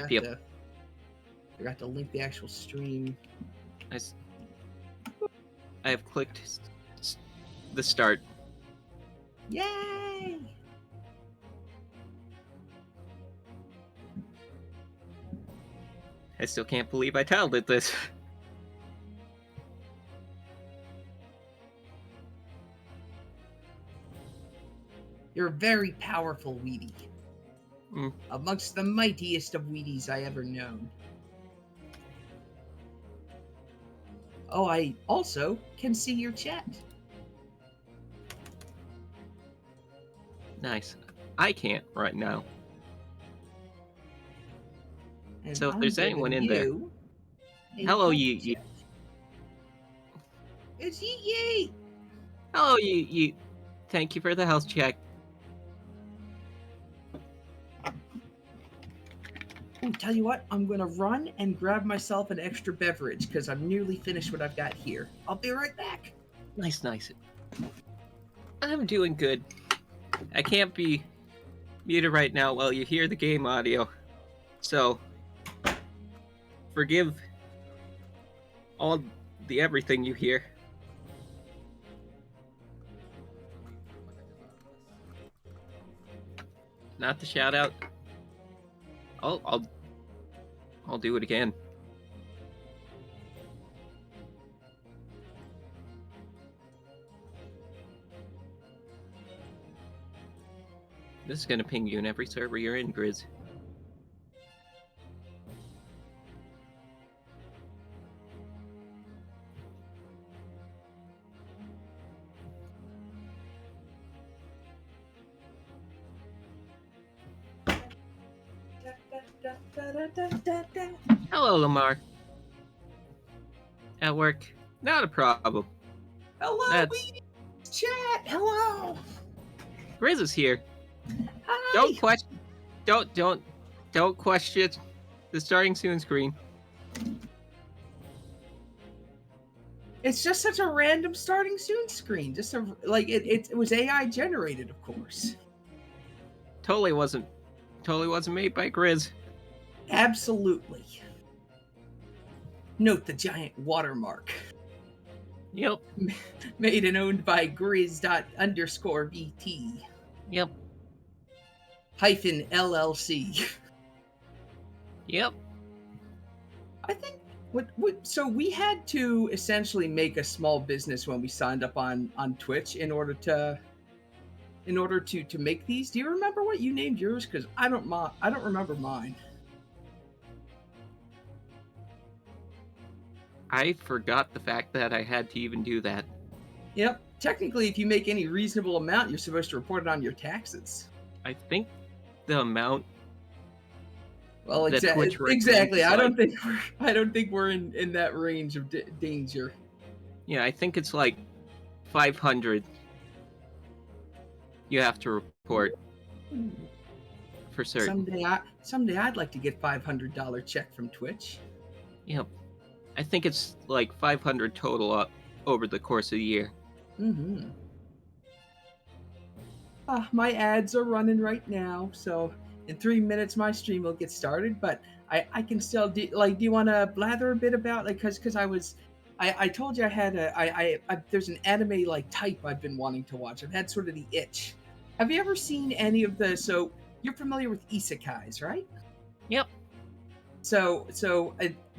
Yep. Forgot to link the actual stream. I have clicked the start. Yay! I still can't believe I talented this. You're a very powerful Wheatie. Amongst the mightiest of Wheaties I ever known. Oh, I also can see your chat. Nice. I can't right now. And So if there's I'm anyone giving in there... you a Hello, health Yeet. check. It's Yeet! Hello, Yeet. Thank you for the health check. Ooh, tell you what, I'm gonna run and grab myself an extra beverage because I'm nearly finished what I've got here. I'll be right back. Nice. I'm doing good. I can't be muted right now while you hear the game audio. So, forgive all the everything you hear. Not the shout out. I'll do it again. This is gonna ping you in every server you're in, Griz. Hello, Lamar. At work, not a problem. Hello, chat. Hello. Griz is here. Hi. Don't question the starting soon screen. It's just such a random starting soon screen. Just it was AI generated, of course. Totally wasn't made by Griz. Absolutely. Note the giant watermark. Yep. Made and owned by Griz._VT. Yep. Hyphen LLC. Yep. I think so we had to essentially make a small business when we signed up on Twitch in order to make these. Do you remember what you named yours? Because I don't remember mine. I forgot the fact that I had to even do that. Yep. Technically, if you make any reasonable amount, you're supposed to report it on your taxes. I think the amount. Well, exactly. I don't think we're in that range of danger. Yeah, I think it's like 500. You have to report for certain. Someday I'd like to get $500 check from Twitch. Yep. I think it's like 500 total up over the course of the year. Mm-hmm. My ads are running right now, so in 3 minutes my stream will get started. But I can still do you want to blather a bit about because I told you I had there's an anime type I've been wanting to watch. I've had sort of the itch. Have you ever seen any of the? So you're familiar with isekais, right? Yep. So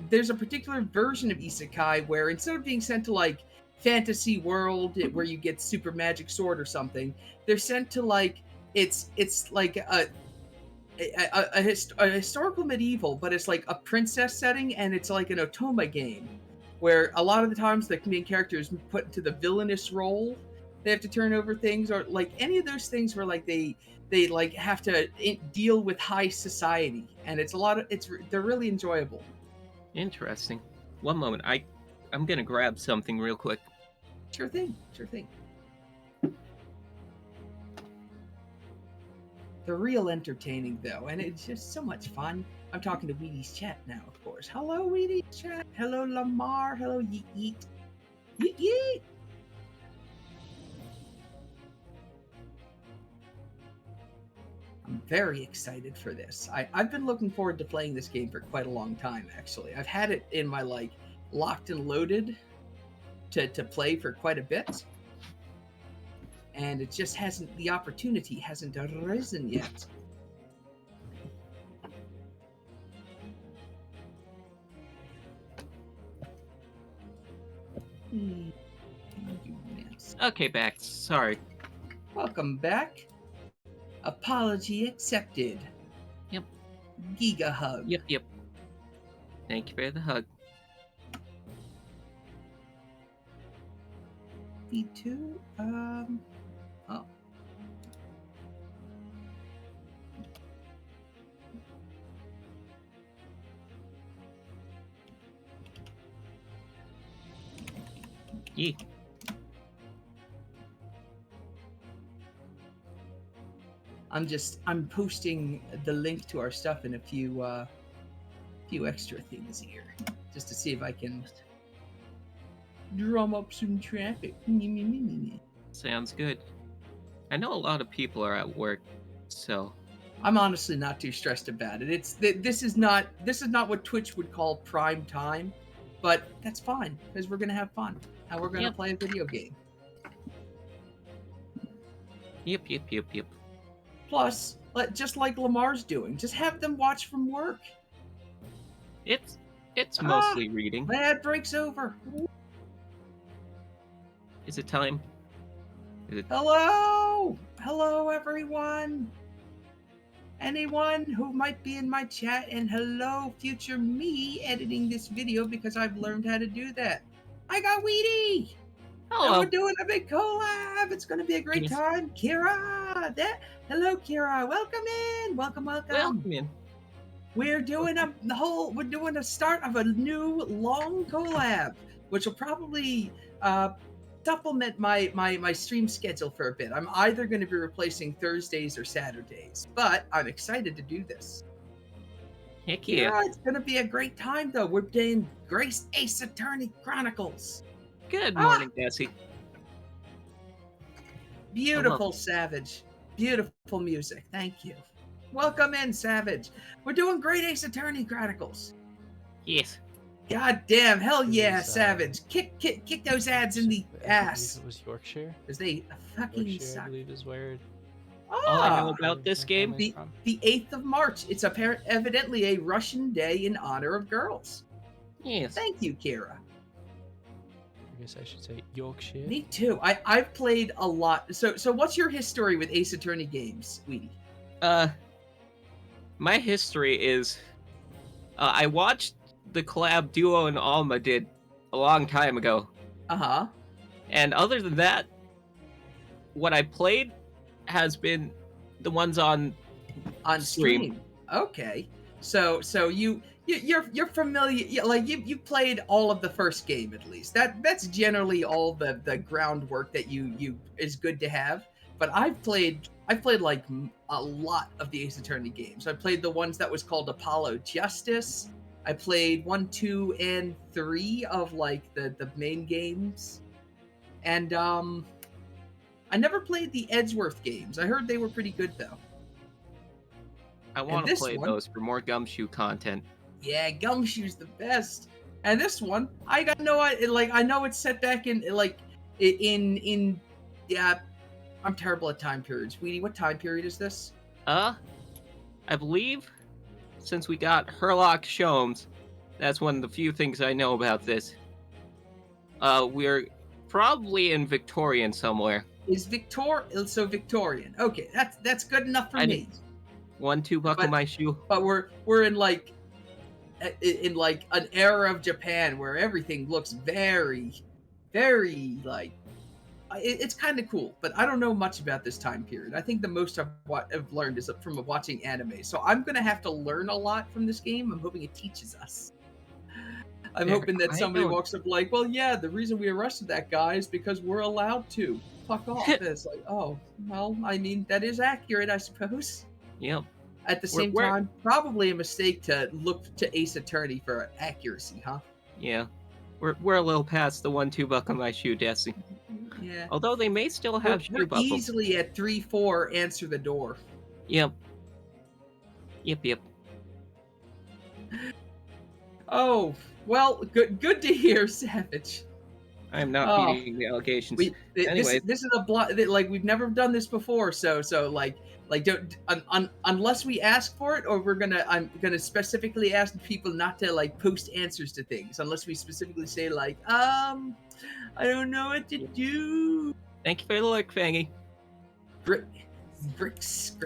there's a particular version of isekai where instead of being sent to fantasy world where you get super magic sword or something, they're sent to it's like a historical medieval, but it's like a princess setting, and it's like an otoma game where a lot of the times the main character is put into the villainous role. They have to turn over things, or any of those things where they have to deal with high society, and they're really enjoyable. Interesting. One moment, I'm gonna grab something real quick. Sure thing. They're real entertaining though, and it's just so much fun. I'm talking to Wheaties chat now, of course. Hello, Wheaties chat. Hello, Lamar. Hello, Yeet. Yeet. I'm very excited for this. I've been looking forward to playing this game for quite a long time, actually. I've had it in my, like, locked and loaded to play for quite a bit. And it just hasn't, the opportunity hasn't arisen yet. Okay, back. Sorry. Welcome back. Apology accepted. Yep. Giga hug. Yep. Thank you for the hug. V2? Oh. Yeah. I'm posting the link to our stuff in a few extra things here, just to see if I can drum up some traffic. Sounds good. I know a lot of people are at work, so I'm honestly not too stressed about it. This is not what Twitch would call prime time, but that's fine because we're gonna have fun and we're gonna play a video game. Yep. Plus, just like Lamar's doing, just have them watch from work. It's mostly reading. My ad break's over. Is it time? Hello everyone. Anyone who might be in my chat, and hello future me editing this video because I've learned how to do that. I got Weedy. Hello. And we're doing a big collab. It's going to be a great time. Kira. Hello, Kira. Welcome in. Welcome. Welcome in. We're doing a start of a new long collab, which will probably supplement my stream schedule for a bit. I'm either going to be replacing Thursdays or Saturdays, but I'm excited to do this. Heck yeah. It's going to be a great time, though. We're playing Grace Ace Attorney Chronicles. Good morning, Bessie. Beautiful, Savage. Beautiful music. Thank you. Welcome in, Savage. We're doing great Ace Attorney Chronicles. Yes. God damn, hell yeah, Savage. Kick those ads in the ass. It was Yorkshire. Because they fucking Yorkshire, suck. I believe, is where All I know about this game, the 8th of March. It's evidently a Russian day in honor of girls. yes. Thank you, Kira. I guess I should say Yorkshire. Me too. I've played a lot. So what's your history with Ace Attorney games, Weedy? My history is, I watched the collab Duo and Alma did a long time ago. Uh-huh. And other than that, what I played has been the ones on stream. Okay. So you're familiar, like you played all of the first game at least. That's generally all the groundwork that you is good to have. But I've played like a lot of the Ace Attorney games. I played the ones that was called Apollo Justice. I played 1, 2, and 3 of like the main games. And I never played the Edgeworth games. I heard they were pretty good though. I want to play those for more Gumshoe content. Yeah, Gumshoe's the best. And this one, I got no idea. Like, I know it's set back in yeah. I'm terrible at time periods. Weedy, what time period is this? I believe since we got Herlock Sholmes, that's one of the few things I know about this. We're probably in Victorian somewhere. Is Victorian? Okay, that's good enough for me. 1, 2, buckle my shoe. But we're in like an era of Japan where everything looks very, very like it's kind of cool. But I don't know much about this time period. I think the most I've learned is from watching anime. So I'm gonna have to learn a lot from this game. I'm hoping it teaches us. I'm hoping that somebody walks up like, well, yeah, the reason we arrested that guy is because we're allowed to. Fuck off. It's like, oh, well, I mean, that is accurate, I suppose. Yep. At the same time, probably a mistake to look to Ace Attorney for accuracy, huh? Yeah. We're a little past the 1, 2, buckle my shoe, Desi. Yeah. Although they may still have shoe buckles. Easily at 3, 4, answer the door. Yep. Yep. Oh, well, good to hear, Savage. I am not Oh, beating the allegations. this Anyways, this is like we've never done this before, so like don't unless we ask for it, or I'm gonna specifically ask people not to like post answers to things unless we specifically say like I don't know what to do. thank you for the look, Fangy. Grix.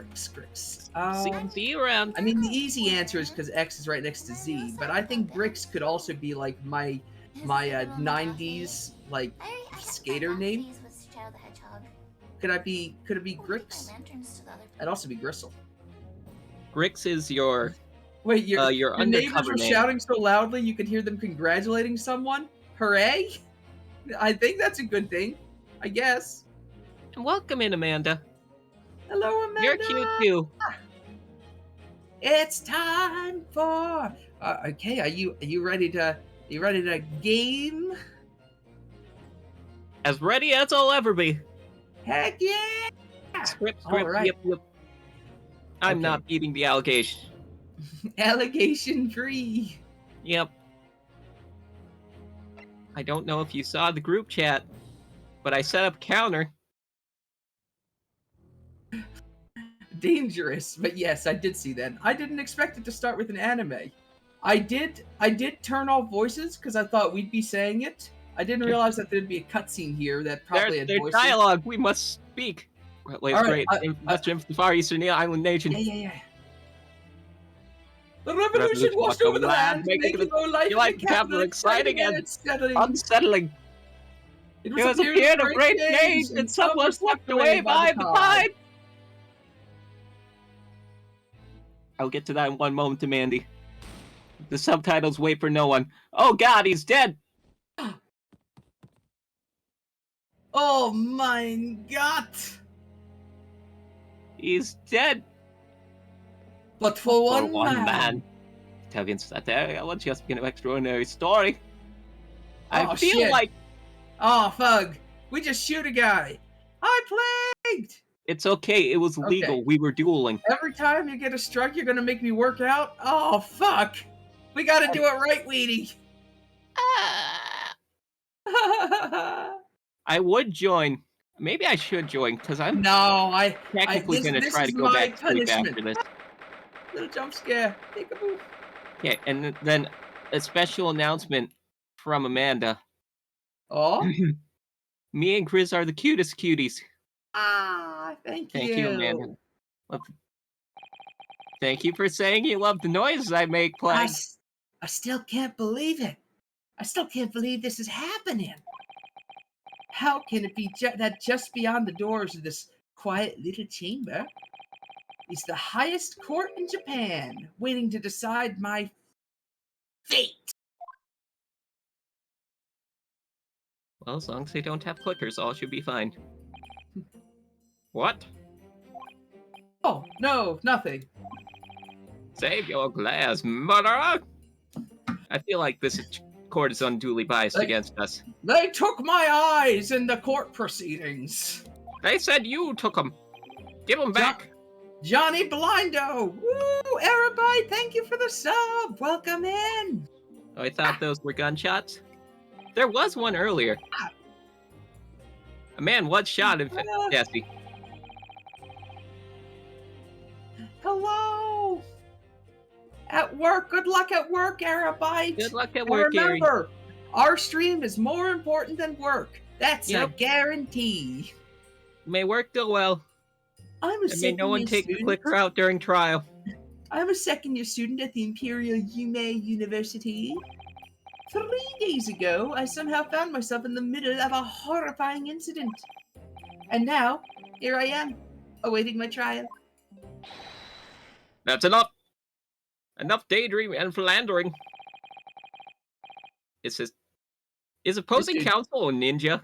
See you around. I mean, the easy answer is because X is right next to Z, but I think Grix could also be like my 90s like skater name. Could it be Grix? That'd also be Gristle. Grix is your Wait, your neighbors undercover were name. shouting so loudly you could hear them congratulating someone? Hooray! I think that's a good thing. I guess. Welcome in, Amanda. Hello, Amanda. You're cute too. It's time for. Okay, are you ready to game? As ready as I'll ever be. Heck yeah! Script. All right. Yep. I'm Okay. not beating the allegation. Allegation free. Yep. I don't know if you saw the group chat, but I set up a counter. Dangerous, but yes, I did see that. I didn't expect it to start with an anime. I did turn off voices because I thought we'd be saying it. I didn't realize that there'd be a cutscene here that probably had There's voices. dialogue. We must speak. Wait, All great. right, Western from the Far Eastern Island nation. Yeah. The revolution washed over the land, making the life like in the capital exciting and unsettling. unsettling. It was a period of great change, and some were swept away by the tide. I'll get to that in one moment, Mandy. The subtitles wait for no one. Oh God, he's dead! Oh my God! He's dead! But for one man. Tell you that there was just an extraordinary story. I Oh, feel shit. like... Oh, fug. We just shoot a guy. I plagued! It's okay, it was legal. We were dueling. Every time you get a strike, you're gonna make me work out? Oh, fuck! We gotta do it right, Weedy! I would join. Maybe I should join, because I'm No, technically going to this try to is go my back to sleep punishment. after this. Little jump scare. Peekaboo. Okay, and then a special announcement from Amanda. Oh? Me and Griz are the cutest cuties. Thank you, Amanda. Thank you for saying you love the noises I make playing. I still can't believe it. I still can't believe this is happening. How can it be that just beyond the doors of this quiet little chamber is the highest court in Japan, waiting to decide my fate? Well, as long as they don't have clickers, all should be fine. What? Oh, no, nothing. Save your glass, murderer! I feel like this court is unduly biased against us. They took my eyes in the court proceedings. They said you took them. Give them back. Johnny Blindo! Woo! Everybody, thank you for the sub! Welcome in! Oh, I thought those were gunshots. There was one earlier. A man was shot in Jesse. Hello! At work, good luck at work, Arabyte! Good luck at work, Gary. Remember, our stream is more important than work. That's a guarantee. May work go well. May no one take the clicker out during trial. I'm a second-year student at the Imperial Yume University. 3 days ago, I somehow found myself in the middle of a horrifying incident. And now, here I am, awaiting my trial. That's enough. Enough daydreaming and philandering. Is opposing counsel a ninja?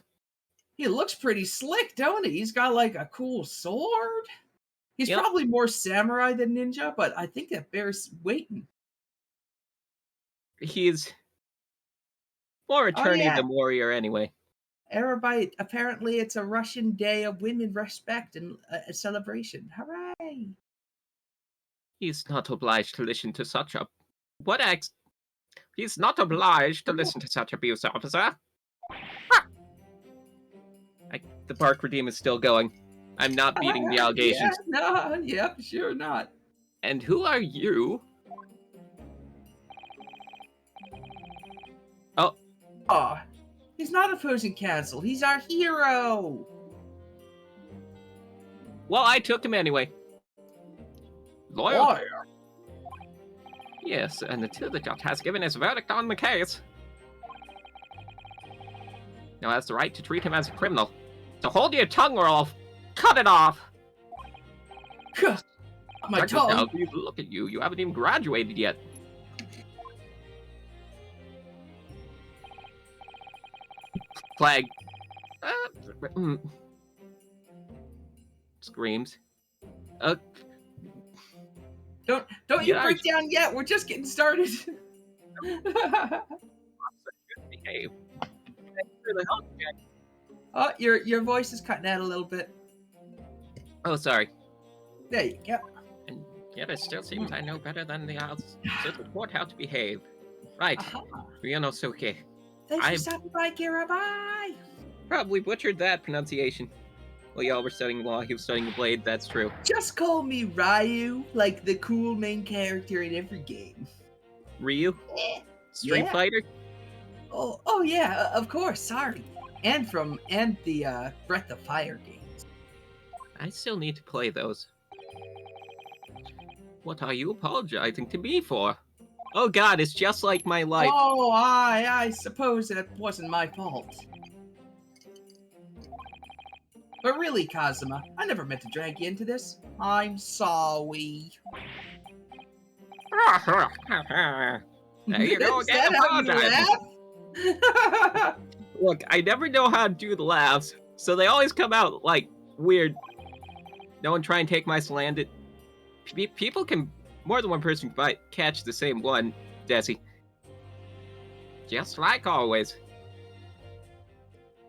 He looks pretty slick, don't he? He's got like a cool sword. He's probably more samurai than ninja, but I think that bears waiting. He's more attorney than warrior anyway. Arabyte, apparently it's a Russian Day of Women Respect and a celebration. Hooray! He's not obliged to listen to such a... What ex... He's not obliged to listen to such abuse, officer. Ah! The Park Redeem is still going. I'm not beating the allegations. Yeah, no, yep, sure not. And who are you? Oh. Oh, he's not opposing counsel. He's our hero. Well, I took him anyway. Lawyer? Yes, and until the judge has given his verdict on the case, now has the right to treat him as a criminal. So hold your tongue or I'll cut it off. My tongue. Now, look at you. You haven't even graduated yet. Flag. Screams. Don't you break down yet. We're just getting started. Behave. Oh, your voice is cutting out a little bit. Oh, sorry. There you go. And yet it still seems I know better than the odds. So the court how to behave. Right. Ryunosuke. Thanks for stopping by, Kira. Bye. Probably butchered that pronunciation. Well, y'all were studying law, he was studying the blade, that's true. Just call me Ryu, like the cool main character in every game. Ryu? Street Fighter? Oh yeah, of course, sorry. And the Breath of Fire games. I still need to play those. What are you apologizing to me for? Oh god, it's just like my life. Oh, I suppose that wasn't my fault. But really, Kazuma, I never meant to drag you into this. I'm sorry. There you go again, apologizing. Look, I never know how to do the laughs, so they always come out, like, weird. No one try and take my slanted. People can, more than one person can catch the same one, Desi. Just like always.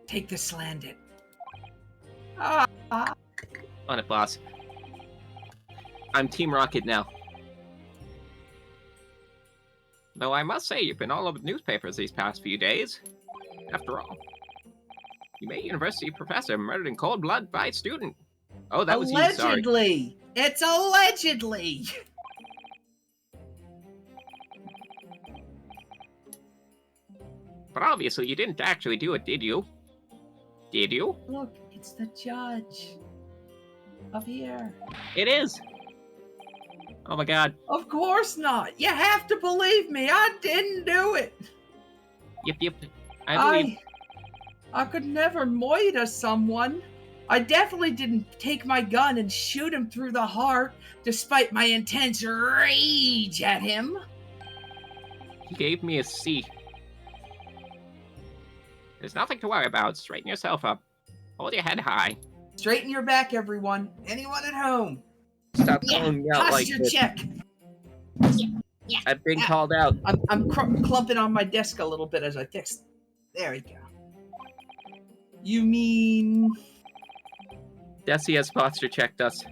Take the slanted. On it, boss. I'm Team Rocket now. Though I must say, you've been all over the newspapers these past few days. After all, you made a university professor murdered in cold blood by a student. Oh, that was you, sorry. Allegedly! It's allegedly! But obviously you didn't actually do it, did you? Did you? Look, it's the judge. Up here. It is! Oh my god. Of course not! You have to believe me! I didn't do it! Yep. I believe... I could never moita someone. I definitely didn't take my gun and shoot him through the heart, despite my intense rage at him. He gave me a C. There's nothing to worry about. Straighten yourself up. Hold your head high. Straighten your back, everyone. Anyone at home? Stop calling me out like this. Check. I've been called out. I'm clumping on my desk a little bit as I fix. There we go. You mean... Desi has posture checked us.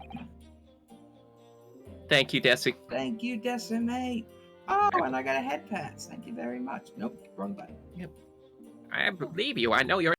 Thank you, Desi. Thank you, Decimate. Oh, and I got a head pass. Thank you very much. Nope, wrong button. Yep. I believe you. I know you're...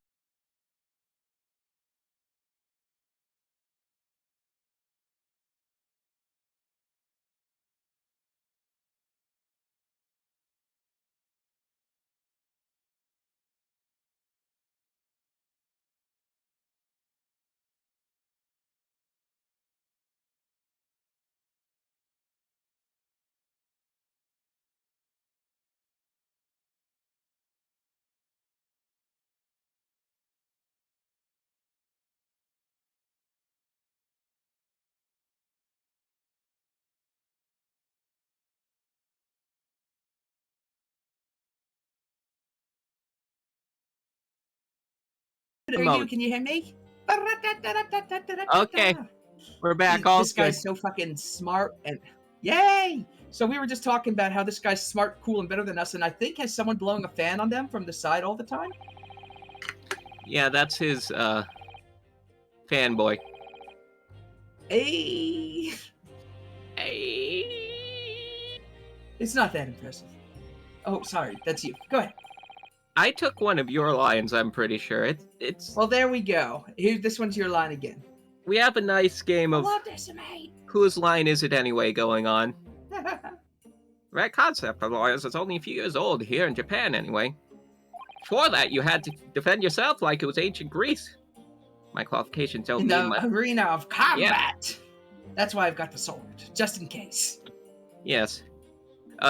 Can you hear me? Okay. We're back. All This guy's so fucking smart and yay! So we were just talking about how this guy's smart, cool, and better than us, and I think has someone blowing a fan on them from the side all the time? Yeah, that's his, fanboy. Hey! It's not that impressive. Oh, sorry, that's you. Go ahead. I took one of your lines, I'm pretty sure. It's Well, there we go. Here, this one's your line again. we have a nice game of Hello, Decimate. whose line is it anyway going on. That concept of lawyers is only a few years old here in Japan anyway. Before that, you had to defend yourself like it was ancient Greece. My qualifications don't In mean the much. arena of combat. That's why I've got the sword, just in case. Yes.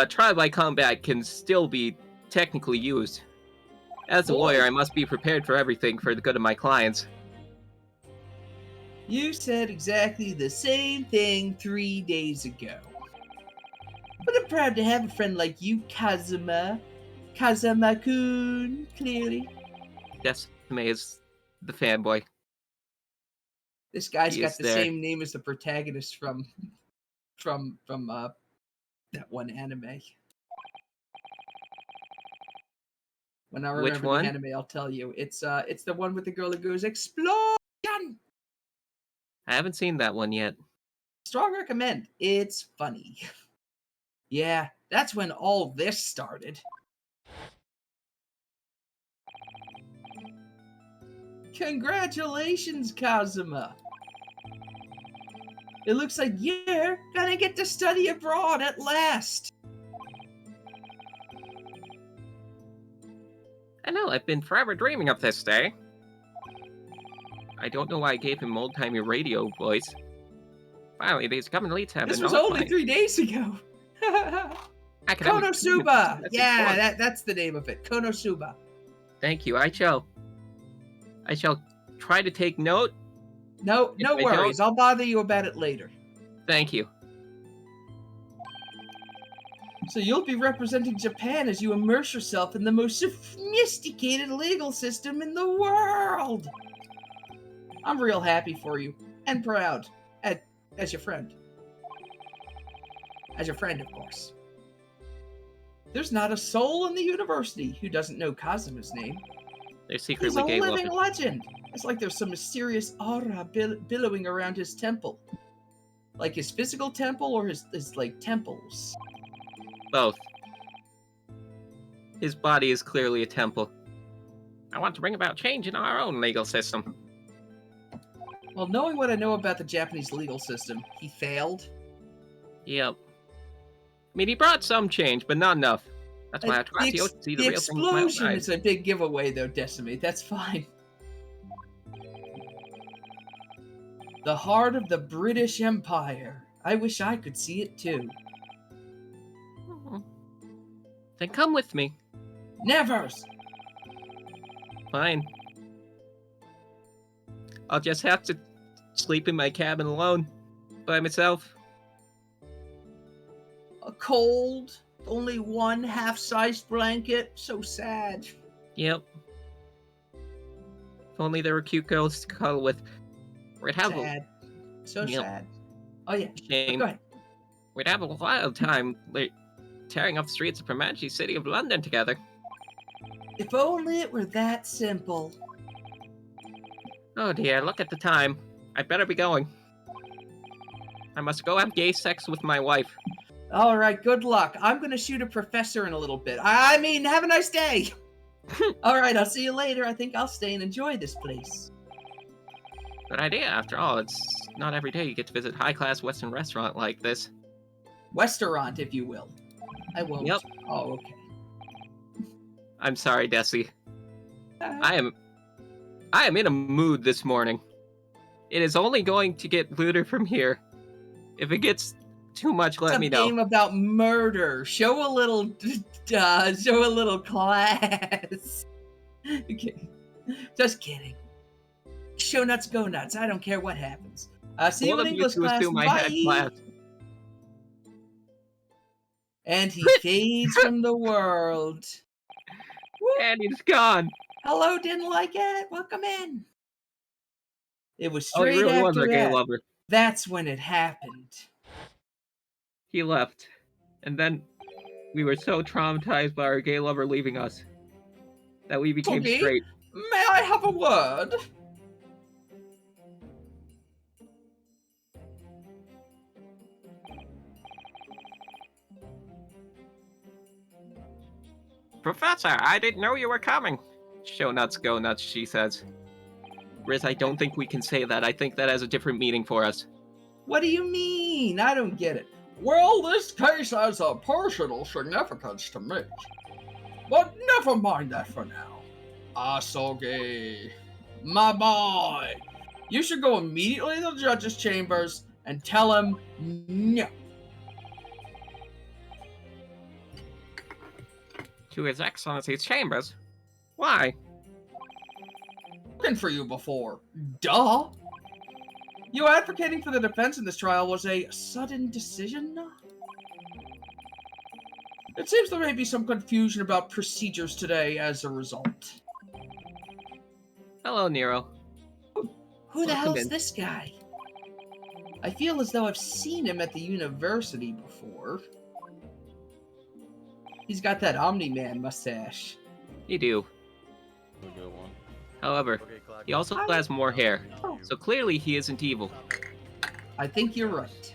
Trial by combat can still be technically used. As a lawyer, I must be prepared for everything for the good of my clients. You said exactly the same thing 3 days ago. But I'm proud to have a friend like you, Kazuma. Kazuma-kun, clearly. Decime is the fanboy. This guy's He got is the there. same name as the protagonist from that one anime. When I Which remember one? the anime, I'll tell you. It's the one with the girl that goes explosion. I haven't seen that one yet. Strong recommend. It's funny. Yeah, that's when all this started. Congratulations, Kazuma. It looks like you're gonna get to study abroad at last. I know, I've been forever dreaming of this day. I don't know why I gave him old-timey radio voice. Finally, these coming leads have This been was all only mine. 3 days ago. Academic Konosuba! that's Yeah, important. that's the name of it. Konosuba. Thank you. I shall try to take note. No If I worries. I'll bother you about it later. Thank you. So you'll be representing Japan as you immerse yourself in the most sophisticated legal system in the world. I'm real happy for you and proud as your friend. As your friend, of course. There's not a soul in the university who doesn't know Kazuma's name. They're He's secretly a gay living lovers. legend. It's like there's some mysterious aura billowing around his temple. Like his physical temple or his like temples. Both. His body is clearly a temple. I want to bring about change in our own legal system. Well, knowing what I know about the Japanese legal system, he failed. Yep. I mean, he brought some change, but not enough. That's why I have to ask you to see the real thing with my own explosion eyes. is a big giveaway, though, Decimate. That's fine. The heart of the British Empire. I wish I could see it too. Then come with me. Never! Fine. I'll just have to sleep in my cabin alone, by myself. A cold, only one half-sized blanket. So sad. Yep. If only there were cute girls to cuddle with. We'd have Sad. So Yep. sad. Oh yeah. a shame. Go ahead. We'd have a wild time tearing up the streets of Comanche City of London together. If only it were that simple. Oh dear, look at the time. I better be going. I must go have gay sex with my wife. All right, good luck. I'm going to shoot a professor in a little bit. I mean, have a nice day. All right, I'll see you later. I think I'll stay and enjoy this place. Good idea, after all. It's not every day you get to visit a high-class Western restaurant like this. Restaurant, if you will. I won't. Yep. Oh, okay. I'm sorry, Desi. I am in a mood this morning. It is only going to get looter from here. If it gets too much, let me It's a know. game about murder. Show a little class. Okay. Just kidding. Show nuts, go nuts. I don't care what happens. See you One in of you English two class. assume I had Bye. class. And he fades from the world. Woo. And he's gone. Hello, didn't like it? Welcome in. It was Oh, he straight really was after our gay that. lover. That's when it happened. He left. And then we were so traumatized by our gay lover leaving us that we became Okay. straight. May I have a word? Professor, I didn't know you were coming. Show nuts, go nuts, she says. Griz, I don't think we can say that. I think that has a different meaning for us. What do you mean? I don't get it. Well, this case has a personal significance to me. But never mind that for now. Asogi, my boy, you should go immediately to the judge's chambers and tell him no. To His Excellency's chambers? Why? Looking for you before. Duh. You advocating for the defense in this trial was a sudden decision? It seems there may be some confusion about procedures today as a result. Hello, Nero. Who the Welcome hell's in. this guy? I feel as though I've seen him at the university before. He's got that Omni-Man mustache. You do. A good one. However, Okay, clock. he also has more hair, so clearly he isn't evil. I think you're right.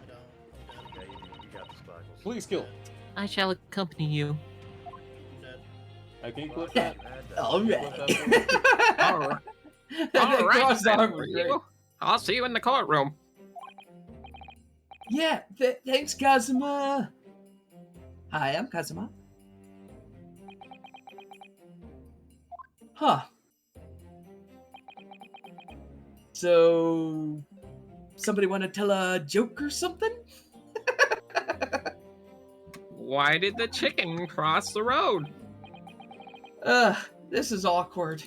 Okay, you got this, Clockles. Please kill. I shall accompany you. Can you clip Yeah. that? All right. All right. That cross then, arm was great. Rio. I'll see you in the courtroom. Yeah, thanks, Kazuma. Hi, I'm Kazuma. Huh. So, somebody want to tell a joke or something? Why did the chicken cross the road? This is awkward.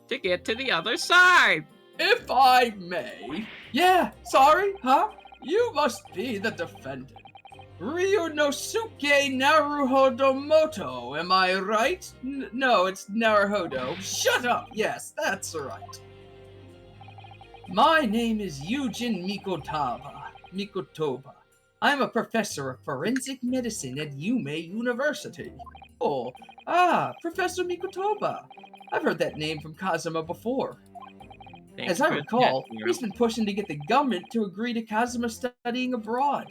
To get to the other side. If I may. Yeah, sorry, huh? You must be the defendant. Ryunosuke Naruhodomoto, am I right? No, it's Naruhodo. Shut up! Yes, that's right. My name is Yujin Mikotoba. I'm a professor of forensic medicine at Yume University. Oh, Professor Mikotoba. I've heard that name from Kazuma before. Thanks As I for recall, catching, Nero. he's been pushing to get the government to agree to Kazuma studying abroad.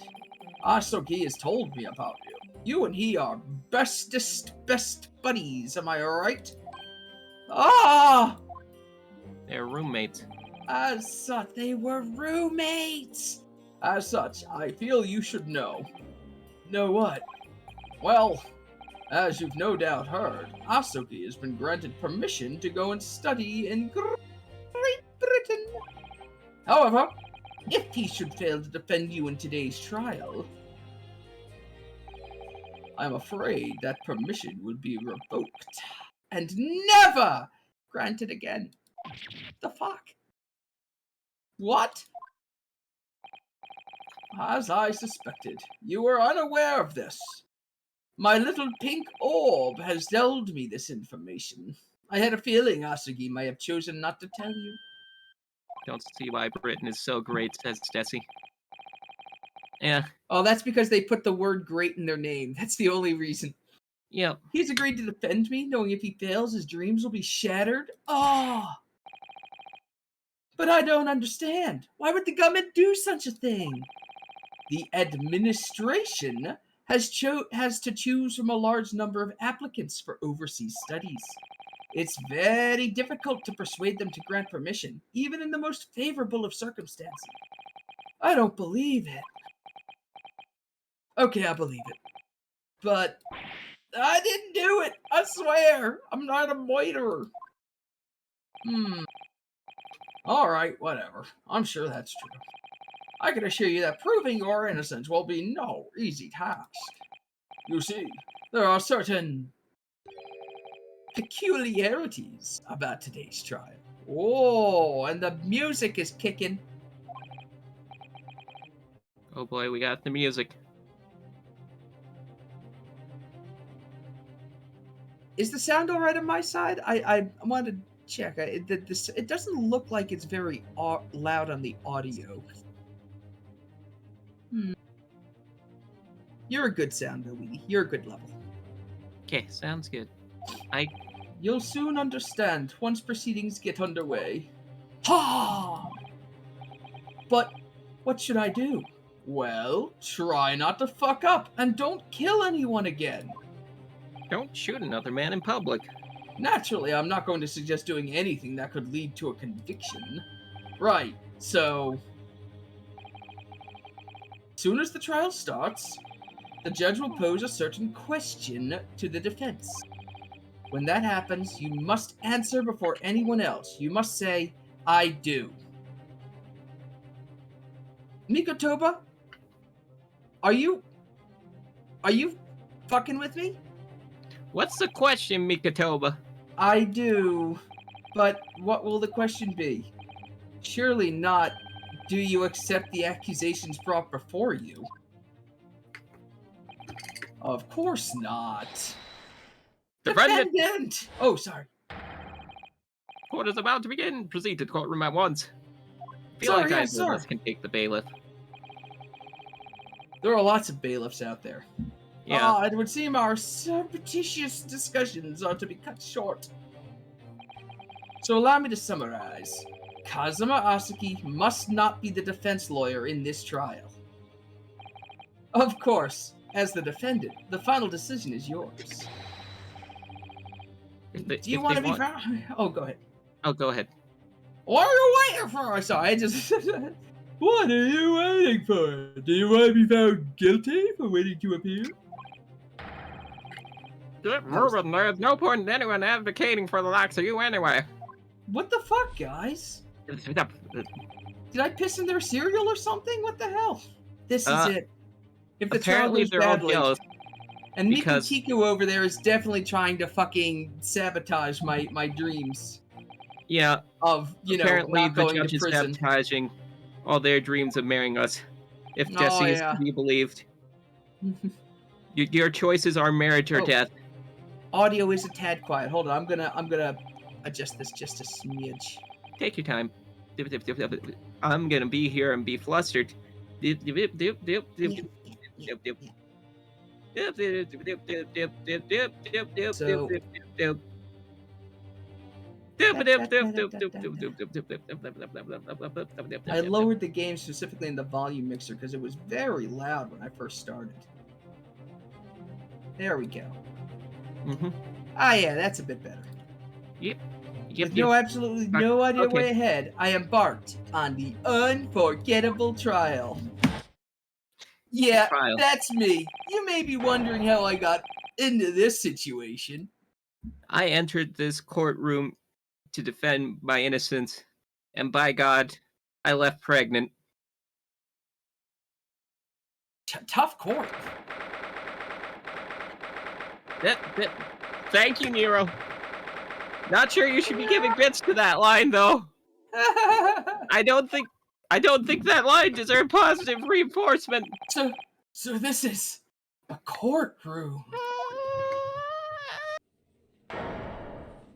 Asogi has told me about you. You and he are best buddies, am I right? Ah! They're roommates. As such, they were roommates! As such, I feel you should know. Know what? Well, as you've no doubt heard, Asogi has been granted permission to go and study in Great Britain. However, if he should fail to defend you in today's trial, I'm afraid that permission would be revoked and never granted again. The fuck? What? As I suspected, you were unaware of this. My little pink orb has told me this information. I had a feeling Asogi may have chosen not to tell you. Don't see why Britain is so great, says Desi. Yeah, Oh, that's because they put the word great in their name. That's the only reason. yep. He's agreed to defend me, knowing if he fails, his dreams will be shattered. Oh! But I don't understand. Why would the government do such a thing? The administration has to choose from a large number of applicants for overseas studies. It's very difficult to persuade them to grant permission, even in the most favorable of circumstances. I don't believe it. Okay, I believe it. But I didn't do it. I swear. I'm not a moiterer. Alright, whatever. I'm sure that's true. I can assure you that proving your innocence will be no easy task. You see, there are certain peculiarities about today's trial. Oh, and the music is kicking. Oh boy, we got the music. Is the sound all right on my side? I wanted to check. It doesn't look like it's very loud on the audio. You're a good sound, Weedy. You're a good level. Okay, sounds good. You'll soon understand once proceedings get underway. Ha! But what should I do? Well, try not to fuck up and don't kill anyone again. Don't shoot another man in public. Naturally, I'm not going to suggest doing anything that could lead to a conviction. Right, so... soon as the trial starts, the judge will pose a certain question to the defense. When that happens, you must answer before anyone else. You must say, I do. Mikotoba, are you fucking with me? What's the question, Mikotoba? I do, but what will the question be? Surely not, do you accept the accusations brought before you? Of course not. Defendant! Defendant! Oh, sorry. Court is about to begin. Proceed to the courtroom at once. Feel Sorry, like yes, either of sir. us can take the bailiff. There are lots of bailiffs out there. Yeah. It would seem our surreptitious discussions are to be cut short. So allow me to summarize. Kazuma Asaki must not be the defense lawyer in this trial. Of course, as the defendant, the final decision is yours. Do you want to be found? Oh, go ahead. Oh, go ahead. What are you waiting for? Sorry, I just... What are you waiting for? Do you want to be found guilty for waiting to appear? Get moving, there's no point in anyone advocating for the likes of you anyway. What the fuck, guys? Did I piss in their cereal or something? What the hell? This is it. If the trial Apparently goes they're all badly, jealous. and because- Mikotiku over there is definitely trying to fucking sabotage my dreams Yeah, of, you know, apparently not the going judge to is prison. sabotaging all their dreams of marrying us. If Oh, Jesse is yeah. to be believed. Your choices are marriage or Oh. death. Audio is a tad quiet. Hold on, I'm gonna adjust this just a smidge. Take your time. I'm gonna be here and be flustered. I lowered the game specifically in the volume mixer because it was very loud when I first started. There we go. Mhm. Ah, yeah, that's a bit better. Yep. With absolutely no idea Okay. way ahead, I embarked on the unforgettable trial. Yeah, Trial. that's me. You may be wondering how I got into this situation. I entered this courtroom to defend my innocence, and by God, I left pregnant. Tough court. Thank you, Nero. Not sure you should be giving bits to that line, though. I don't think that line deserved positive reinforcement. So this is a courtroom.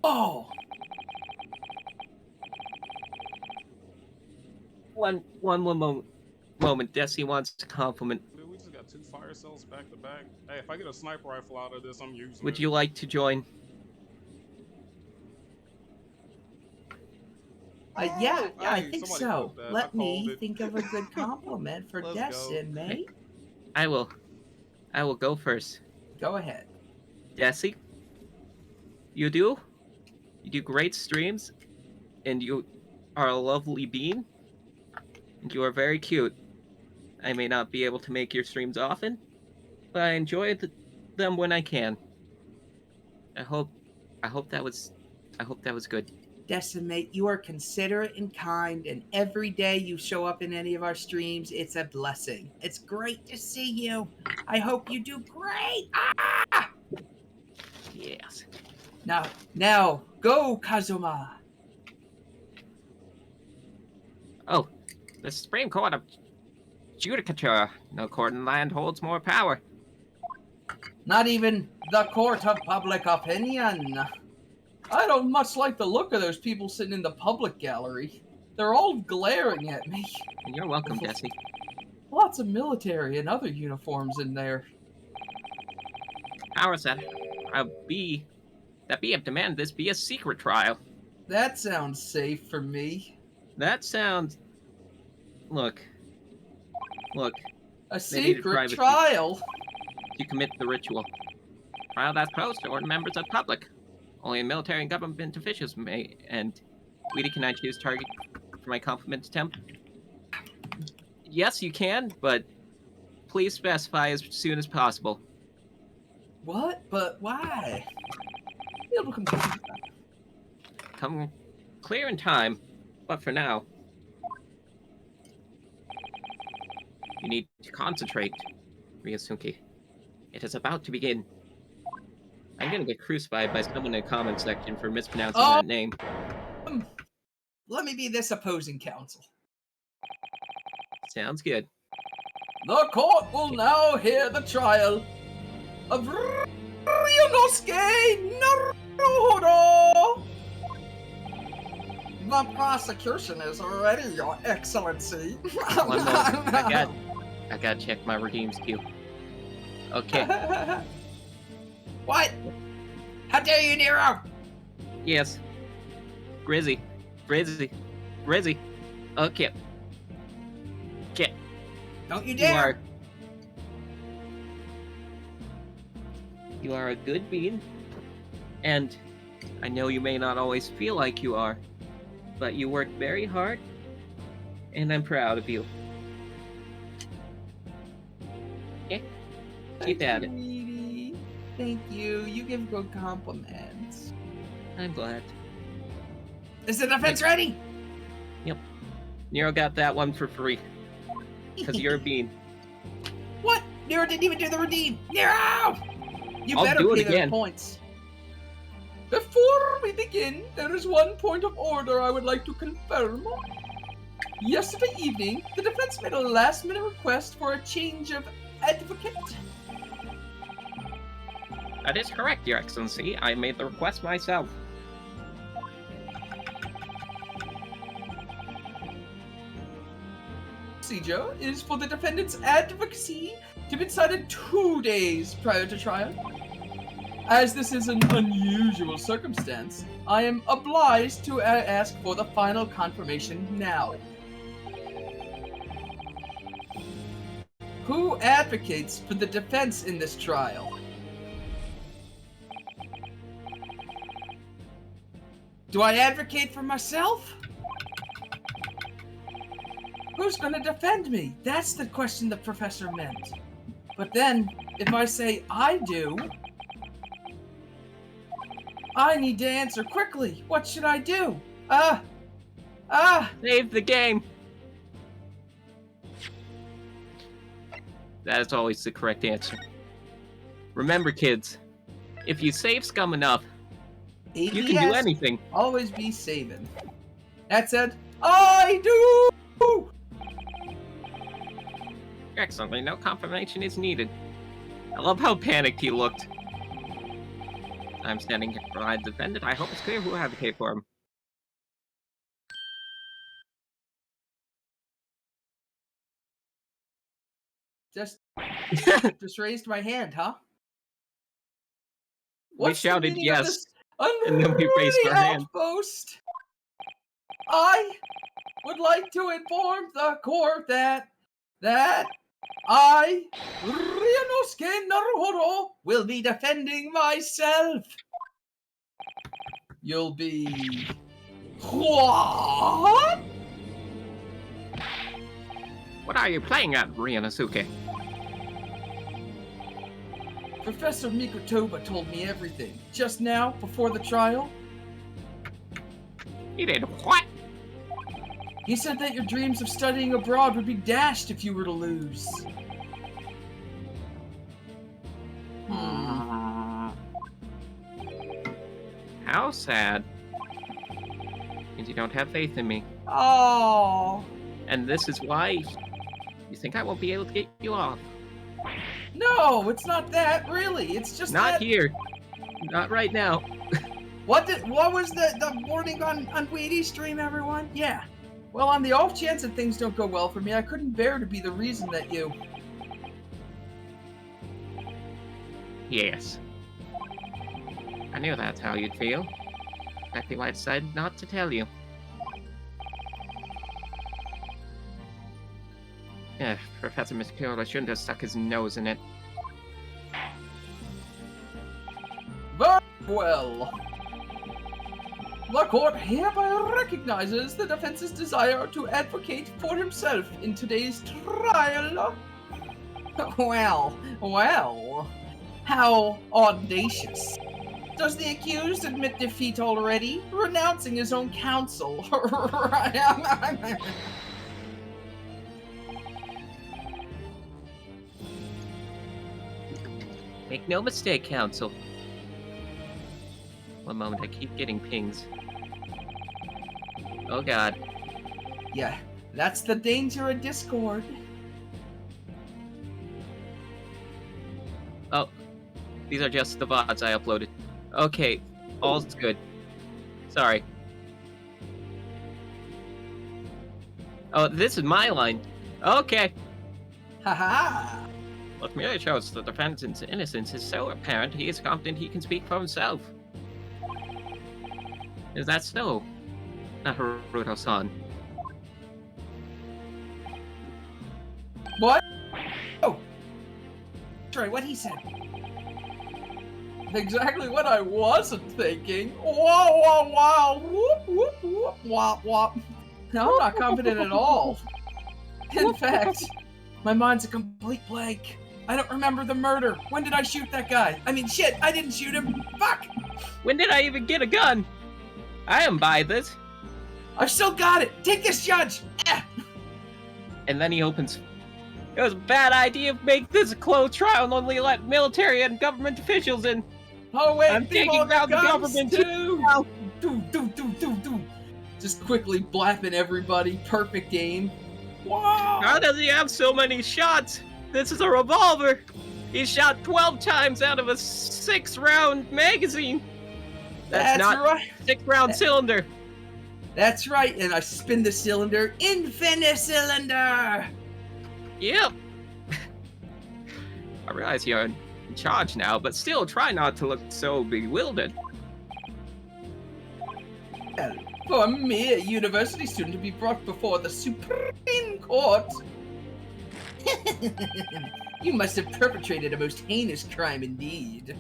Oh. One moment. Desi wants to compliment. Dude, we just got 2 fire cells back to back. Hey, if I get a sniper rifle out of this, I'm using Would it. you like to join? Yeah, I Hey, think somebody so. put that. I Let me called it. think of a good compliment for Let's go. Destin, mate. I will go first. Go ahead. Desi, you do great streams, and you are a lovely being, and you are very cute. I may not be able to make your streams often, but I enjoy them when I can. I hope that was good. Destin, mate, you are considerate and kind, and every day you show up in any of our streams, it's a blessing. It's great to see you. I hope you do great. Ah! Yes. Now, go, Kazuma. Oh, the Supreme Court of Judicature. No court in the land holds more power. Not even the court of public opinion. I don't much like the look of those people sitting in the public gallery. They're all glaring at me. And you're welcome, Desi. Lots of military and other uniforms in there. Powers that be have demanded this be a secret trial. That sounds safe for me. That sounds. Look. A They needed secret privacy. trial? To commit the ritual. trial that's closed or members of the public. Only military and government officials may, and Weedy, can I choose target for my compliment attempt? Yes, you can, but please specify as soon as possible. What? But why? It'll come back. Come clear in time, but for now, you need to concentrate, Ryusuke. It is about to begin. I'm gonna get crucified by someone in the comment section for mispronouncing that name. Let me be this opposing counsel. Sounds good. The court will now hear the trial of Ryunosuke Naruhodo. The prosecution is ready, Your Excellency. One moment. I gotta check my redeems queue. Okay. What? How dare you, Nero? Yes. Grizzy. Okay. Okay. Don't you You dare! are a good bean, and I know you may not always feel like you are, but you work very hard, and I'm proud of you. Okay? Keep at it. Sweetie. Thank you. You give good compliments. I'm glad. Is the defense ready? Nero got that one for free, because you're a bean. What? Nero didn't even do the redeem. Nero! You I'll better do it pay those again. points. Before we begin, there is one point of order I would like to confirm. Yesterday evening, the defense made a last-minute request for a change of advocate. That is correct, Your Excellency. I made the request myself. Procedure is for the defendant's advocacy to be decided 2 days prior to trial. As this is an unusual circumstance, I am obliged to ask for the final confirmation now. Who advocates for the defense in this trial? Do I advocate for myself? Who's gonna defend me? That's the question the professor meant. But then, if I say I do, I need to answer quickly. What should I do? Save the game! That is always the correct answer. Remember, kids, if you save scum enough, you can do ABS, anything. always be saving. That said, I do! Excellently, no confirmation is needed. I love how panicked he looked. I'm standing here for my defendant. I hope it's clear who advocate for him. Just raised my hand, huh? We What's the shouted meaning of yes, this and then we raised our unruly hand. outpost? I would like to inform the court that I, Ryunosuke Naruhodo, will be defending myself. You'll be... What? What are you playing at, Ryunosuke? Professor Mikotoba told me everything. Just now, before the trial, He did what? he said that your dreams of studying abroad would be dashed if you were to lose. How sad. Means you don't have faith in me. Oh, And this is why you think I won't be able to get you off. no, it's not that, really. It's just Not that... here. Not right now. What was the warning on Wheaties stream, everyone? Yeah. Well, on the off chance that things don't go well for me, I couldn't bear to be the reason that you... Yes. I knew that's how you'd feel. Exactly why I decided not to tell you. Yeah, Professor Miskura shouldn't have stuck his nose in it. Very well. The court hereby recognizes the defense's desire to advocate for himself in today's trial. Well, how audacious. Does the accused admit defeat already, renouncing his own counsel? Make no mistake, Counsel. One moment, I keep getting pings. Oh god. Yeah, that's the danger of Discord. Oh, these are just the VODs I uploaded. Okay, all's good. Sorry. Oh, this is my line. Okay. Haha. What merely shows the defendant's innocence is so apparent he is confident he can speak for himself. Is that so, Naruto-san? What? Oh. Sorry, what he said. Exactly what I wasn't thinking. Wow, wow, wow. Whoop, whoop, whoop, wop, wop. No, I'm not confident at all. In fact, my mind's a complete blank. I don't remember the murder. When did I shoot that guy? I mean, shit, I didn't shoot him. Fuck! When did I even get a gun? I am by this. I've still got it. Take this, Judge. And then he opens. It was a bad idea to make this a closed trial and only let military and government officials in. Oh wait, I'm people taking down the guns government too. Do. Just quickly blapping everybody. Perfect aim. Wow. How does he have so many shots? This is a revolver. He shot 12 times out of a 6-round magazine. That's not right. 6-round cylinder. That's right. And I spin the cylinder. Infinite cylinder. Yep. I realize you're in charge now, but still try not to look so bewildered. For a mere university student to be brought before the Supreme Court. You must have perpetrated a most heinous crime indeed.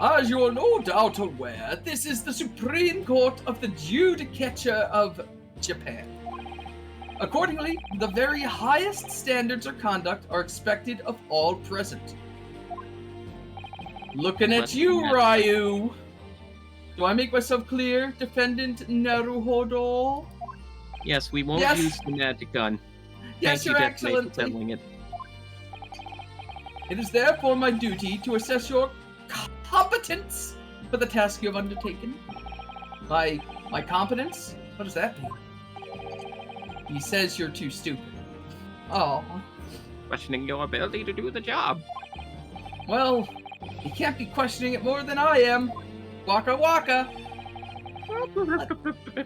As you are no doubt aware, this is the Supreme Court of the Judicature of Japan. Accordingly, the very highest standards of conduct are expected of all present. Looking at you, Ryu. Do I make myself clear, Defendant Naruhodo? Yes, we won't Yes. use the magic gun. Yes, Thank Your you, Death Knight, for Excellency. settling it. It is therefore my duty to assess your competence for the task you have undertaken. My competence? What does that mean? He says you're too stupid. Oh, Questioning your ability to do the job. well, you can't be questioning it more than I am. Waka waka.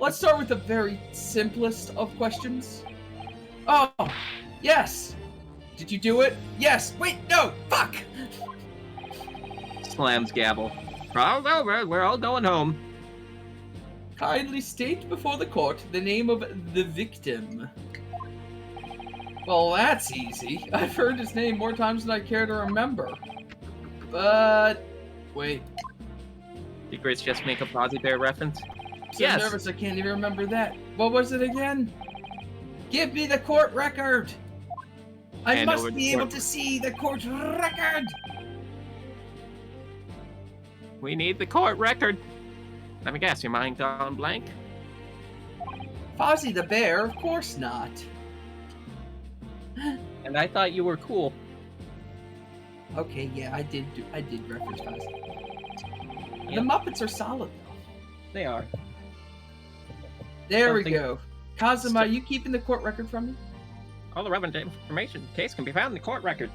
Let's start with the very simplest of questions. Oh, yes. Did you do it? Yes. Wait, no. Fuck. Slams gavel. Trial's over. We're all going home. Kindly state before the court the name of the victim. Well, that's easy. I've heard his name more times than I care to remember. But wait, Did Griz just make a Fozzie Bear reference? I'm so Yes. nervous I can't even remember that. What was it again? Give me the court record. I Hand over must the be able court. to see the court record. We need the court record. Let me guess, your mind gone blank? Fozzie the Bear? Of course not. And I thought you were cool. Okay, yeah, I did reference Fozzie. The Yep. Muppets are solid though. They are. There we Something- go. Kazuma, are you keeping the court record from me? All the relevant information in the case can be found in the court record.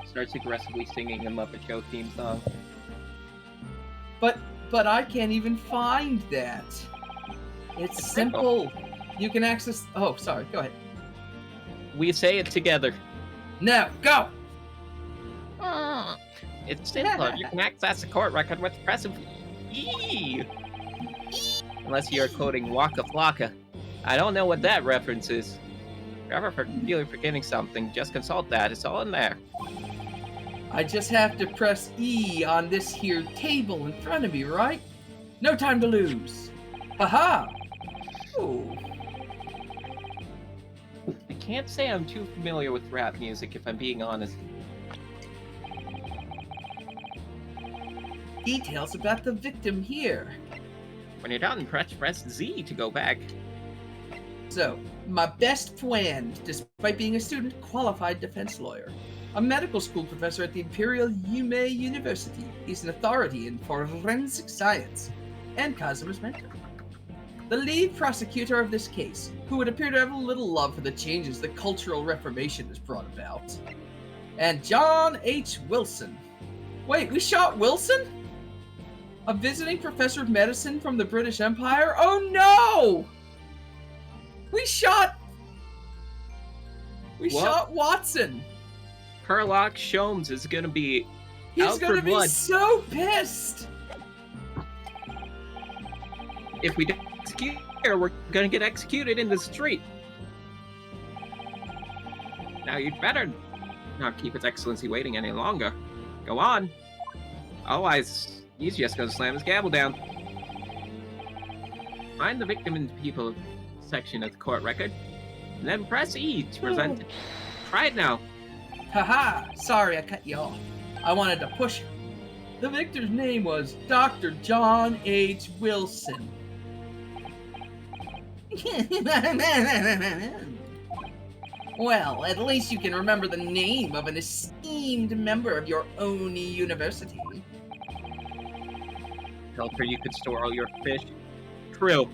Starts aggressively singing a Muppet Show theme song. But I can't even find that. It's simple. You can access. Oh, sorry. Go ahead. We say it together. No, go. It's simple. You can access the court record with the press of E. Unless you're quoting Waka Flocka. I don't know what that reference is. If you're ever feeling forgetting something, just consult that. It's all in there. I just have to press E on this here table in front of me, right? No time to lose. Haha! Oh, I can't say I'm too familiar with rap music, if I'm being honest. details about the victim here. When you're done, press Z to go back. So, my best friend, despite being a student, qualified defense lawyer. A medical school professor at the Imperial Yume University. He's an authority in forensic science, and Kazuma's mentor. The lead prosecutor of this case, who would appear to have little love for the changes the Cultural Reformation has brought about. And John H. Wilson. Wait, we shot Wilson? A visiting professor of medicine from the British Empire? Oh no! We shot Watson. Herlock Sholmes is gonna be He's out gonna for be blood. so pissed. If we don't execute her, we're gonna get executed in the street. Now you'd better not keep His Excellency waiting any longer. Go on. Otherwise, he's just gonna slam his gavel down. Find the victim in the people section of the court record, and then press E to present it. Try it now. Haha, sorry I cut you off. I wanted to push him. The victor's name was Dr. John H. Wilson. Well, at least you can remember the name of an esteemed member of your own university. Told her you could store all your fish. True.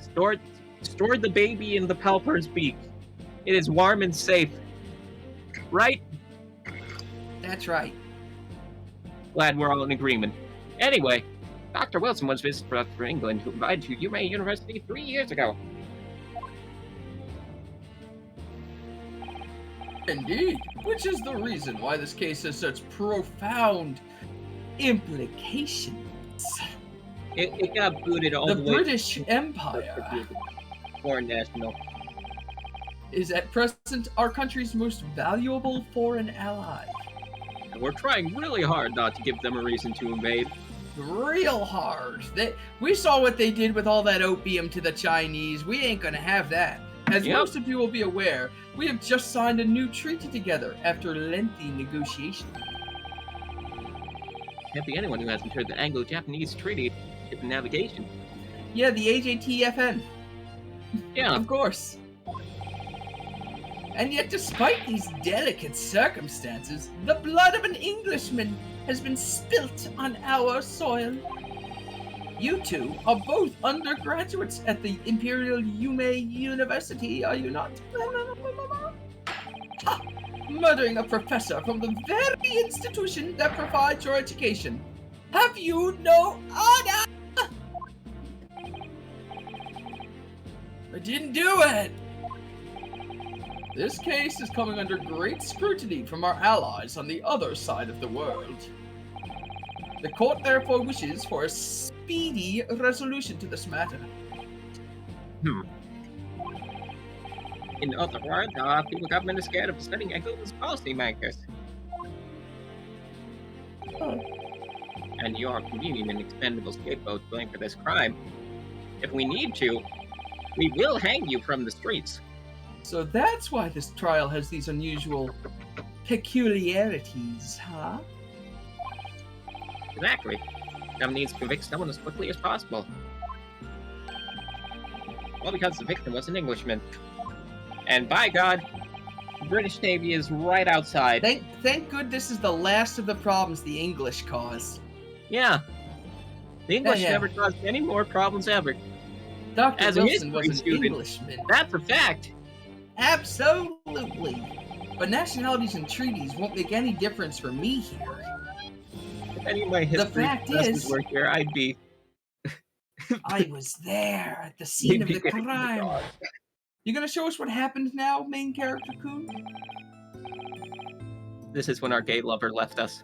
Stored the baby in the Pelper's beak. It is warm and safe. Right? That's right. Glad we're all in agreement. Anyway, Dr. Wilson was visited from England who invited to Yume University 3 years ago. Indeed, which is the reason why this case has such profound implications. It got booted all the The way British Empire foreign national. is at present our country's most valuable foreign ally. And we're trying really hard not to give them a reason to invade. Real hard. We saw what they did with all that opium to the Chinese. We ain't gonna have that. As Yep. most of you will be aware, we have just signed a new treaty together after lengthy negotiation. Can't be anyone who hasn't heard the Anglo-Japanese Treaty of Navigation. Yeah, the AJTFN. Yeah, Of course. And yet, despite these delicate circumstances, the blood of an Englishman has been spilt on our soil. You two are both undergraduates at the Imperial Yume University, are you not? Ha! Murdering a professor from the very institution that provides your education. Have you no honor? I didn't do it! This case is coming under great scrutiny from our allies on the other side of the world. The court therefore wishes for a speedy resolution to this matter. in other words, people government is scared of setting Anglo's policy makers. And you are convenient and expendable scapegoat going for this crime. If we need to, we will hang you from the streets. So that's why this trial has these unusual peculiarities, huh? Exactly. Some needs to convict someone as quickly as possible. Well, because the victim was an Englishman. And by God, the British Navy is right outside. Thank good this is the last of the problems the English caused. Yeah. The English Yeah. never caused any more problems ever. Dr. As a Wilson was history an student. Englishman. That's a fact. Absolutely. But nationalities and treaties won't make any difference for me here. If any of my history fact professors is- were here, I'd be... I was there at the scene of the You'd be getting crime. dog. You gonna show us what happened now, main character Coon? This is when our gay lover left us.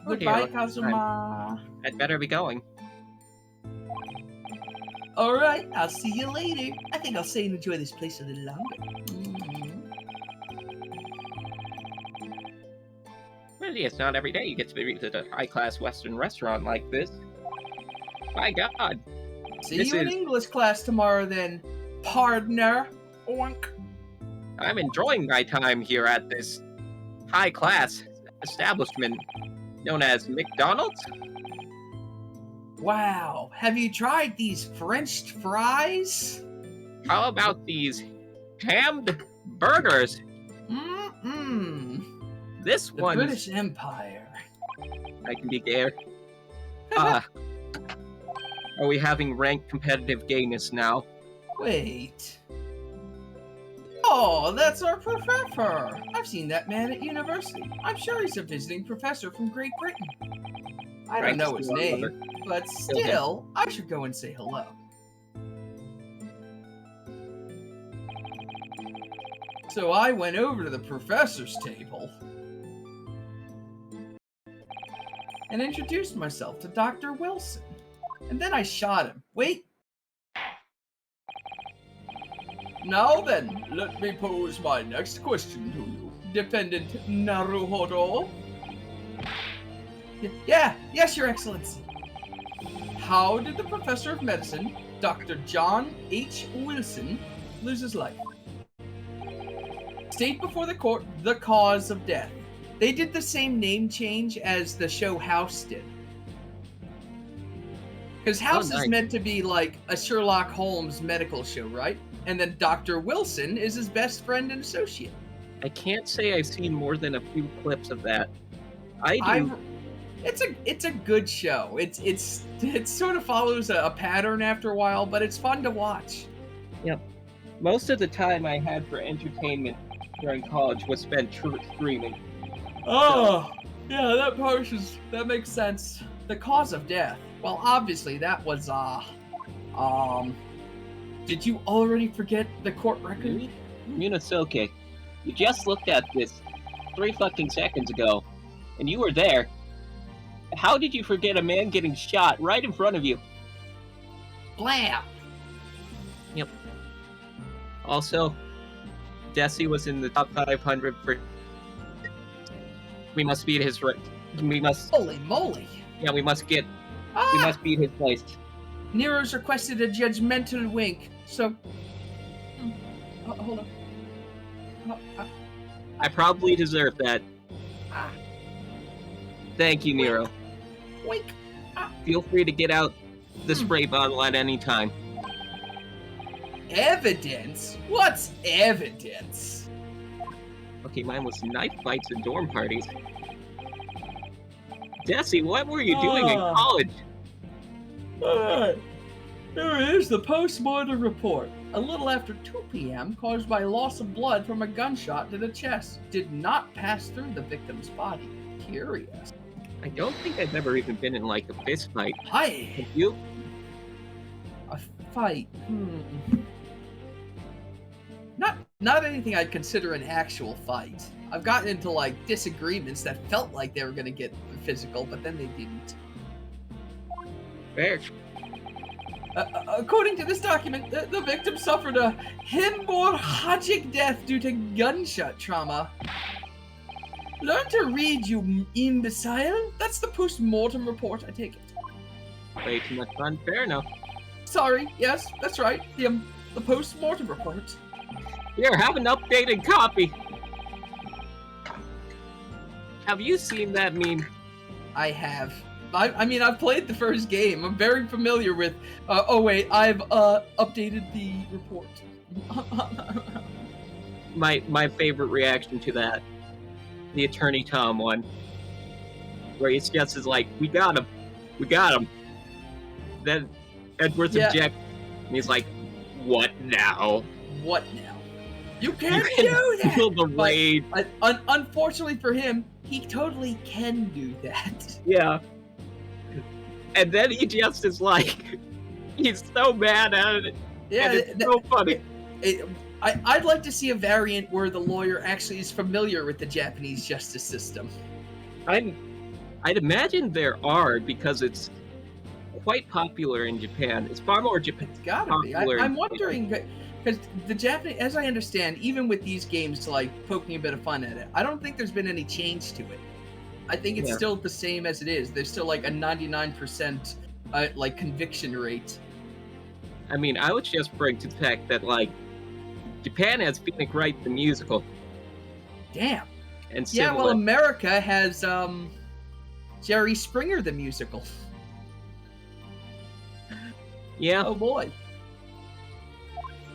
Goodbye, Okay, Kazuma. I'd better be going. Alright, I'll see you later. I think I'll stay and enjoy this place a little longer. Well, it's not every day you get to visit a high-class Western restaurant like this. My God. See This you in is- English class tomorrow, then, partner. Oink. I'm enjoying my time here at this high-class establishment known as McDonald's. Wow, have you tried these French fries? How about these hammed burgers? Mm-mm. This The one British Empire. I can be there. Are we having ranked competitive gayness now? Wait. Oh, that's our professor. I've seen that man at university. I'm sure he's a visiting professor from Great Britain. I don't know his name, but still, I should go and say hello. So I went over to the professor's table and introduced myself to Dr. Wilson. And then I shot him. Wait. Now then, let me pose my next question to you, Defendant Naruhodo. Yes, Your Excellency. How did the Professor of Medicine, Dr. John H. Wilson, lose his life? State before the court the cause of death. They did the same name change as the show House did. Because House is meant to be like a Sherlock Holmes medical show, right? And then Dr. Wilson is his best friend and associate. I can't say I've seen more than a few clips of that. It's a good show. It sort of follows a pattern after a while, but it's fun to watch. Yep. Most of the time I had for entertainment during college was spent streaming. Oh, yeah, that makes sense. The cause of death. Well, obviously that was did you already forget the court record? Minasoke, you just looked at this 3 fucking seconds ago, and you were there. How did you forget a man getting shot right in front of you? Blam! Yep. Also, Desi was in the top 500 for... We must beat his... We must... Holy moly! Yeah, we must beat his place. Nero's requested a judgmental wink, so... hold on. I probably deserve that. Thank you, Nero. Wink. Feel free to get out the spray bottle at any time. Evidence? What's evidence? Okay, mine was knife fights and dorm parties. Desi, what were you doing in college? Alright. There is the post-mortem report. A little after 2 p.m. caused by loss of blood from a gunshot to the chest. Did not pass through the victim's body. Curious. I don't think I've ever even been in, like, a fist fight. Hi. Have you? A fight. Not anything I'd consider an actual fight. I've gotten into, like, disagreements that felt like they were going to get physical, but then they didn't. Fair. According to this document, the victim suffered a hemorrhagic death due to gunshot trauma. Learn to read, you imbecile. That's the post-mortem report, I take it. Way too much fun. Fair enough. Sorry, yes, that's right. The post-mortem report. Here, have an updated copy. Have you seen that meme? I have. I mean, I've played the first game. I'm very familiar with... oh, wait. I've updated the report. My favorite reaction to that. The Attorney Tom one. Where he just is like, we got him. We got him. Then Edward's object. And he's like, what now? What now? You can't do that! Feel the rage. Unfortunately for him, he totally can do that. Yeah. And then he just is like, he's so mad at it. Yeah, and it's so funny. I'd like to see a variant where the lawyer actually is familiar with the Japanese justice system. I'd imagine there are, because it's quite popular in Japan. It's far more Japan. It's gotta be. I'm wondering, because the Japanese, as I understand, even with these games, like poking a bit of fun at it, I don't think there's been any change to it. I think it's Yeah. still the same as it is. There's still like a 99% like conviction rate. I mean, I would just bring to the fact that, like, Japan has Phoenix Wright the musical. Damn. And Yeah, well, similar. America has Jerry Springer the musical. Yeah. Oh boy.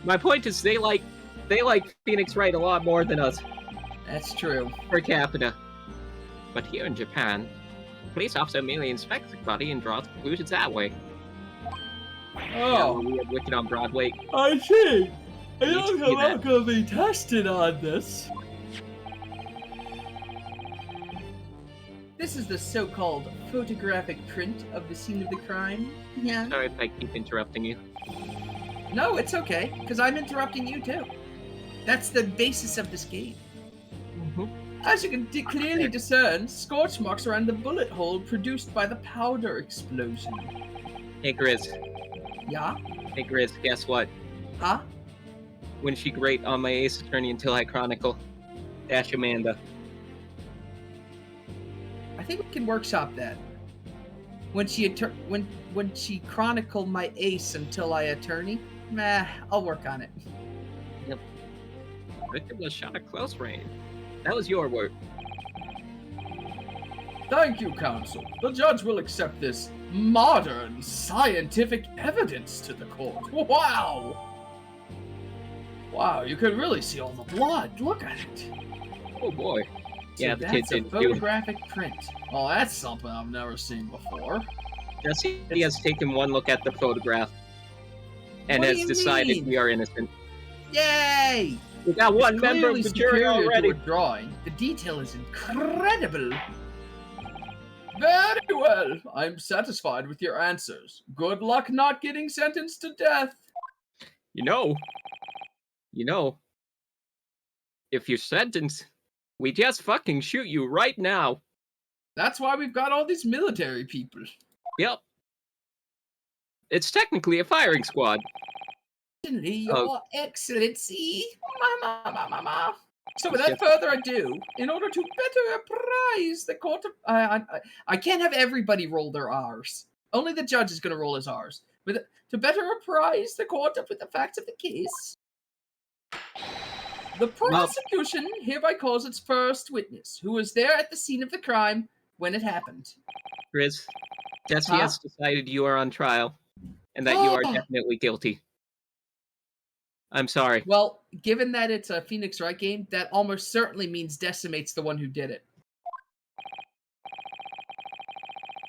My point is they like Phoenix Wright a lot more than us That's true. per capita. But here in Japan, police officer merely inspects the body and draws conclusions that way. Oh, We have Wicked on Broadway. I see. I Need to don't see know that. I'm gonna be tested on this. This is the so-called photographic print of the scene of the crime. Yeah. Sorry if I keep interrupting you. No, it's okay, because I'm interrupting you too. That's the basis of this game. As you can clearly discern, scorch marks around the bullet hole produced by the powder explosion. Hey Griz. Yeah? Hey Griz, guess what? Huh? When she great on my Ace Attorney Until I Chronicle. Dash Amanda. I think we can workshop that. When she when she chronicled my ace until I attorney, I'll work on it. Victim was shot at close range. That was your word. Thank you, counsel. The judge will accept this modern scientific evidence to the court. Wow! Wow, you can really see all the blood. Look at it. Oh boy. So Yeah, the kid that's a didn't do it. photographic print. Oh, that's something I've never seen before. Jesse has taken one look at the photograph and What do has you decided mean? we are innocent. Yay! We got one It's member clearly of the jury superior already. to a drawing. The detail is incredible. Very well. I'm satisfied with your answers. Good luck not getting sentenced to death. You know, if you're sentenced, we just fucking shoot you right now. That's why we've got all these military people. Yep. It's technically a firing squad. Your Excellency. Mama. So without further ado, in order to better apprise the court of... I can't have everybody roll their R's. Only the judge is going to roll his R's. To better apprise the court with the facts of the case, the prosecution hereby calls its first witness, who was there at the scene of the crime when it happened. Griz, Jesse Huh? has decided you are on trial and that you are definitely guilty. I'm sorry. Well, given that it's a Phoenix Wright game, that almost certainly means Decimate's the one who did it.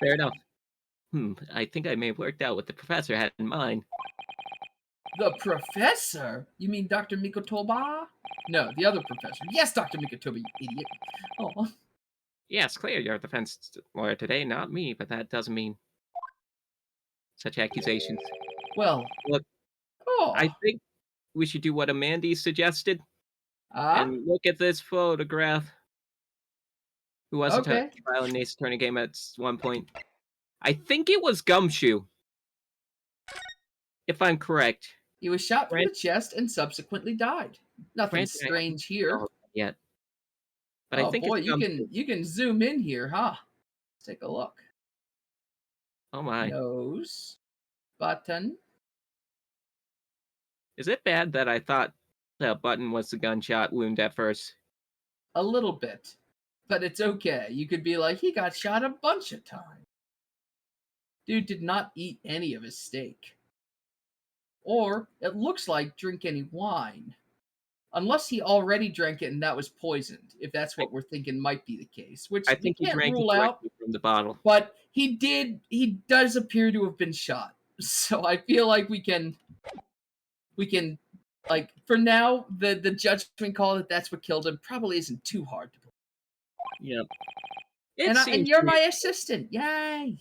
Fair enough. I think I may have worked out what the professor had in mind. The professor? You mean Dr. Mikotoba? No, the other professor. Yes, Dr. Mikotoba, you idiot. Oh. Yes, clear you're a defense lawyer today, not me, but that doesn't mean such accusations. Well. Look, Oh. I think we should do what Amanda suggested Ah? and look at this photograph. Who was a Okay. trial in Ace Attorney game at one point? I think it was Gumshoe, if I'm correct. He was shot through the chest and subsequently died. Nothing Granted, I strange here. Yet, but I Oh think boy, it's you Gumshoe. can zoom in here, huh? Let's take a look. Oh my! Nose, button. Is it bad that I thought the button was the gunshot wound at first? A little bit, but it's okay. You could be like, he got shot a bunch of times. Dude did not eat any of his steak. Or, it looks like drink any wine. Unless he already drank it and that was poisoned, if that's what we're thinking might be the case. Which I think we he can't drank it rule out, directly from the bottle. but he does appear to have been shot. So I feel like we can, like, for now, the judgment call that that's what killed him probably isn't too hard to believe. Yep. And you're my assistant. Yay!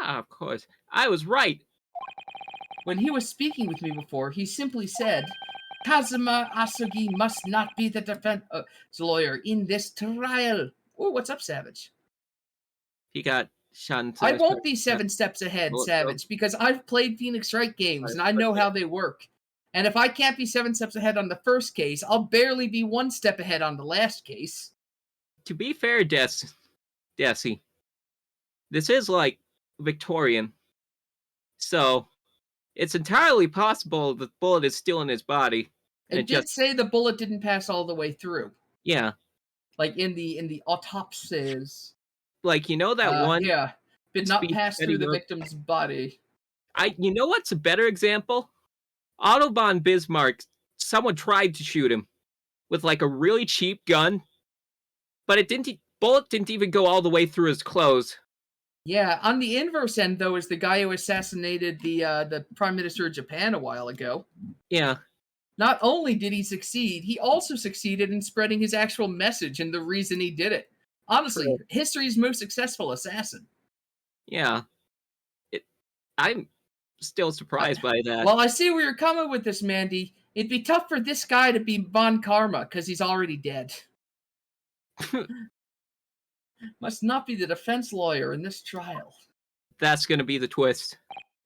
Of course. I was right. When he was speaking with me before, he simply said, Kazuma Asugi must not be the defense lawyer in this trial. Oh, what's up, Savage? He got shot. I won't be 7 steps ahead, Savage, because I've played Phoenix Wright games and I know how they work. And if I can't be 7 steps ahead on the first case, I'll barely be 1 step ahead on the last case. To be fair, Des, Desi, this is like Victorian, so it's entirely possible the bullet is still in his body. And It did say the bullet didn't pass all the way through. Yeah. Like in the autopsies. Like, you know that one? Yeah. Did not pass through the Eddie victim's body. You know what's a better example? Autobahn Bismarck, someone tried to shoot him with like a really cheap gun, but bullet didn't even go all the way through his clothes. Yeah, on the inverse end though is the guy who assassinated the Prime Minister of Japan a while ago. Yeah. Not only did he succeed, he also succeeded in spreading his actual message and the reason he did it. Honestly, history's most successful assassin. Yeah. I'm still surprised by that. Well, I see where you're coming with this, Mandy. It'd be tough for this guy to be Von Karma, because he's already dead. Must not be the defense lawyer in this trial. That's going to be the twist.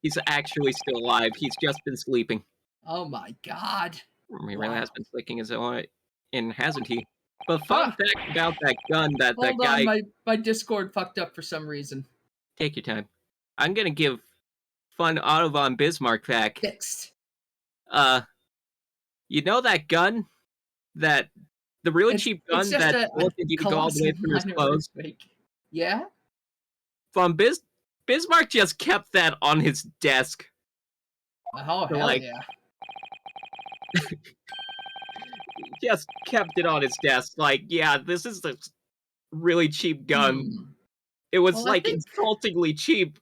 He's actually still alive. He's just been sleeping. Oh my god. He really has been flicking his eye, and hasn't he? But fun fact about that gun that guy... Hold on, my Discord fucked up for some reason. Take your time. I'm going to give fun Otto von Bismarck back. Fixed. You know that gun? The really cheap gun that didn't even go all the way through his clothes? Yeah? Von Bismarck just kept that on his desk. Oh, hell yeah. Just kept it on his desk. Like, yeah, this is a really cheap gun. It was insultingly cheap.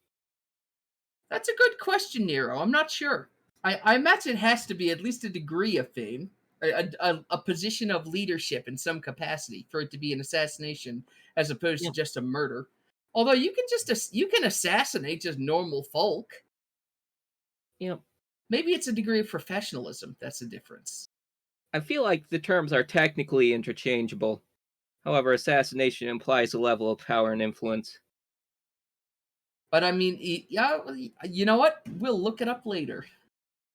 That's a good question, Nero. I'm not sure. I imagine it has to be at least a degree of fame, a position of leadership in some capacity for it to be an assassination as opposed to just a murder. Although you can assassinate just normal folk. Yep. Maybe it's a degree of professionalism. That's the difference. I feel like the terms are technically interchangeable. However, assassination implies a level of power and influence. But I mean, yeah, you know what? We'll look it up later.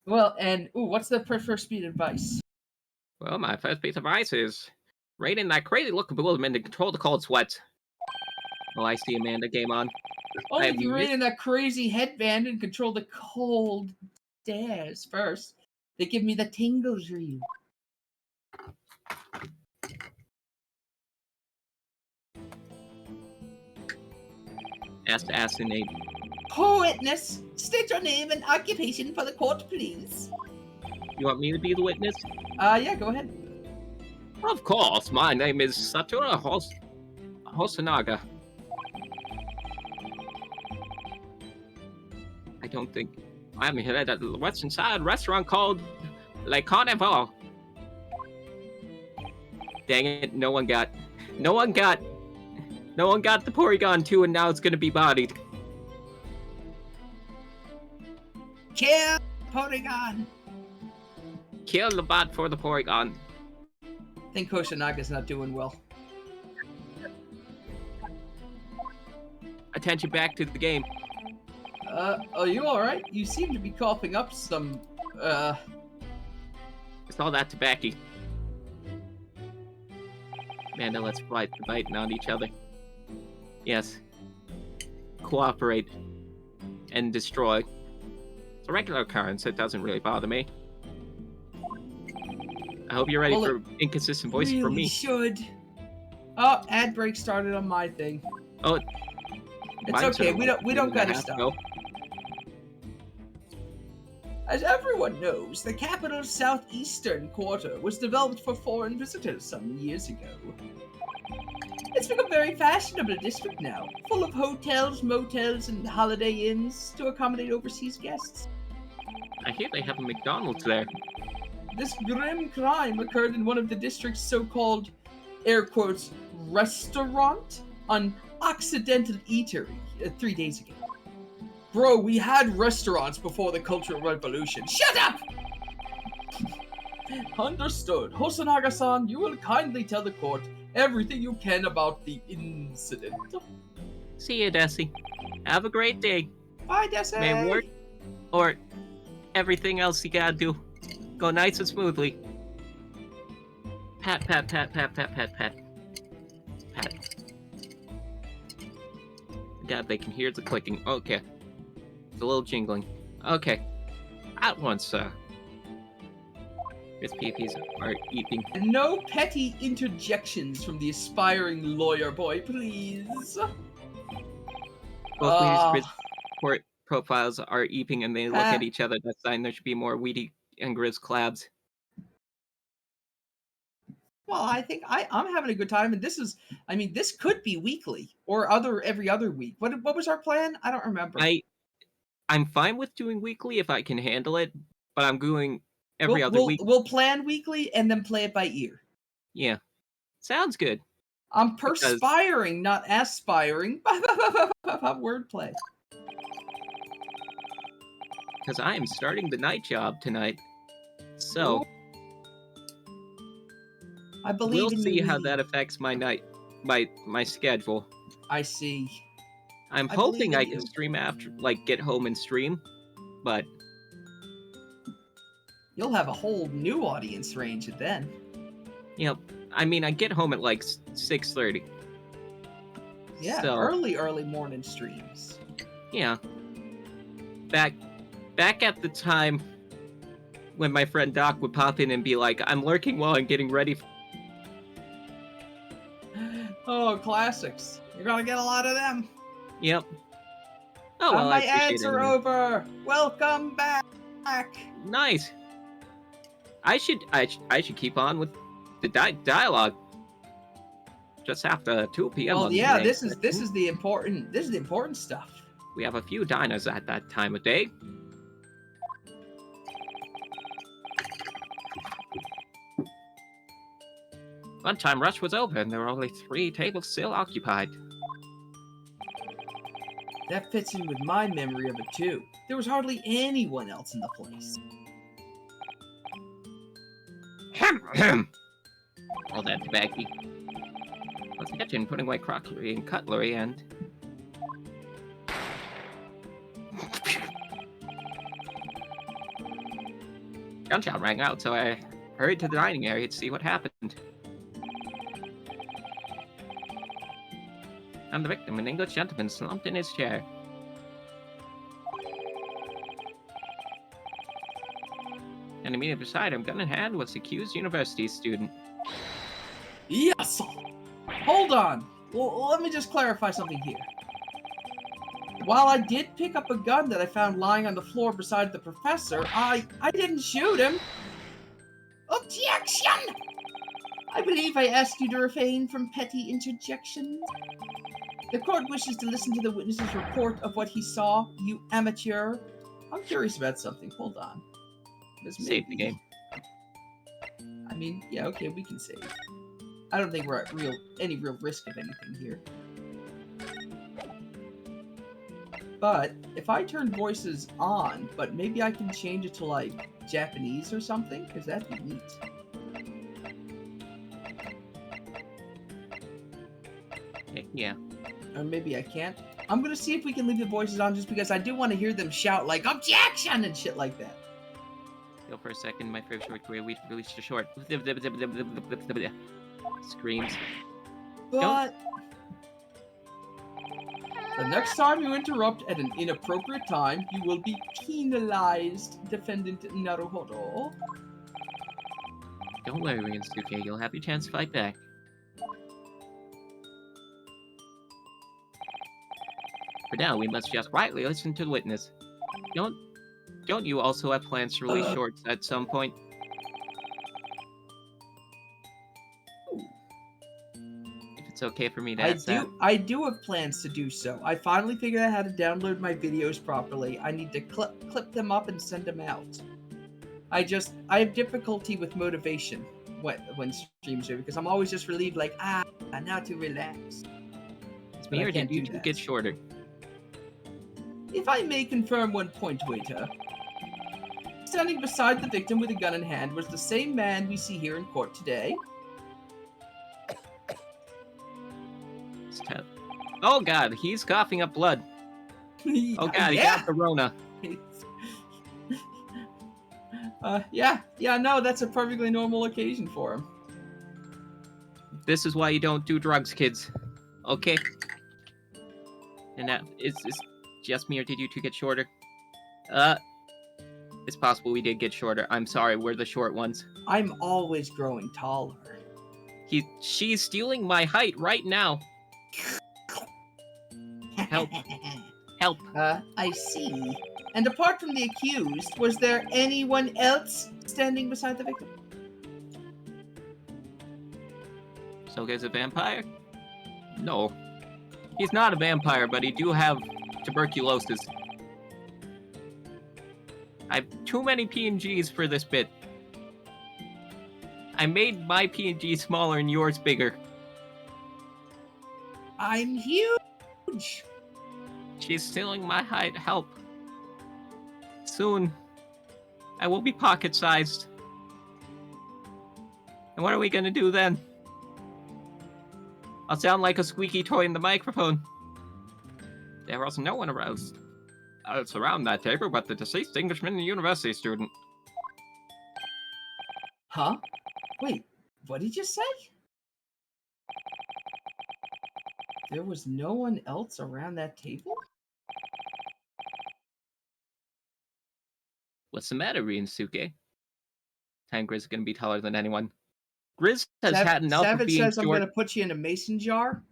Well, and what's the first piece of advice? Well, my first piece of advice is rein in that crazy looking bewilderment and control the cold sweats. Oh, I see Amanda game on. Only if you rein in that crazy headband and control the cold stares first. They give me the tingles for you. Assassinate. Poor witness, state your name and occupation for the court, please. You want me to be the witness? Yeah, go ahead. Of course, my name is Satura Hosonaga. I don't think I'm here at the Western Side restaurant called Le Carnival. Dang it, no one got the Porygon 2 and now it's gonna be bodied. Kill Porygon! Kill the bot for the Porygon. I think Hoshinaga's not doing well. Attention back to the game. Are you alright? You seem to be coughing up some, It's all that tobacco. Man, now let's fight the biting on each other. Yes. Cooperate. And destroy. It's a regular occurrence, it doesn't really bother me. I hope you're ready for inconsistent voices from me. Should. Oh, ad break started on my thing. Oh, it's okay. We don't gotta stop. As everyone knows, the capital's southeastern quarter was developed for foreign visitors some years ago. It's become a very fashionable district now, full of hotels, motels, and holiday inns to accommodate overseas guests. I hear they have a McDonald's there. This grim crime occurred in one of the district's so-called, air quotes, restaurant on Occidental Eatery 3 days ago. Bro, we had restaurants before the Cultural Revolution. Shut up! Understood. Hosonaga-san, you will kindly tell the court everything you can about the incident. See you, Desi. Have a great day. Bye, Desi. May work or everything else you gotta do go nice and smoothly. Pat, pat, pat, pat, pat, pat, pat. Pat. God, they can hear the clicking. Okay. The little jingling. Okay. At once, sir. His PPs are eating. No petty interjections from the aspiring lawyer boy, please. Both Ah. Wheaties Griz profiles are eeping and they look at each other. That sign there should be more Wheatie and Griz collabs. Well, I think I'm having a good time, and this could be weekly or every other week. What was our plan? I don't remember. I'm fine with doing weekly if I can handle it, but I'm going every other week. We'll plan weekly and then play it by ear. Yeah, sounds good. I'm perspiring, not aspiring. Wordplay. Because I am starting the night job tonight, so I believe we'll in see you, how Wheatie. that affects my my schedule. I see. I'm I hoping believe I in can you. stream after, like, get home and stream, but You'll have a whole new audience range then. you know, I mean, I get home at like 6:30. Yeah, So, early morning streams. yeah. Back at the time when my friend Doc would pop in and be like, "I'm lurking while I'm getting ready." Oh, classics. You're gonna get a lot of them. Yep. Oh well, I My appreciate ads it. are over. Welcome back. Nice. I should keep on with the dialogue. Just after 2 p.m. Well, on yeah, the this is the important stuff. We have a few diners at that time of day. Lunchtime rush was over, and there were only 3 tables still occupied. That fits in with my memory of it too. There was hardly anyone else in the place. All that baggy. Was the kitchen putting away crockery and cutlery and... Gunshot rang out, so I hurried to the dining area to see what happened. And the victim, an English gentleman, slumped in his chair. And immediately beside him, gun in hand, was the accused university student. Yes. Hold on. Well, let me just clarify something here. While I did pick up a gun that I found lying on the floor beside the professor, I didn't shoot him. Objection! I believe I asked you to refrain from petty interjections. The court wishes to listen to the witness's report of what he saw, you amateur. I'm curious about something. Hold on. Save the game. I mean, yeah, okay, we can save. I don't think we're at any real risk of anything here. But if I turn voices on, but maybe I can change it to like Japanese or something, because that'd be neat. Yeah. Or maybe I can't. I'm gonna see if we can leave the voices on just because I do want to hear them shout like objection and shit like that. Go for a second, my favorite short career, we released a short. Screams. But the next time you interrupt at an inappropriate time, you will be penalized, Defendant Naruhodo. Don't worry, Ryusuke, you'll have your chance to fight back. For now, we must just quietly listen to the witness. Don't you also have plans to release shorts at some point? If it's okay for me to ask that. I do have plans to do so. I finally figured out how to download my videos properly. I need to clip them up and send them out. I have difficulty with motivation when streams are because I'm always just relieved like, now to relax. But or did you get shorter? If I may confirm one point, waiter. Standing beside the victim with a gun in hand was the same man we see here in court today. Oh god, he's coughing up blood. Oh god, he got the Rona. No, that's a perfectly normal occasion for him. This is why you don't do drugs, kids. Okay? And now, is just me or did you two get shorter? It's possible we did get shorter. I'm sorry, we're the short ones. I'm always growing taller. She's stealing my height right now. Help. Help. I see. And apart from the accused, was there anyone else standing beside the victim? So he's a vampire? No. He's not a vampire, but he do have tuberculosis. I have too many PNGs for this bit. I made my PNG smaller and yours bigger. I'm huge. She's stealing my height. Help. Soon, I will be pocket-sized. And what are we gonna do then? I'll sound like a squeaky toy in the microphone. There was no one else around that table but the deceased Englishman and university student. Huh? Wait, what did you say? There was no one else around that table? What's the matter, Ryusuke? Time Griz is gonna be taller than anyone. Griz has had enough of Savage being says I'm short. going to put you in a mason jar.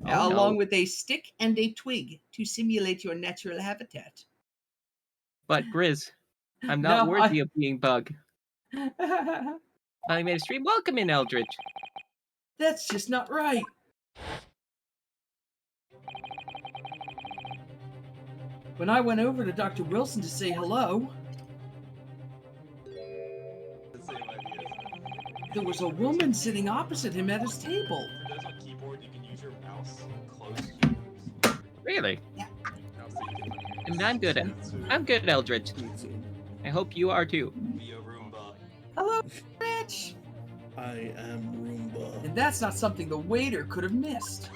Oh, along no. with a stick and a twig to simulate your natural habitat. But Griz, I'm not No, worthy of being bug. I made a stream. Welcome in, Eldritch. That's just not right. When I went over to Dr. Wilson to say hello, The same idea. there was a woman sitting opposite him at his table. For those on keyboard, you can use your mouse close to yours. Really? Now so you can And I'm good, Eldritch. I hope you are too. Be a Roomba. Hello, Rich. I am Roomba. And that's not something the waiter could have missed.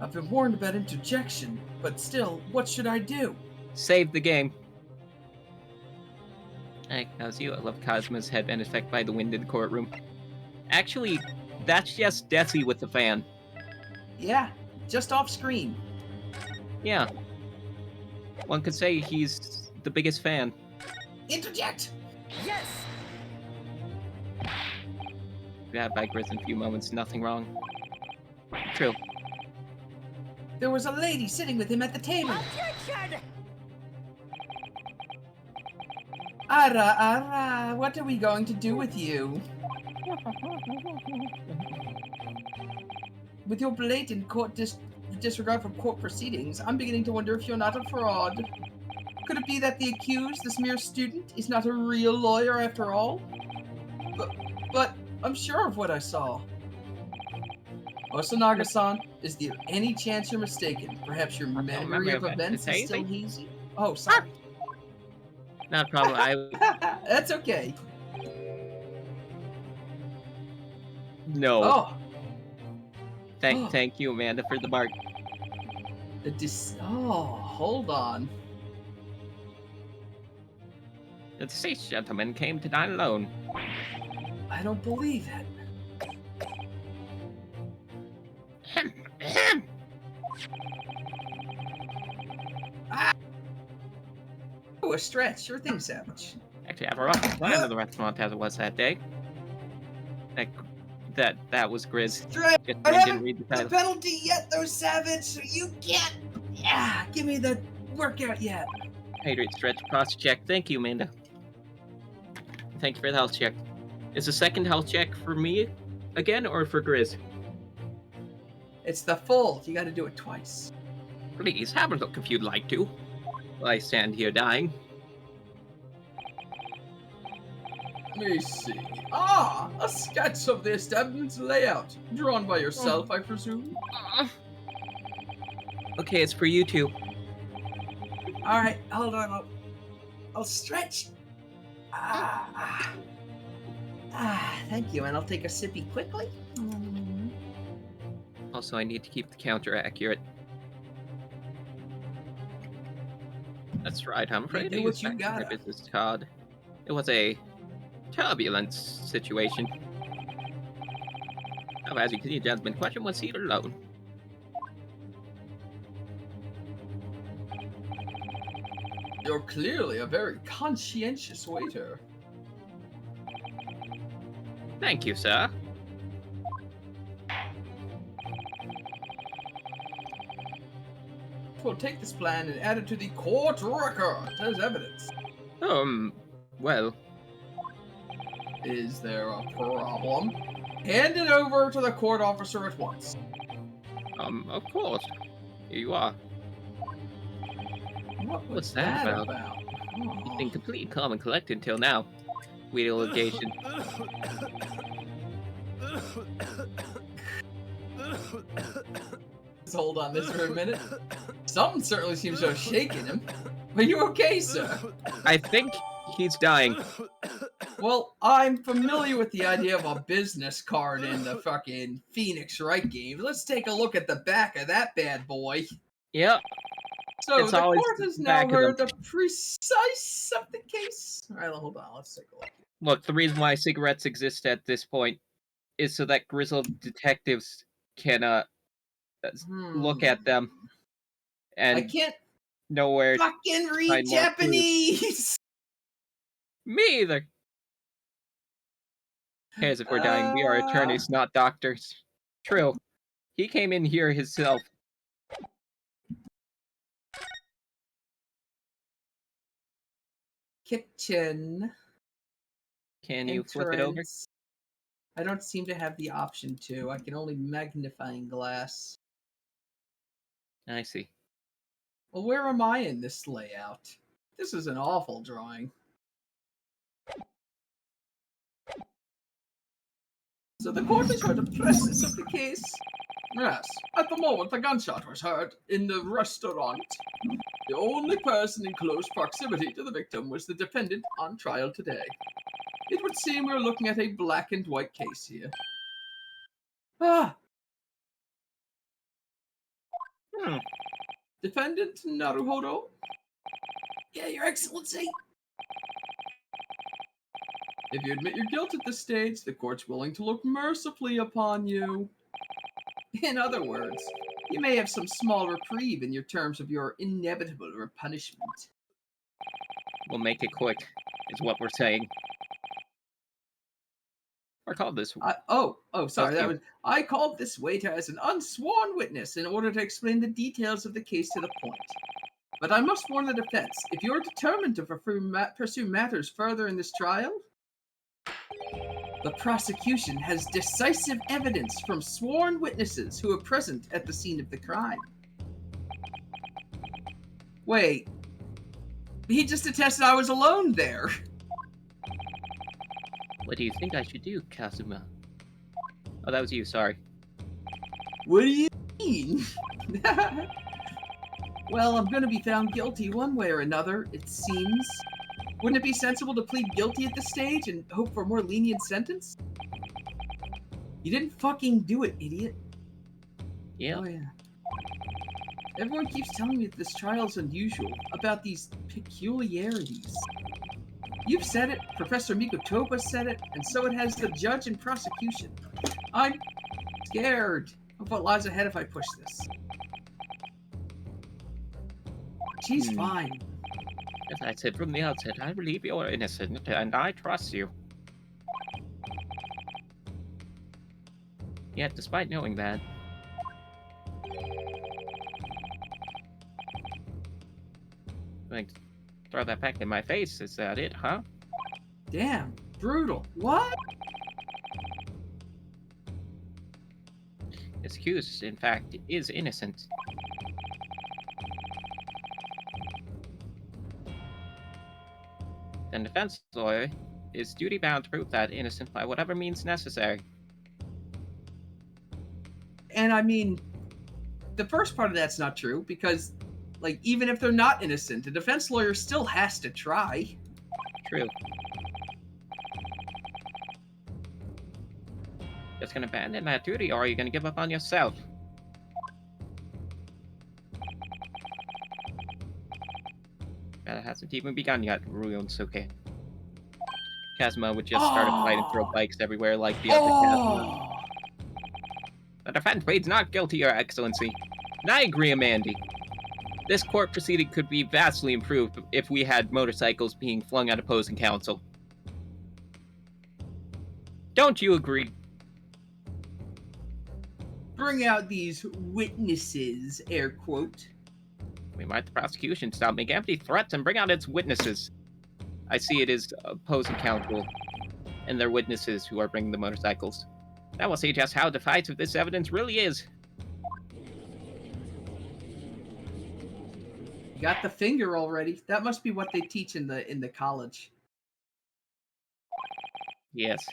I've been warned about interjection, but still, what should I do? Save the game. Hey, how's you? I love Cosmo's headband effect by the wind in the courtroom. Actually, that's just Desi with the fan. Yeah, just off screen. Yeah. One could say he's the biggest fan. Interject! Yes! Grabbed by Griz in a few moments, nothing wrong. True. There was a lady sitting with him at the table. Objection! Ara, ara, what are we going to do with you? With your blatant court disregard for court proceedings, I'm beginning to wonder if you're not a fraud. Could it be that the accused, this mere student, is not a real lawyer after all? But I'm sure of what I saw. Osanaga-san, is there any chance you're mistaken? Perhaps your memory of events is still hazy? Oh, sorry. Not a problem. That's okay. No. Oh, Thank you, Amanda, for the bark. hold on. The deceased gentleman came to dine alone. I don't believe it. Oh, a stretch. Sure thing, Savage. Actually, I have a rough plan of the restaurant as it was that day. That was Griz. Stretch! Just I didn't haven't read the the title. penalty yet, though, Savage, so you can't... Yeah, give me the workout yet. Hydrate, stretch, cross check. Thank you, Amanda. Thank you for the health check. Is the second health check for me again or for Griz? It's the full. You gotta do it twice. Please, have a look if you'd like to. While I stand here dying. Let me see. Ah, a sketch of the establishment's layout. Drawn by yourself, I presume? Okay, it's for you two. Alright, hold on. I'll stretch. Thank you, and I'll take a sippy quickly. Also, I need to keep the counter accurate. That's right, I'm afraid do I what used you back to my gotta. business card. It was a turbulent situation. Now, as you can see, gentlemen, question was seated alone. You're clearly a very conscientious waiter. Thank you, sir. We'll take this plan and add it to the court record as evidence. Well, Is there a problem? Hand it over to the court officer at once. of course. Here you are. What was What's that about? Oh. You've been completely calm and collected until now. Weird litigation. Let's hold on this for a minute. Something certainly seems to have shaken him. Are you okay, sir? I think he's dying. Well, I'm familiar with the idea of a business card in the fucking Phoenix Wright game. Let's take a look at the back of that bad boy. Yep. So It's the always court the has now back of heard them. the precise of the case. All right, hold on. Let's take a look. Look, the reason why cigarettes exist at this point is so that grizzled detectives can look at them I and can't know where fucking find read more clues. Japanese. Me either. Cares if we're dying. We are attorneys, not doctors. True. He came in here himself. Kitchen. Can you flip it over? Entrance. I don't seem to have the option to. I can only magnifying glass. I see. Well, where am I in this layout? This is an awful drawing. So the court has heard the process of the case? Yes. At the moment the gunshot was heard in the restaurant. The only person in close proximity to the victim was the defendant on trial today. It would seem we're looking at a black and white case here. Ah! Defendant Naruhodo? Yeah, Your Excellency. If you admit your guilt at this stage, the court's willing to look mercifully upon you. In other words, you may have some small reprieve in your terms of your inevitable punishment. We'll make it quick, is what we're saying. I called this. Sorry. I called this waiter as an unsworn witness in order to explain the details of the case to the point. But I must warn the defense: if you are determined to pursue matters further in this trial, the prosecution has decisive evidence from sworn witnesses who were present at the scene of the crime. Wait, he just attested I was alone there. What do you think I should do, Kazuma? Oh, that was you, sorry. What do you mean? Well, I'm going to be found guilty one way or another, it seems. Wouldn't it be sensible to plead guilty at this stage and hope for a more lenient sentence? You didn't fucking do it, idiot. Yeah. Oh, yeah. Everyone keeps telling me that this trial's unusual, about these peculiarities. You've said it, Professor Mikotopa said it, and so it has the judge and prosecution. I'm scared of what lies ahead if I push this. She's fine. As I said from the outset, I believe you're innocent, and I trust you. Yet, despite knowing that... Like, throw that back in my face, is that it, huh? Damn, brutal. What? This accused, in fact, is innocent. The defense lawyer is duty-bound to prove that innocent by whatever means necessary. And I mean, the first part of that's not true, because, like, even if they're not innocent, the defense lawyer still has to try. True. Just gonna abandon that duty, or are you gonna give up on yourself? That hasn't even begun yet, Ryunosuke. Kazuma would just start a fight and throw bikes everywhere like the other Kazuma. defense pleads not guilty, Your Excellency. And I agree, Amanda. This court proceeding could be vastly improved if we had motorcycles being flung at opposing counsel. Don't you agree? Bring out these witnesses, air quote. We might the prosecution stop making empty threats and bring out its witnesses. I see it is opposing counsel and their witnesses who are bringing the motorcycles. That will say just how decisive this evidence really is. You got the finger already. That must be what they teach in the college. Yes,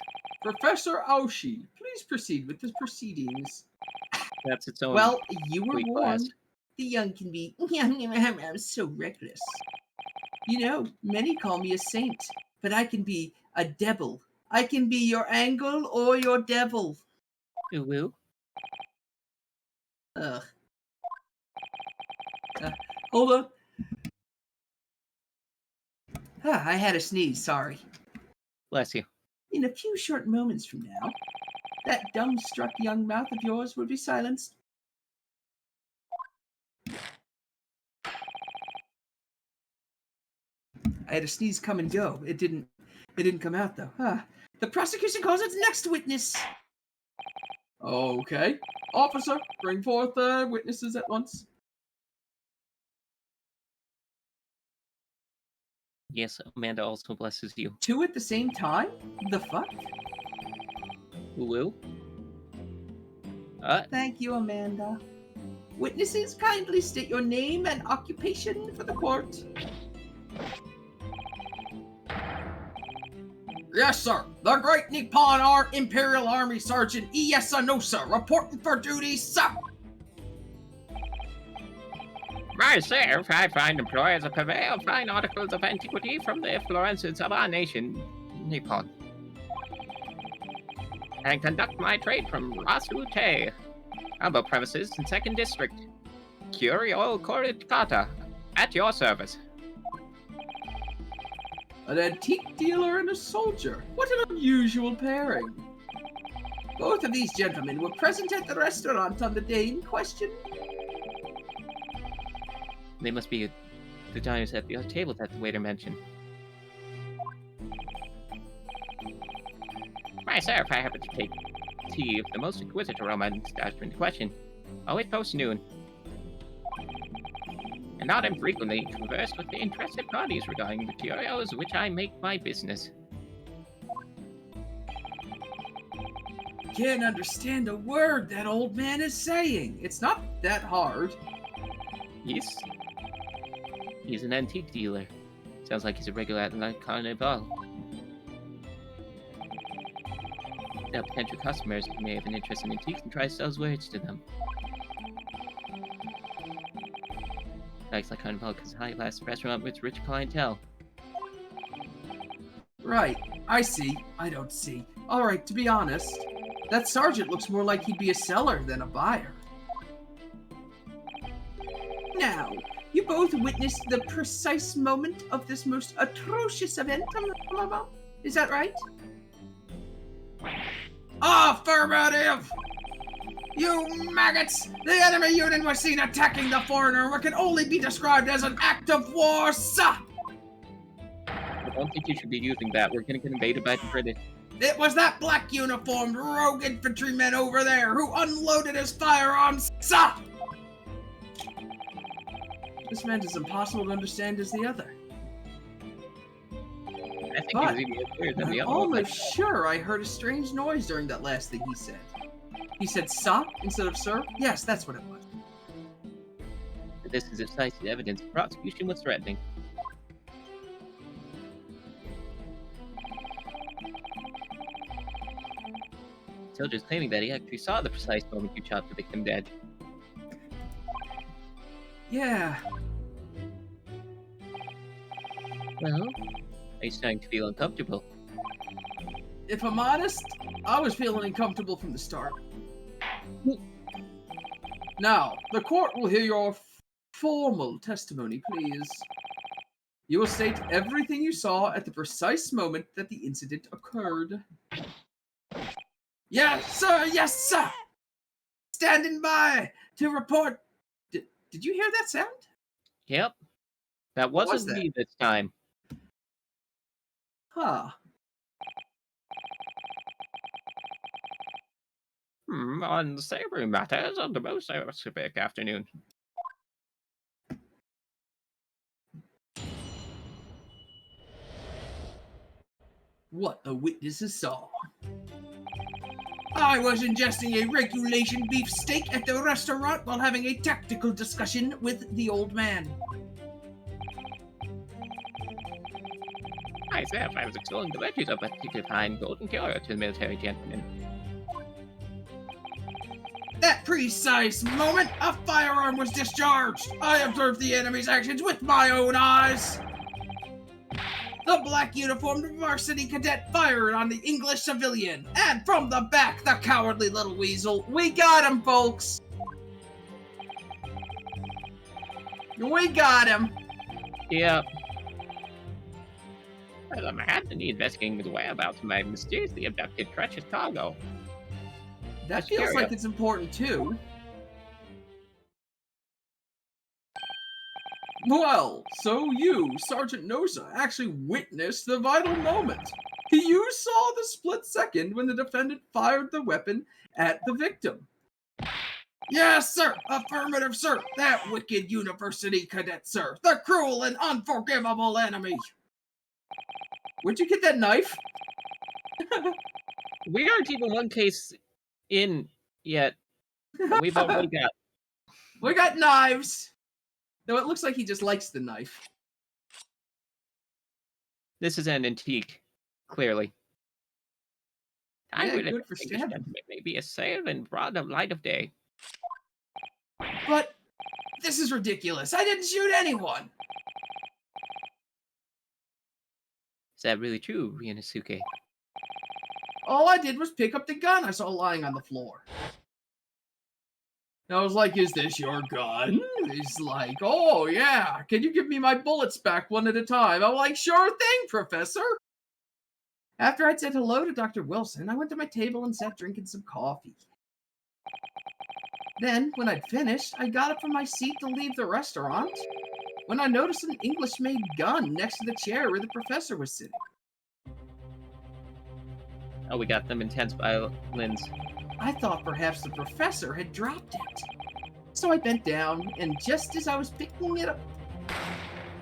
Professor Aoshi, please proceed with the proceedings. that's its own. Well, you were Sweet warned. class. The young can be I'm so reckless. You know, many call me a saint, but I can be a devil. I can be your angel or your devil. Ooh. Ugh. Hold on. I had a sneeze, sorry. Bless you. In a few short moments from now, that dumbstruck young mouth of yours will be silenced. I had a sneeze come and go. It didn't come out though. The prosecution calls its next witness. Okay. Officer, bring forth the witnesses at once. Yes, Amanda also blesses you. 2 at the same time? The fuck? Ooh. Thank you, Amanda. Witnesses, kindly state your name and occupation for the court. Yes, sir. The Great Nippon Imperial Army Sergeant Ieyasu, reporting for duty, sir. Myself, I find employers of prevail fine articles of antiquity from the influences of our nation, Nippon, and conduct my trade from Rasute, humble premises in 2nd District, Curio Koretkata, at your service. An antique dealer and a soldier. What an unusual pairing. Both of these gentlemen were present at the restaurant on the day in question. They must be the diners at the table that the waiter mentioned. Myself, I happen to take tea of the most exquisite aroma and establishment in question, always post-noon. And not infrequently converse with the interested parties regarding the curios which I make my business. Can't understand a word that old man is saying. It's not that hard. He's an antique dealer. Sounds like he's a regular at the Carnival. Now, potential customers who may have an interest in antiques and try to sell words to them. Likes like Carnival because high-class restaurant with rich clientele. Right. I see. I don't see. Alright, to be honest, that sergeant looks more like he'd be a seller than a buyer. Now, you both witnessed the precise moment of this most atrocious event, is that right? Affirmative! You maggots! The enemy unit was seen attacking the foreigner in what can only be described as an act of war, sir! I don't think you should be using that. We're gonna get invaded by the British. It was that black uniformed rogue infantryman over there who unloaded his firearms, sir! This man's as impossible to understand as the other. I think But he was even clearer than the I'm other one. almost sure I heard a strange noise during that last thing he said. He said "sa" instead of "sir"? Yes, that's what it was. This is decisive evidence the prosecution was threatening. Soldier's claiming that he actually saw the precise moment you chopped the victim dead. Yeah, Well, are you starting to feel uncomfortable? if I'm honest, I was feeling uncomfortable from the start. Now, the court will hear your formal testimony, please. You will state everything you saw at the precise moment that the incident occurred. Yes, sir! Yes, sir! standing by to report. Did you hear that sound? Yep. That What wasn't was that? me this time. Huh. On the savory matters of the most specific afternoon. What the witnesses saw. I was ingesting a regulation beef steak at the restaurant while having a tactical discussion with the old man. Myself, I was exploring the virtues of a particular fine golden cure to the military gentleman. That precise moment, a firearm was discharged. I observed the enemy's actions with my own eyes. The black uniformed varsity cadet fired on the English civilian, and from the back, the cowardly little weasel. We got him, folks. We got him. Yeah. Well, I'm happily investigating the whereabouts of my mysteriously abducted precious cargo. That feels like it's important, too. Well, so you, Sergeant Nosa, actually witnessed the vital moment. You saw the split second when the defendant fired the weapon at the victim. Yes, sir. Affirmative, sir. That wicked university cadet, sir. The cruel and unforgivable enemy. Where'd you get that knife? We aren't even one case in yet. We've already got. We got knives. Though it looks like he just likes the knife. This is an antique, clearly. I Yeah, would good for think this stabbing. gentleman may be assailed and brought to light of day. But this is ridiculous. I didn't shoot anyone. Is that really true, Ryunosuke? All I did was pick up the gun I saw lying on the floor. I was like, is this your gun? He's like, oh yeah, can you give me my bullets back one at a time? I'm like, sure thing, Professor. After I'd said hello to Dr. Wilson, I went to my table and sat drinking some coffee. Then, when I'd finished, I got up from my seat to leave the restaurant when I noticed an English-made gun next to the chair where the professor was sitting. Oh, we got them intense violins. I thought perhaps the professor had dropped it. So I bent down, and just as I was picking it up,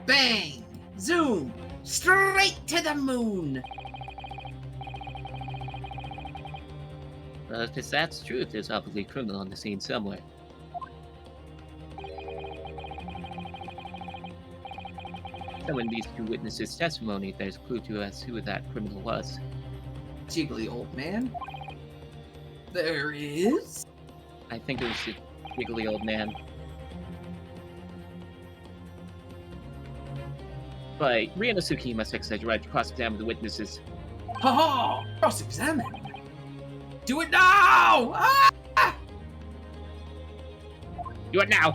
bang! Zoom! Straight to the moon! If that's true, there's obviously a criminal on the scene somewhere. So in these two witnesses' testimony, there's a clue to us who that criminal was. Jiggly old man. There is? I think it was the giggly old man. But Ryunosuke must exercise your right to cross-examine the witnesses. Ha ha! Cross-examine. Do it now! Ah! Do it now!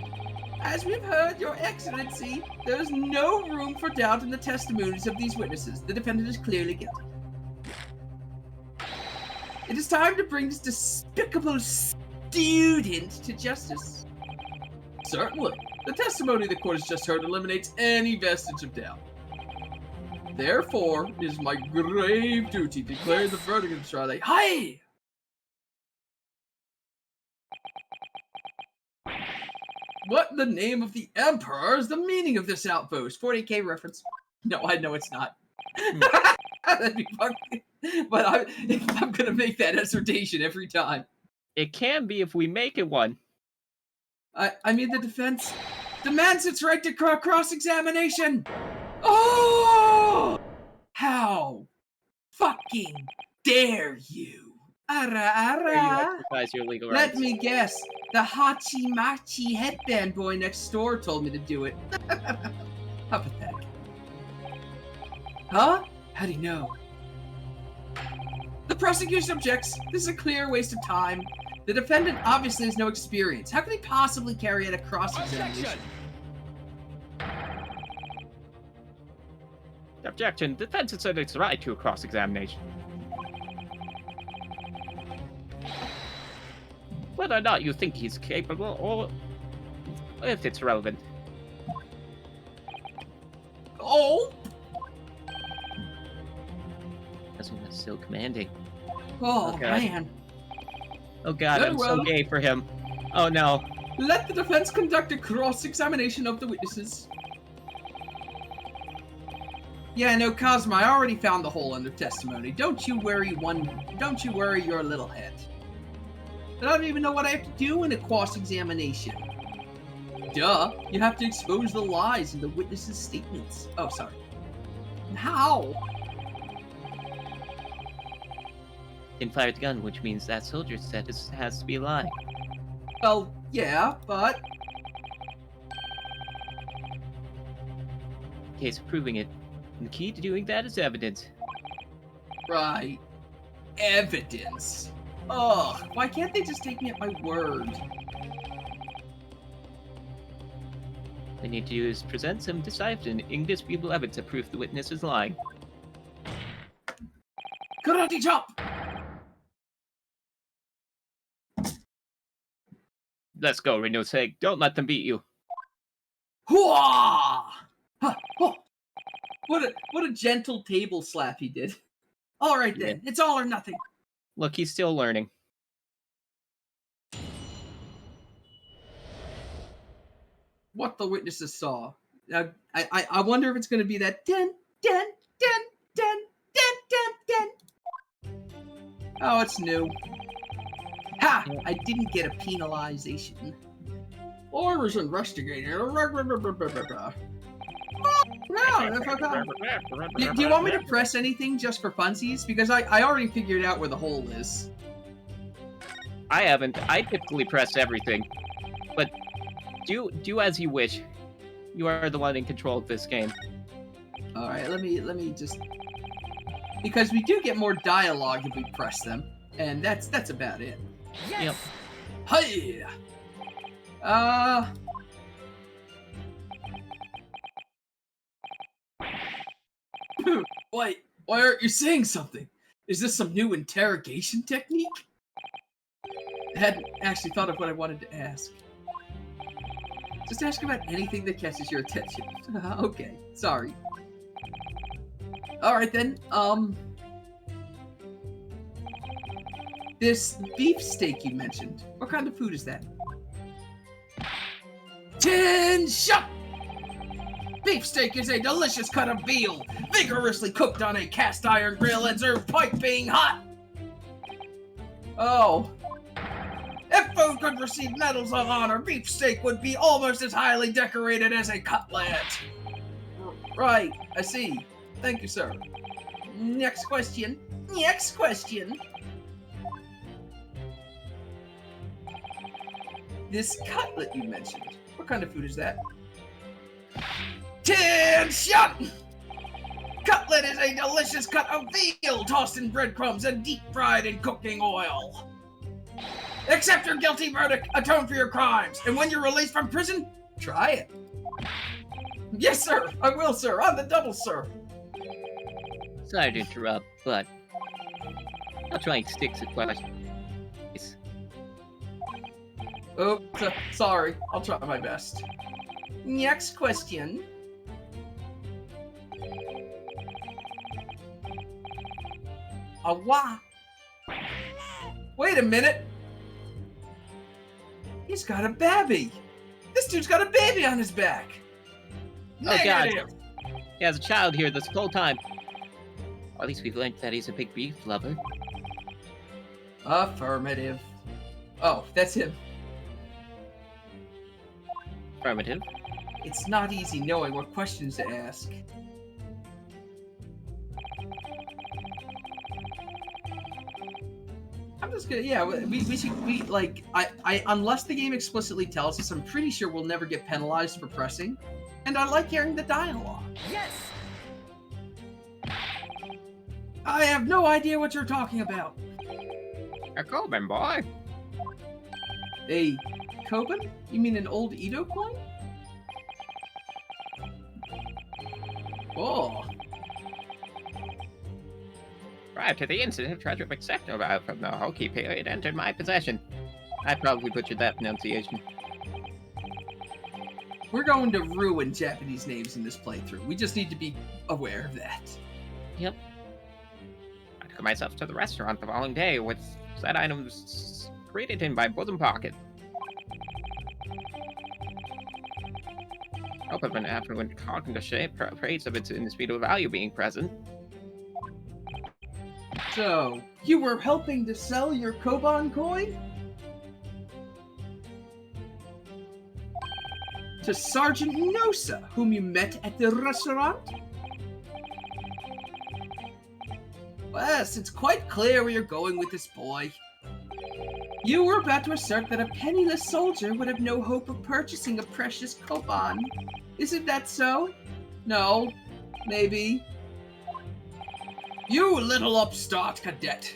As we've heard, Your Excellency, there is no room for doubt in the testimonies of these witnesses. The defendant is clearly guilty. It is time to bring this despicable student to justice. Certainly. The testimony the court has just heard eliminates any vestige of doubt. Therefore, it is my grave duty to declare the verdict of the trial. Hi! What in the name of the Emperor is the meaning of this outpost? 40K reference. No, I know it's not. That'd be fucking... But I'm gonna make that assertion every time. It can be if we make it one. I mean, the defense demands its right to cross-examination. Oh! How fucking dare you? Ara Or you ara. exercise your legal Let rights. me guess. The Hachi-Machi headband boy next door told me to do it. How pathetic. Huh? How do you know? The prosecution objects. This is a clear waste of time. The defendant obviously has no experience. How can he possibly carry out a cross-examination? Objection. Defense asserts its right to a cross-examination. whether or not you think he's capable, or if it's relevant. Oh! This one is so commanding. Oh, Okay. man. Oh god, Very I'm well. so gay for him. Oh no. Let the defense conduct a cross-examination of the witnesses. Yeah, no, Cosmo, I already found the hole in their testimony. Don't you worry your little head. But I don't even know what I have to do in a cross-examination. Duh, you have to expose the lies in the witnesses' statements. Oh, sorry. How? Didn't fire the gun, which means that soldier said it has to be a lie. Well, yeah, but... Case of proving it. And the key to doing that is evidence. Right. Evidence. Ugh, why can't they just take me at my word? All they need to do is present some decisive and indisputable evidence to prove the witness is lying. Karate chop! Let's go, Rhinoseg. Don't let them beat you. Hooah! Huh, oh. What a gentle table slap he did. All right then, it's all or nothing. Look, he's still learning. What the witnesses saw. I wonder if it's going to be that den. Oh, it's new. Ha! I didn't get a penalization. I was investigating. Do you want me to press anything just for funsies? Because I already figured out where the hole is. I haven't. I typically press everything. But do as you wish. You are the one in control of this game. Alright, let me just... Because we do get more dialogue if we press them. And that's about it. Yep. Hey! Why aren't you saying something? Is this some new interrogation technique? I hadn't actually thought of what I wanted to ask. Just ask about anything that catches your attention. Okay, sorry. Alright then, this beef steak you mentioned, what kind of food is that? 10 shot! Beef steak is a delicious cut of veal, vigorously cooked on a cast iron grill and served piping hot! Oh. If food could receive medals of honor, beef steak would be almost as highly decorated as a cutlet. Right, I see. Thank you, sir. Next question. Next question. This cutlet you mentioned, what kind of food is that? 10 shot! Cutlet is a delicious cut of veal tossed in breadcrumbs and deep fried in cooking oil. Accept your guilty verdict, atone for your crimes, and when you're released from prison, try it. Yes, sir, I will, sir, on the double, sir. Sorry to interrupt, but I'll try and stick to questions. Oh, sorry, I'll try my best. Next question. Why? Wait a minute. He's got a babby. This dude's got a baby on his back. Oh, God. Negative. He has a child here this whole time. Or at least we've learned that he's a big beef lover. Affirmative. Oh, that's him. Affirmative. It's not easy knowing what questions to ask. I'm just gonna, yeah, we like, unless the game explicitly tells us, I'm pretty sure we'll never get penalized for pressing. And I like hearing the dialogue. Yes! I have no idea what you're talking about. A Coben boy. A Koban? You mean an old Edo coin? Oh. Prior to the incident, treasure of Exceptional from the Hoki period entered my possession. I probably butchered that pronunciation. We're going to ruin Japanese names in this playthrough. We just need to be aware of that. Yep. I took myself to the restaurant the following day with said items traded in my bosom pocket. Hope of an affluent cognition praise of its indisputable value being present. So, you were helping to sell your Koban coin? To Sergeant Nosa, whom you met at the restaurant? Yes, it's quite clear where you're going with this boy. You were about to assert that a penniless soldier would have no hope of purchasing a precious Koban. Isn't that so? No. Maybe. You little upstart cadet.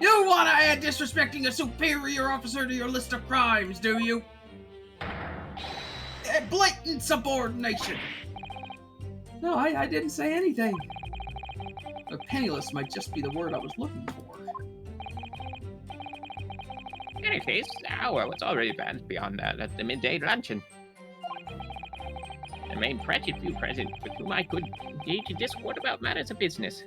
You want to add disrespecting a superior officer to your list of crimes, do you? Blatant subordination. No, I didn't say anything. But penniless might just be the word I was looking for. In any case, the hour was already advanced beyond that at the midday luncheon. The main wretched few present with whom I could engage in discord about matters of business.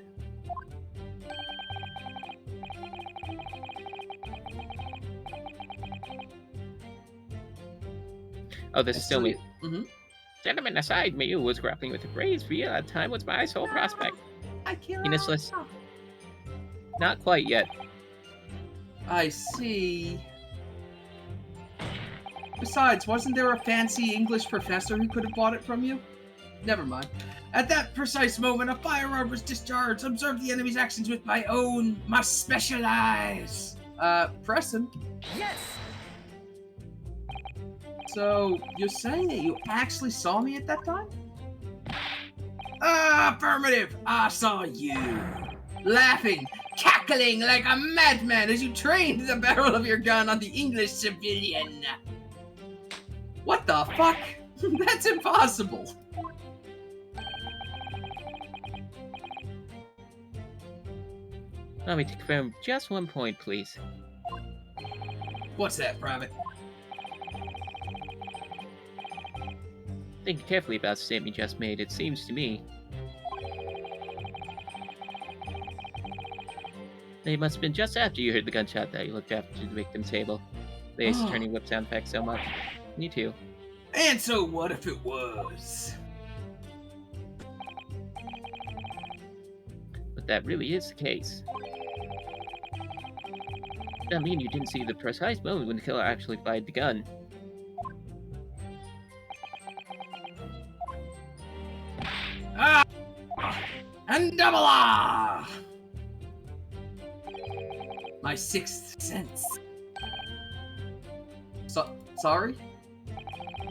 Oh, this is still me. Mm-hmm. Gentleman aside me who was grappling with the Griz via that time was my sole prospect. I can't. Penisless. Not quite yet. I see. Besides, wasn't there a fancy English professor who could have bought it from you? Never mind. At that precise moment, a firearm was discharged. Observe the enemy's actions with my special eyes. Preston? Yes! So, you're saying that you actually saw me at that time? Affirmative! I saw you. Laughing, cackling like a madman as you trained the barrel of your gun on the English civilian. What the fuck? That's impossible. Allow me to confirm just one point, please. What's that, Private? Think carefully about the statement you just made. It seems to me that it must have been just after you heard the gunshot that you looked after the victim's table. The Ace Attorney whip sound effect so much. Me too. And so what if it was? But that really is the case. Doesn't mean you didn't see the precise moment when the killer actually fired the gun. And double ah! My sixth sense. Sorry?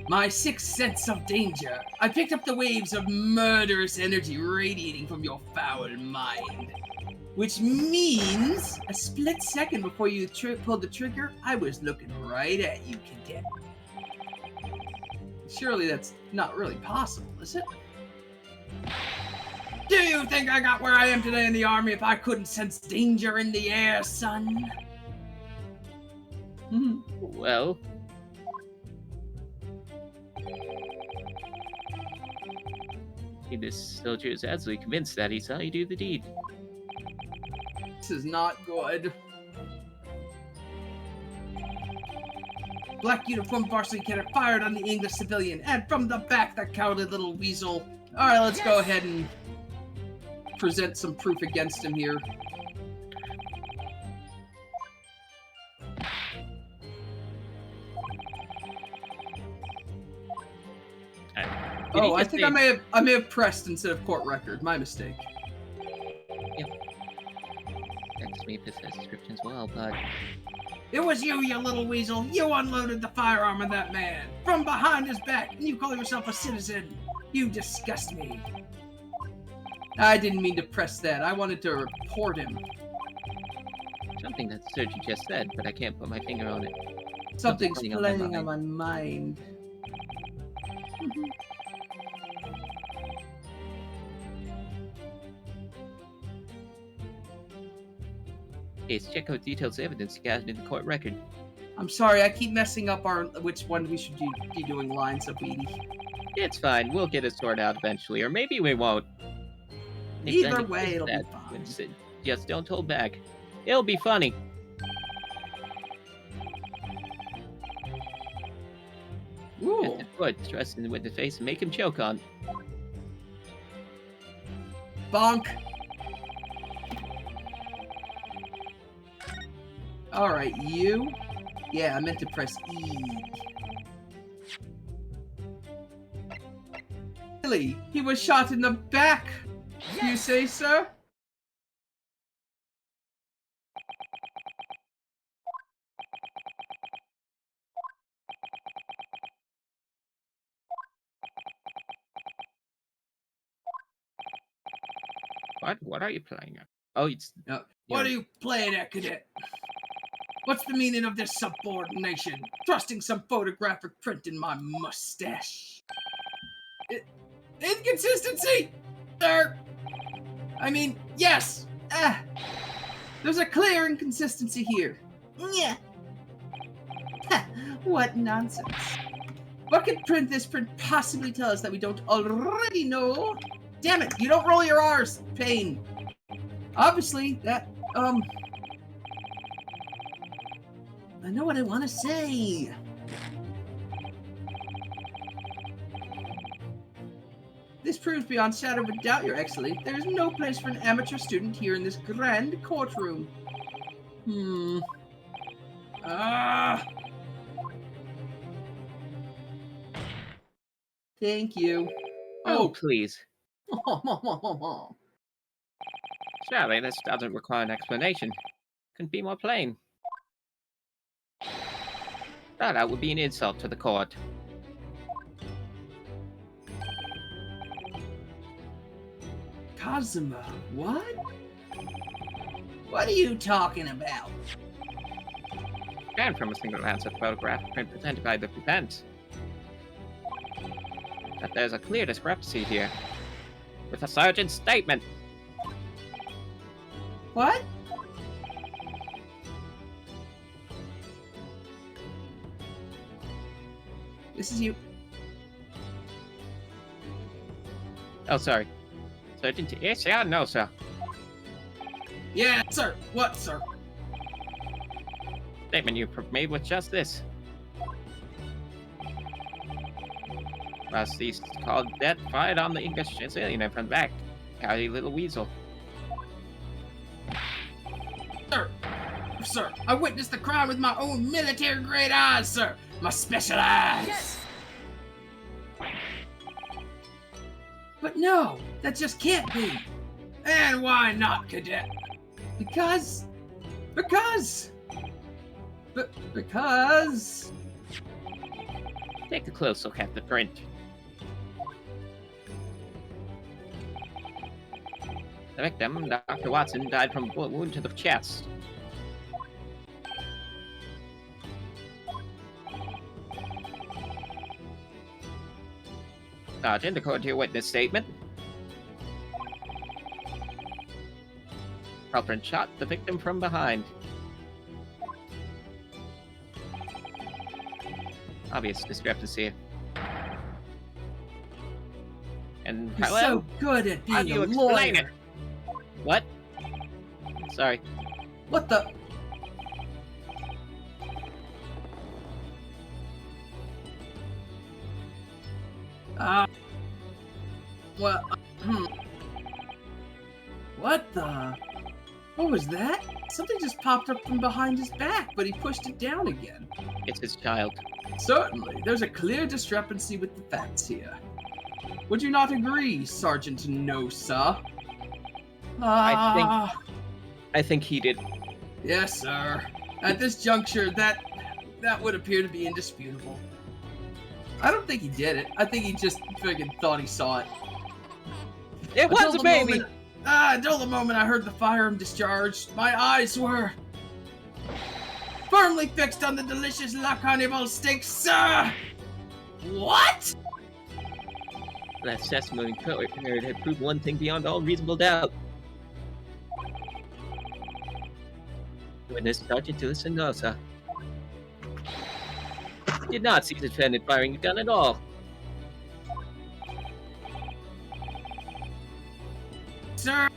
My sixth sense of danger. I picked up the waves of murderous energy radiating from your foul mind. Which means, a split second before you pulled the trigger, I was looking right at you, cadet. Surely that's not really possible, is it? Do you think I got where I am today in the army if I couldn't sense danger in the air, son? Well... this soldier is absolutely convinced that he saw you do the deed. This is not good. Black uniform varsity cadet fired on the English civilian, and from the back, that cowardly little weasel. Alright, let's go ahead and present some proof against him here. Oh, I think I may have pressed instead of court record. My mistake. Yep. That's me possess description as well, but... It was you, you little weasel. You unloaded the firearm on that man. From behind his back, and you call yourself a citizen. You disgust me. I didn't mean to press that. I wanted to report him. Something that the surgeon just said, but I can't put my finger on it. Something's playing on my mind. Ace, check out details of evidence gathered in the court record. I'm sorry, I keep messing up our which one we should be doing lines of, Edie. It's fine. We'll get it sorted out eventually, or maybe we won't. Either way, it'll be fine. Just don't hold back. It'll be funny. Ooh. At the foot, thrust him with the face and make him choke on. Bonk. Alright, you. Yeah, I meant to press E. Really? He was shot in the back! You say, sir? What are you playing at? Oh, it's... What are you playing at, cadet? What's the meaning of this subordination? Thrusting some photographic print in my mustache. Inconsistency, sir! I mean, yes! There's a clear inconsistency here. Yeah. What nonsense. What could this print possibly tell us that we don't already know? Damn it, you don't roll your R's, Pain. Obviously, that, I know what I want to say. This proves beyond shadow of a doubt, Your Excellency, there is no place for an amateur student here in this grand courtroom. Thank you. Oh, please. Surely this doesn't require an explanation. Couldn't be more plain. That would be an insult to the court. Kazuma, what? What are you talking about? And from a single glance at the photograph print presented by the defense, that there's a clear discrepancy here with the sergeant's statement. What? This is you. Oh, sorry. Sergeant, yes, yeah, no, sir. Yeah, sir. What, sir? Statement you made with just this. Was these called death fired on the English civilian and from back. Howdy, little weasel. Sir, I witnessed the crime with my own military-grade eyes, sir. My special eyes. Yes. But no, that just can't be. And why not, cadet? Because. Take a close look at the print. The victim, Dr. Watson, died from a bullet wound to the chest. Sergeant, according to your witness statement, culprit shot the victim from behind. Obvious discrepancy. And You're hello? so good at How do being you a explain lawyer. it? What? Sorry. What the? What? What the? What was that? Something just popped up from behind his back, but he pushed it down again. It's his child. Certainly, there's a clear discrepancy with the facts here. Would you not agree, Sergeant Nosa? I think he did. Yes, sir. At this juncture, that would appear to be indisputable. I don't think he did it. I think he just friggin' thought he saw it. It was a baby! Until the moment I heard the firearm discharged, my eyes were firmly fixed on the delicious La Carnival steak, sir! What? That testimony period had proved one thing beyond all reasonable doubt. Witness Sergeant Tillisinosa did not see the defendant firing the gun at all. Sir,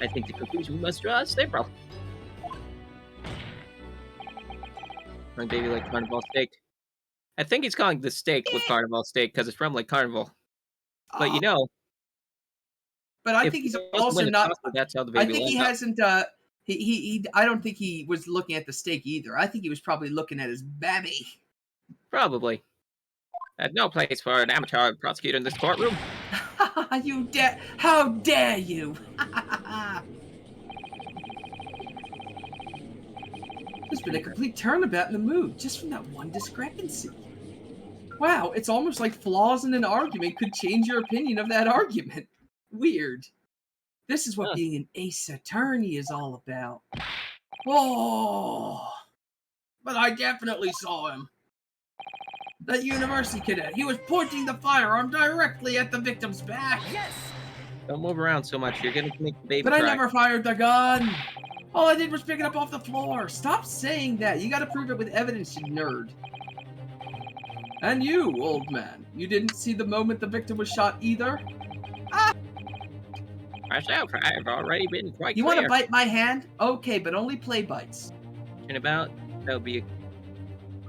I think the conclusion we must draw is several. My baby like carnival steak. I think he's calling the steak with carnival steak because it's from like carnival. But you know, but I if think he's he doesn't also win a not. toss, that's how the I baby think he lands up. hasn't. He. I don't think he was looking at the steak either. I think he was probably looking at his babby. Probably. No place for an amateur prosecutor in this courtroom. You dare! How dare you! There's been a complete turnabout in the mood just from that one discrepancy. Wow, it's almost like flaws in an argument could change your opinion of that argument. Weird. This is what Huh. being an ace attorney is all about. Oh, but I definitely saw him. That university cadet, he was pointing the firearm directly at the victim's back. Yes! Don't move around so much. You're gonna make the baby But cry. I never fired the gun. All I did was pick it up off the floor. Stop saying that. You gotta prove it with evidence, you nerd. And you, old man, you didn't see the moment the victim was shot either? Myself, I've already been quite You clear. want to bite my hand? Okay, but only play bites. And about that would be a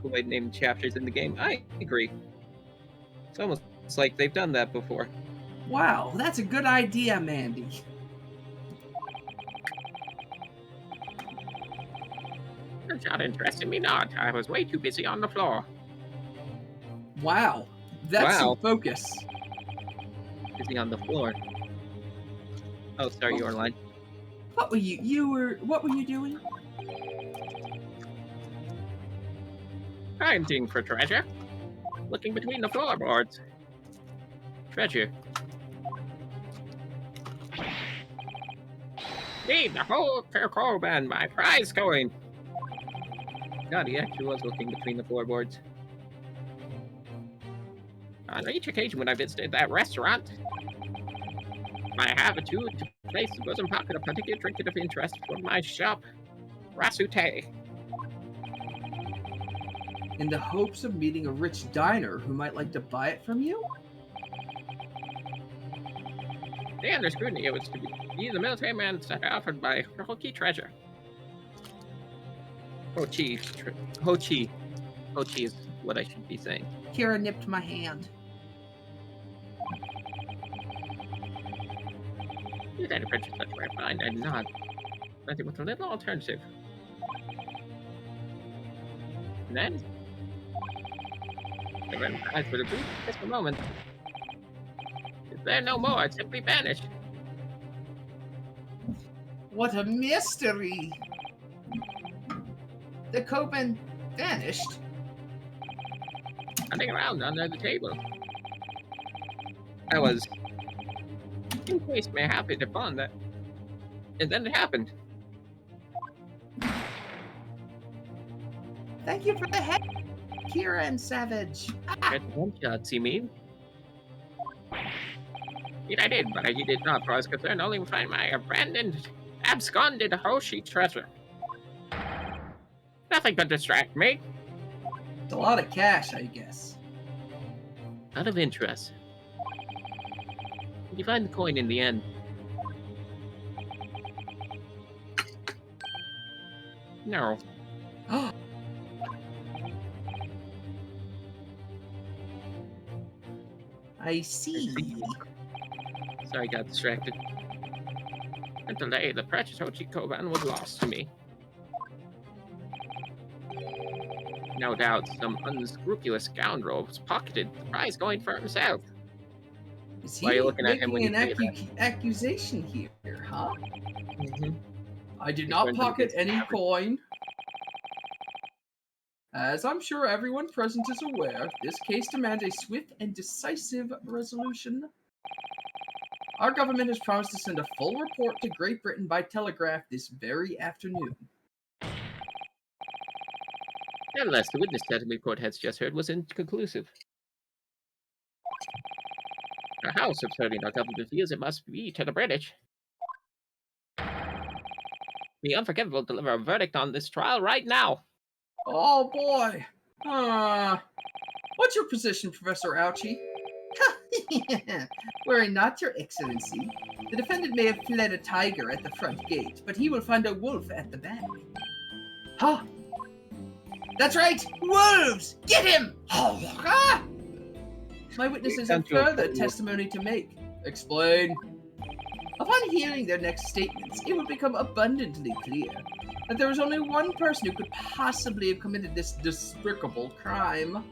cool way to name chapters in the game. I agree. It's almost like they've done that before. Wow, that's a good idea, Mandy. Your shot interested me not. I was way too busy on the floor. Wow, that's Wow. some focus. Busy on the floor. Oh, sorry, your line. What were what were you doing? Hunting for treasure. Looking between the floorboards. Treasure. Need the whole Kirkhoban, my prize coin. God, he actually was looking between the floorboards. On each occasion when I visited that restaurant, my habitude to place the bosom pocket a particular trinket of interest from my shop, Rasute. In the hopes of meeting a rich diner who might like to buy it from you? Under scrutiny, it was to be the military man offered by Hoki treasure. Hochi. Hochi. Hochi is what I should be saying. Kira nipped my hand. You had a purchase such rare find, I did not. Nothing with a little alternative. And then I ran eyes for the brief just a moment. Is there no more? It simply vanished. What a mystery! The Copen vanished. Hunting around under the table. I was in case may happy to find that. And then it happened. Thank you for the head, Kira and Savage. Get one shots, you mean? Indeed I did, but I did not, for I was concerned only with finding my abandoned, absconded Hoshi treasure. Nothing could distract me. It's a lot of cash, I guess. Out of interest. Did you find the coin in the end? No. I see. Sorry, got distracted. And delay, the precious Hochi Koban was lost to me. No doubt, some unscrupulous scoundrel has pocketed the prize going for himself. Is Why are you looking at him when making you an say accusation here, huh? Mm-hmm. I did He's not going to pocket the any tavern. coin. As I'm sure everyone present is aware, this case demands a swift and decisive resolution. Our government has promised to send a full report to Great Britain by telegraph this very afternoon. Nevertheless, the witness testimony court has just heard was inconclusive. A house of serving our government feels it must be to the British. The Unforgivable deliver a verdict on this trial right now. Oh boy. What's your position, Professor Ouchie? Worry not, Your Excellency. The defendant may have fled a tiger at the front gate, but he will find a wolf at the back. Huh? That's right! Wolves! Get him! Ah! My witnesses have further testimony to make. Explain. Upon hearing their next statements, it would become abundantly clear that there was only one person who could possibly have committed this despicable crime.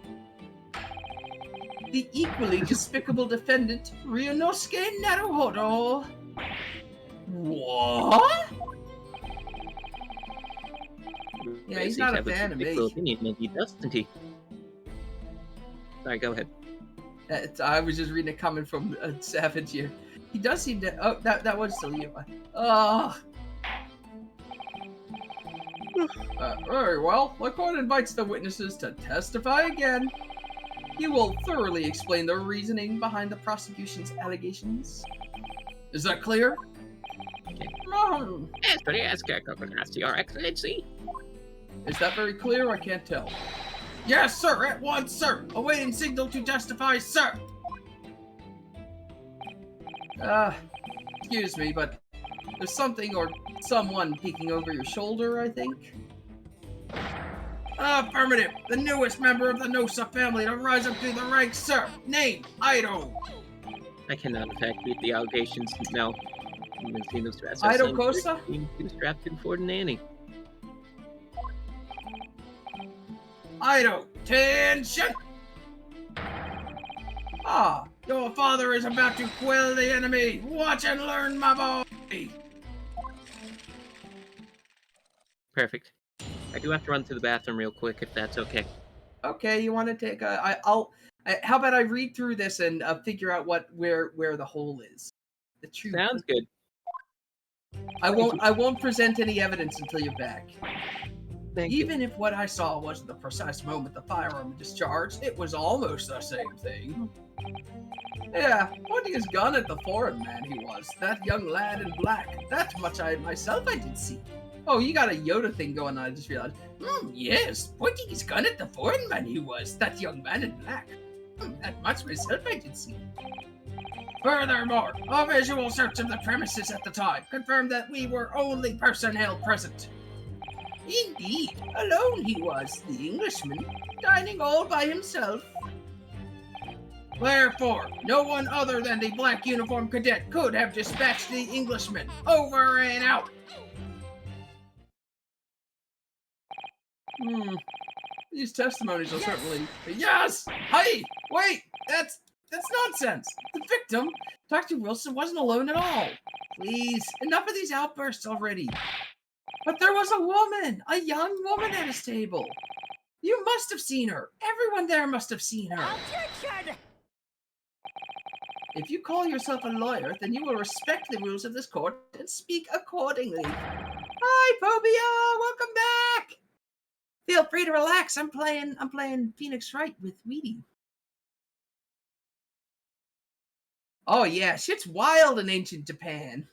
The equally despicable defendant, Ryunosuke Naruhodo. What? Yeah, he's not a fan of me. Doesn't he? Sorry, go ahead. I was just reading a comment from Savage here. He does seem to. Oh, that was still you. Very well. The court invites the witnesses to testify again. He will thoroughly explain the reasoning behind the prosecution's allegations. Is that clear? Okay. No. Yes, Your Excellency. Is that very clear? I can't tell. Yes, sir. At once, sir. Awaiting signal to testify, sir. Excuse me, but there's something or someone peeking over your shoulder, I think. Affirmative. The newest member of the Nosa family to rise up to the ranks, sir. Name, Ido. I cannot in fact meet the allegations now. Ido Costa? He was drafted for nanny. Ido, attention! Your father is about to quell the enemy. Watch and learn, my boy. Perfect. I do have to run to the bathroom real quick, if that's okay. Okay, you want to take a? How about I read through this and figure out where the hole is? The truth. Sounds good. I won't present any evidence until you're back. Thank you. Even if what I saw wasn't the precise moment the firearm discharged, it was almost the same thing. Yeah, pointing his gun at the foreign man he was, that young lad in black. That much I did see. Oh, you got a Yoda thing going on, I just realized. Yes, pointing his gun at the foreign man he was, that young man in black. That much myself I did see. Furthermore, a visual search of the premises at the time confirmed that we were only personnel present. Indeed, alone he was, the Englishman, dining all by himself. Therefore, no one other than the black uniformed cadet could have dispatched the Englishman. Over and out. These testimonies are certainly... Yes! Hey! Wait! That's nonsense! The victim, Dr. Wilson, wasn't alone at all. Please, enough of these outbursts already. But there was a woman! A young woman at his table! You must have seen her! Everyone there must have seen her! Objection! If you call yourself a lawyer, then you will respect the rules of this court and speak accordingly. Hi, Pobia! Welcome back! Feel free to relax. I'm playing Phoenix Wright with Weedy. Oh yeah, shit's wild in ancient Japan.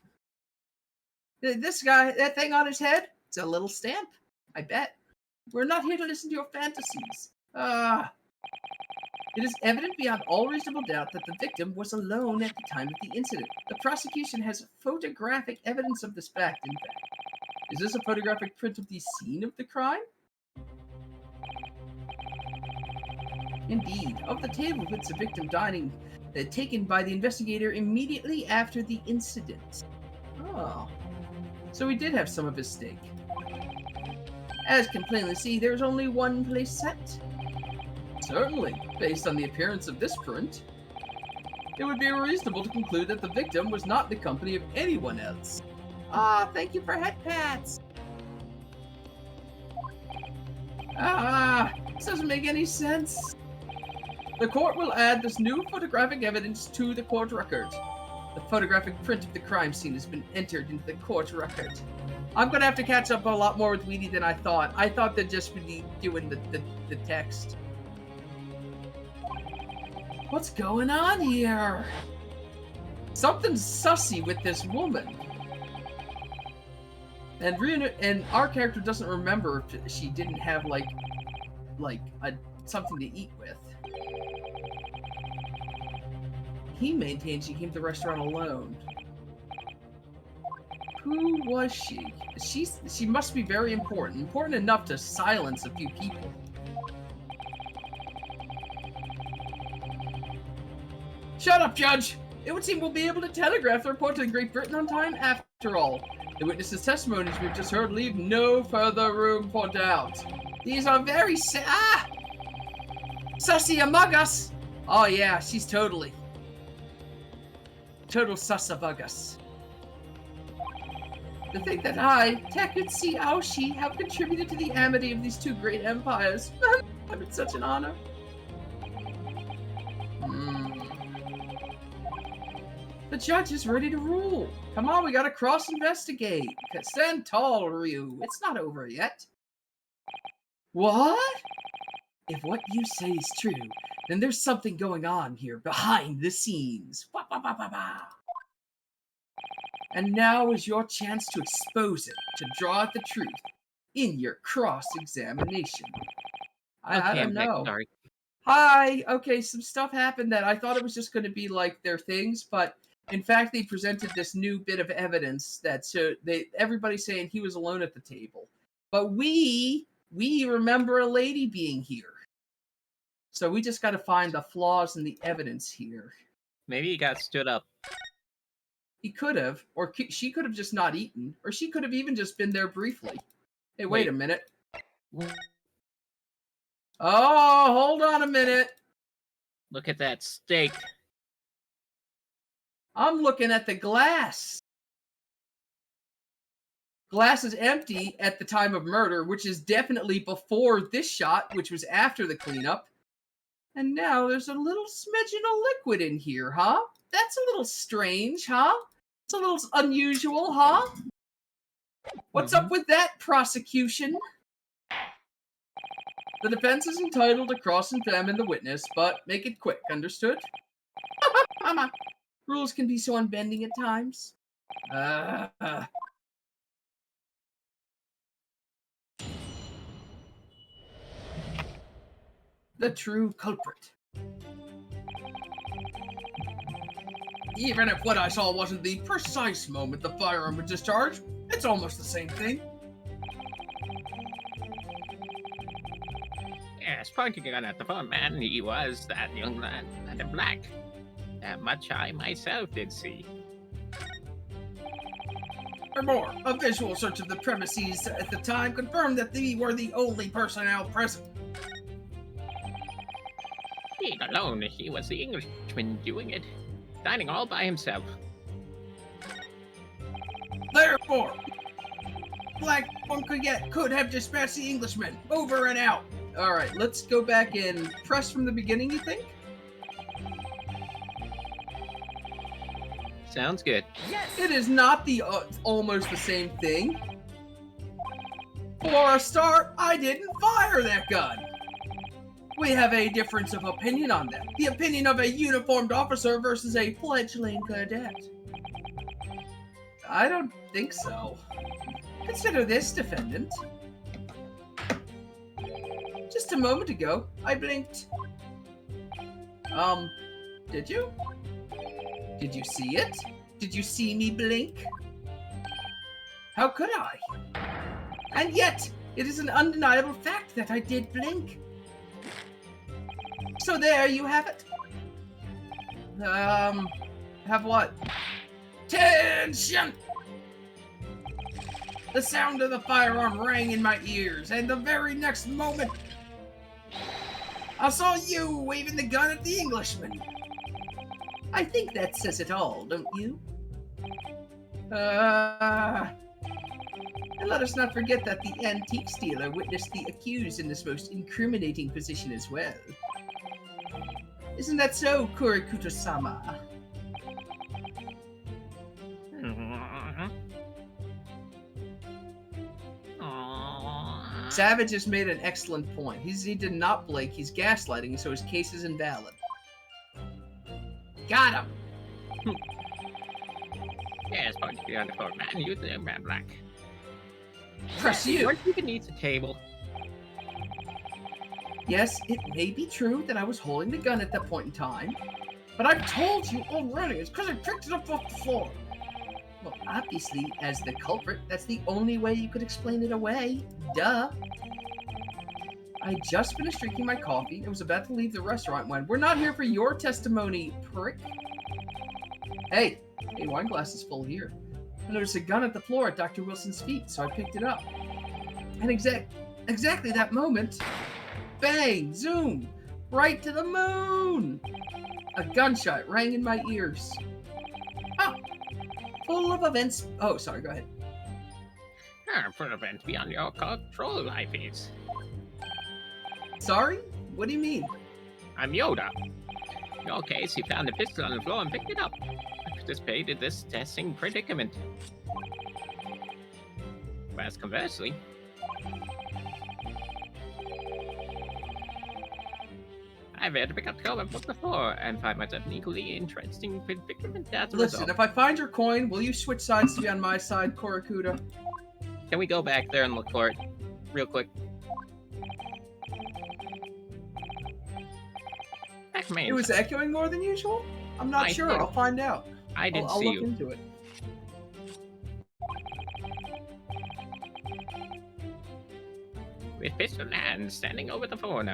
This guy, that thing on his head, it's a little stamp, I bet. We're not here to listen to your fantasies. It is evident beyond all reasonable doubt that the victim was alone at the time of the incident. The prosecution has photographic evidence of this fact, in fact. Is this a photographic print of the scene of the crime? Indeed, of the table with the victim dining, taken by the investigator immediately after the incident. Oh. So we did have some of his steak. As can plainly see, there's only one place set. Certainly, based on the appearance of this print, it would be reasonable to conclude that the victim was not the company of anyone else. Thank you for head pats. This doesn't make any sense. The court will add this new photographic evidence to the court record. The photographic print of the crime scene has been entered into the court record. I'm gonna have to catch up a lot more with Weedy than I thought. I thought they'd just be doing the text. What's going on here? Something's sussy with this woman. And our character doesn't remember if she didn't have like something to eat with. He maintains she came to the restaurant alone. Who was she? She must be very important. Important enough to silence a few people. Shut up, Judge! It would seem we'll be able to telegraph the report to Great Britain on time after all. The witnesses' testimonies we've just heard leave no further room for doubt. These are very sussy among us! Oh yeah, she's total sus among us. To think that I, Tekutsi Aoshi, have contributed to the amity of these two great empires. I've been such an honor. The judge is ready to rule. Come on, we gotta cross-investigate. Stand tall, Ryu. It's not over yet. What? If what you say is true, then there's something going on here behind the scenes. Wah, wah, wah, wah, wah. And now is your chance to expose it, to draw out the truth in your cross-examination. I don't know. Sorry. Hi! Okay, some stuff happened that I thought it was just going to be like their things, but in fact they presented this new bit of evidence that everybody's saying he was alone at the table. But we remember a lady being here. So we just got to find the flaws in the evidence here. Maybe he got stood up. He could have, or she could have just not eaten, or she could have even just been there briefly. Hey, wait a minute. Oh, hold on a minute. Look at that steak. I'm looking at the glass. Glass is empty at the time of murder, which is definitely before this shot, which was after the cleanup. And now there's a little smidgen of liquid in here, huh? That's a little strange, huh? It's a little unusual, huh? What's up with that, prosecution? The defense is entitled to cross-examine the witness, but make it quick, understood? Rules can be so unbending at times. The true culprit. Even if what I saw wasn't the precise moment the firearm was discharged, it's almost the same thing. Yes, pointing a gun at the phone man, he was that young man in black. That much I myself did see. Or more, a visual search of the premises at the time confirmed that we were the only personnel present. Being alone, he was the Englishman doing it, dining all by himself. Therefore, Black could have dispatched the Englishman. Over and out. All right, let's go back and press from the beginning, you think? Sounds good. Yes! It is not the almost the same thing. For a start, I didn't fire that gun. We have a difference of opinion on that. The opinion of a uniformed officer versus a fledgling cadet. I don't think so. Consider this, defendant. Just a moment ago, I blinked. Did you? Did you see it? Did you see me blink? How could I? And yet, it is an undeniable fact that I did blink. So there you have it. Have what? Tension! The sound of the firearm rang in my ears, and the very next moment, I saw you waving the gun at the Englishman. I think that says it all, don't you? And let us not forget that the antique dealer witnessed the accused in this most incriminating position as well. Isn't that so, Kurikuto-sama? Savage has made an excellent point. He did not blink, he's gaslighting, so his case is invalid. Got him! Yes, pointing on the phone man, you the man black. Press you. Weren't you beneath the table? Yes, it may be true that I was holding the gun at that point in time, but I've told you already, it's because I picked it up off the floor. Well, obviously, as the culprit, that's the only way you could explain it away. Duh. I just finished drinking my coffee and was about to leave the restaurant when we're not here for your testimony, prick. Hey, wine glass is full here. I noticed a gun at the floor at Dr. Wilson's feet, so I picked it up. And exactly that moment, bang, zoom, right to the moon. A gunshot rang in my ears. Oh, full of events. Oh, sorry, go ahead. For events beyond your control, life is. Sorry? What do you mean? I'm Yoda. In your case, he found a pistol on the floor and picked it up. I participated in this testing predicament. Whereas conversely, I've had to pick up the coin from the floor and find myself an equally interesting predicament as a Listen, result. if I find your coin, will you switch sides to be on my side, Korakuda? Can we go back there and look for it? Real quick. That means It was echoing more than usual? I'm not I sure. think- I'll find out. I didn't I'll see look you. into it. With pistol hand standing over the phone.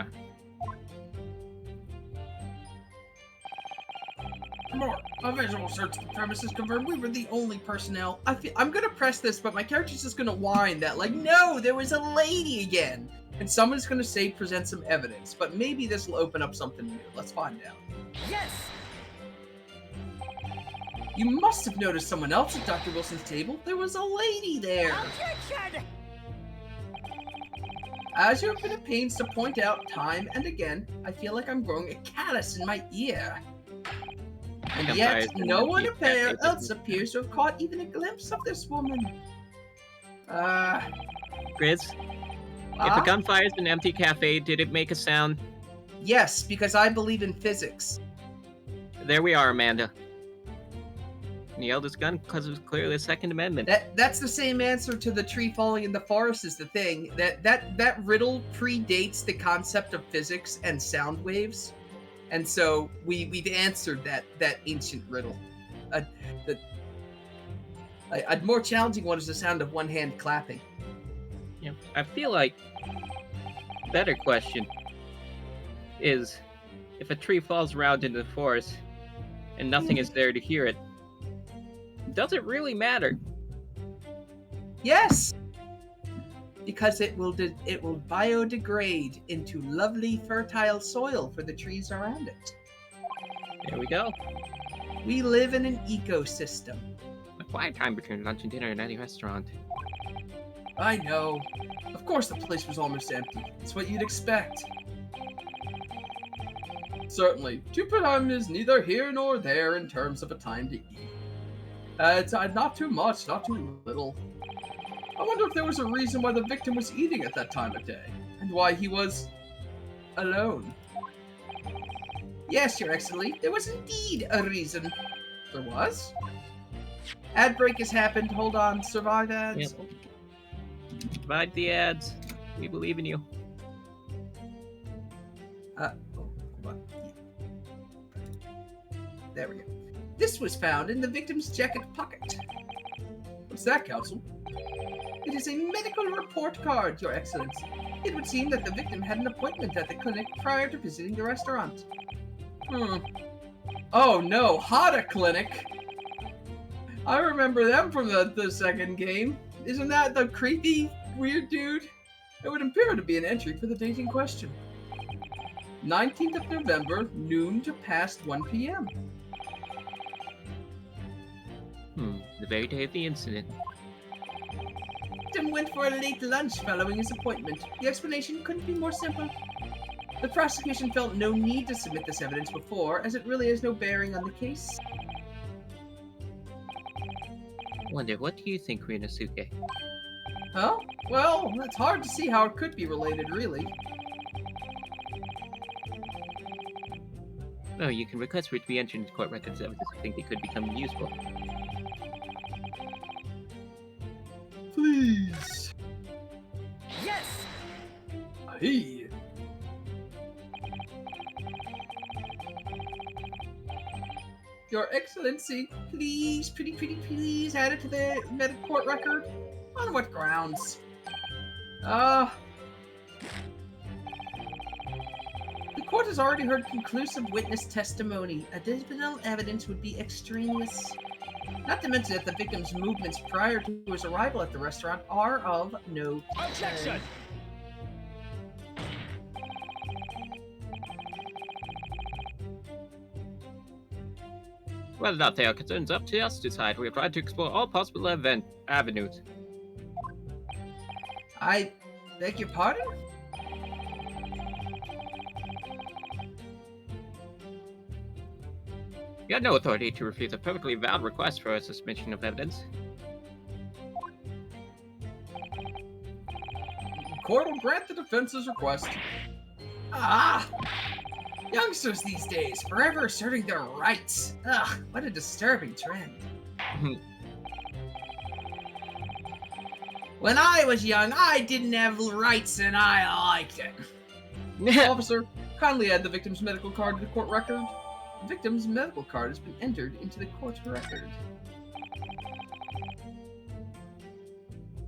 More. A visual search of the premises confirmed we were the only personnel. I'm gonna press this, but my character's just gonna whine that, like, no, there was a lady again. And someone's gonna say present some evidence, but maybe this will open up something new. Let's find out. Yes! You must have noticed someone else at Dr. Wilson's table. There was a lady there. Objection! As you have been at pains to point out time and again, I feel like I'm growing a callus in my ear. And yet, no one else appears to have caught even a glimpse of this woman. Griz, if a gun fires in an empty cafe, did it make a sound? Yes, because I believe in physics. There we are, Amanda. And he held his gun because it was clearly a Second Amendment. That's the same answer to the tree falling in the forest is the thing. That riddle predates the concept of physics and sound waves. And so we've answered that ancient riddle. A more challenging one is the sound of one hand clapping. Yeah, I feel like a better question is if a tree falls around into the forest and nothing is there to hear it, does it really matter? Yes, because it will biodegrade into lovely fertile soil for the trees around it. There we go. We live in an ecosystem. A quiet time between lunch and dinner in any restaurant. I know. Of course the place was almost empty. It's what you'd expect. Certainly, 2 p.m. is neither here nor there in terms of a time to eat. It's not too much, not too little. I wonder if there was a reason why the victim was eating at that time of day, and why he was alone. Yes, Your Excellency, there was indeed a reason. There was? Ad break has happened. Hold on. Survive ads. Yep. Provide the ads. We believe in you. Hold on. There we go. This was found in the victim's jacket pocket. What's that, Counsel? It is a medical report card, Your Excellency. It would seem that the victim had an appointment at the clinic prior to visiting the restaurant. Oh no, Hada Clinic! I remember them from the second game. Isn't that the creepy, weird dude? It would appear to be an entry for the date in question. 19th of November, noon to past 1 p.m. The very day of the incident. Victim went for a late lunch following his appointment. The explanation couldn't be more simple. The prosecution felt no need to submit this evidence before, as it really has no bearing on the case. Wonder, what do you think, Rinosuke? Huh? Well, it's hard to see how it could be related, really. Oh, you can request for it to be entered into court records if you think it could become useful. Please. Hey. Your Excellency, please, pretty please add it to the medical court record. On what grounds? The court has already heard conclusive witness testimony. Additional evidence would be extraneous. Not to mention that the victim's movements prior to his arrival at the restaurant are of no Objection! Whether or not they are concerns up to us to decide. We have tried to explore all possible avenues. I beg your pardon? You have no authority to refuse a perfectly valid request for a suspension of evidence. Court will grant the defense's request. Ah! Youngsters these days, forever asserting their rights. Ugh, what a disturbing trend. When I was young, I didn't have rights and I liked it. Officer, kindly add the victim's medical card to the court record. The victim's medical card has been entered into the court record.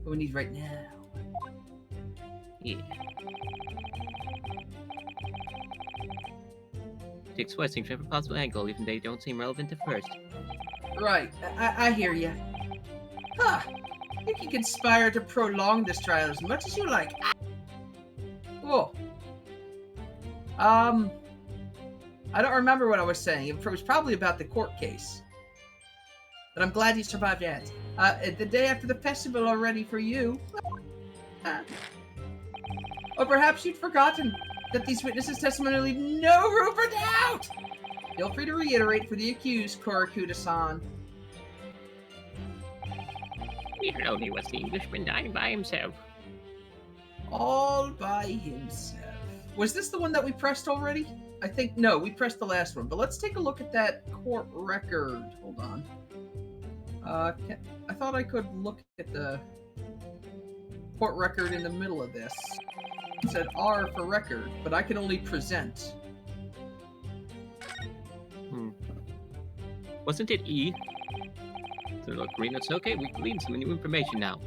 What we need right now. Yeah. To explore things from a possible angle, even though they don't seem relevant at first. Right, I hear ya. Huh. You can conspire to prolong this trial as much as you like. Whoa. I don't remember what I was saying. It was probably about the court case. But I'm glad you survived that. The day after the festival already for you. Or perhaps you'd forgotten that these witnesses' testimony leave no room for doubt! Feel free to reiterate for the accused, Korakuda-san. We heard only was the Englishman dining by himself. All by himself. Was this the one that we pressed already? I think, no, we pressed the last one. But let's take a look at that court record. Hold on. I thought I could look at the court record in the middle of this. It said R for record, but I can only present. Wasn't it E? So look, green, it's okay. We gleaned some new information now.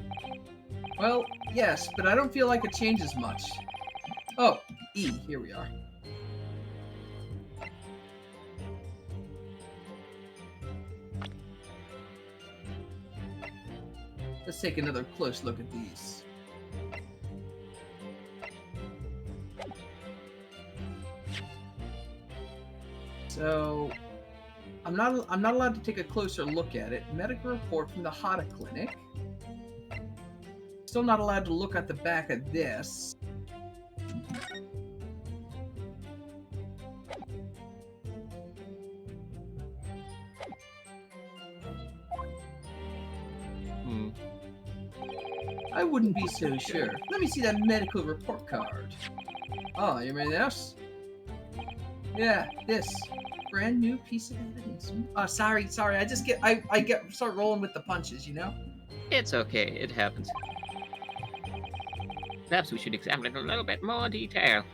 Well, yes, but I don't feel like it changes much. Oh, E, here we are. Let's take another close look at these. So, I'm not allowed to take a closer look at it. Medical report from the Hata Clinic. Still not allowed to look at the back of this. I wouldn't be so sure. Let me see that medical report card. Oh, you mean this? Yeah, this. Brand new piece of evidence. Oh, sorry. I start rolling with the punches, you know? It's okay. It happens. Perhaps we should examine it in a little bit more detail.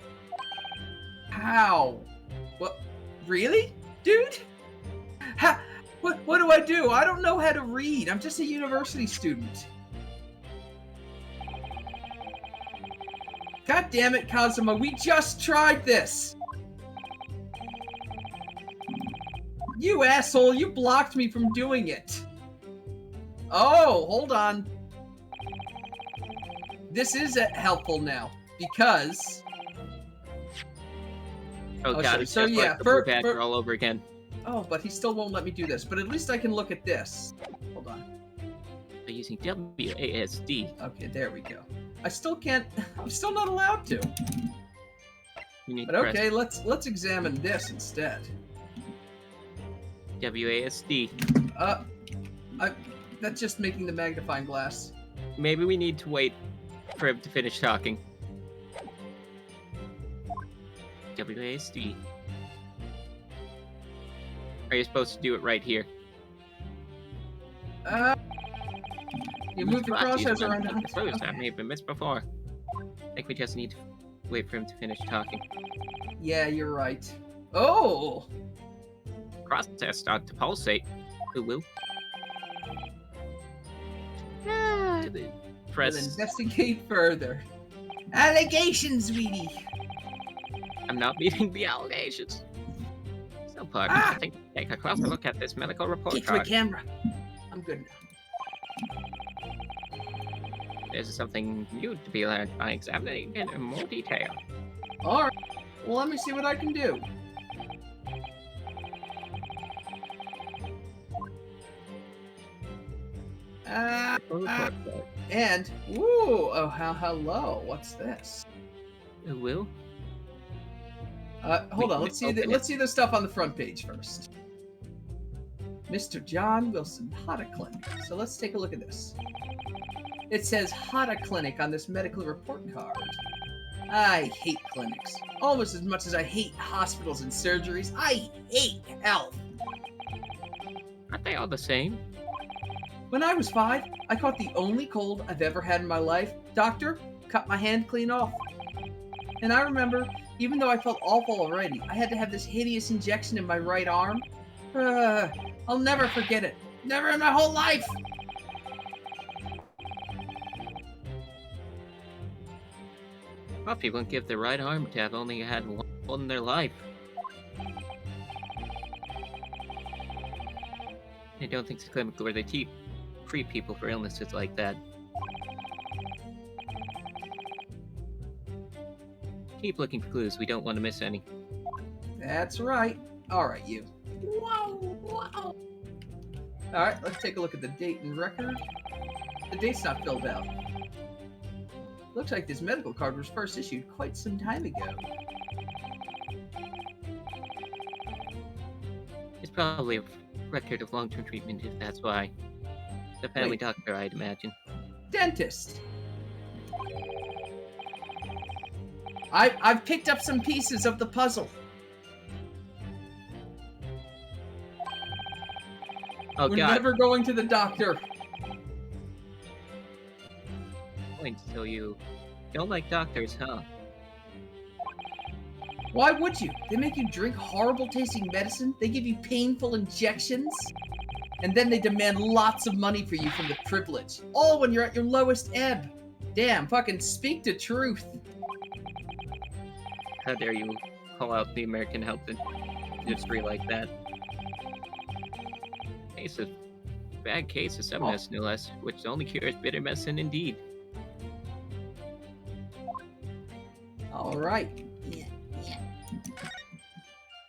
How? What? Really? Dude? Ha! What do I do? I don't know how to read. I'm just a university student. God damn it, Kazuma. We just tried this. You asshole. You blocked me from doing it. Oh, hold on. This is helpful now. Because... Oh god, it's so just yeah, like the blue badger all over again. Oh, but he still won't let me do this. But at least I can look at this. Hold on. By using WASD. Okay, there we go. I still can't... I'm still not allowed to. You need But to press okay, let's examine this instead. WASD. That's just making the magnifying glass. Maybe we need to wait for him to finish talking. WASD. Are you supposed to do it right here? You move the crosshairs around. I may have been missed before. I think we just need to wait for him to finish talking. Yeah, you're right. Oh! Process start to pulsate. Will. We'll Press. investigate further. Allegations, sweetie! I'm not meeting the allegations. So, pardon. I think take a closer look at this medical report Get to a card. camera. I'm good now. There's something new to be learned by examining it in more detail. Alright. Well, let me see what I can do. Report card. And, ooh, oh, hello. What's this? Will? Hold on. Let's Let's see the stuff on the front page first. Mr. John Wilson, Hada Clinic. So let's take a look at this. It says Hada Clinic on this medical report card. I hate clinics. Almost as much as I hate hospitals and surgeries. I hate health. Aren't they all the same? When I was 5, I caught the only cold I've ever had in my life. Doctor, cut my hand clean off. And I remember, even though I felt awful already, I had to have this hideous injection in my right arm. I'll never forget it. Never in my whole life! Well, people wouldn't give their right arm to have only had one in their life. I don't think it's a clinic where they treat people for illnesses like that. Keep looking for clues. We don't want to miss any. That's right. Alright, you. Wow. Alright, let's take a look at the date and record. The date's not filled out. Looks like this medical card was first issued quite some time ago. It's probably a record of long-term treatment, if that's why. The family Wait. doctor, I'd imagine. Dentist. I've picked up some pieces of the puzzle. Oh We're god, never going to the doctor. point, so you don't like doctors, huh? Why would you? They make you drink horrible tasting medicine, they give you painful injections, and then they demand lots of money for you from the privilege. All when you're at your lowest ebb. Damn, fucking speak the truth. How dare you call out the American health industry like that? Bad case of summonness, no less, which only cures bitter medicine indeed. Alright.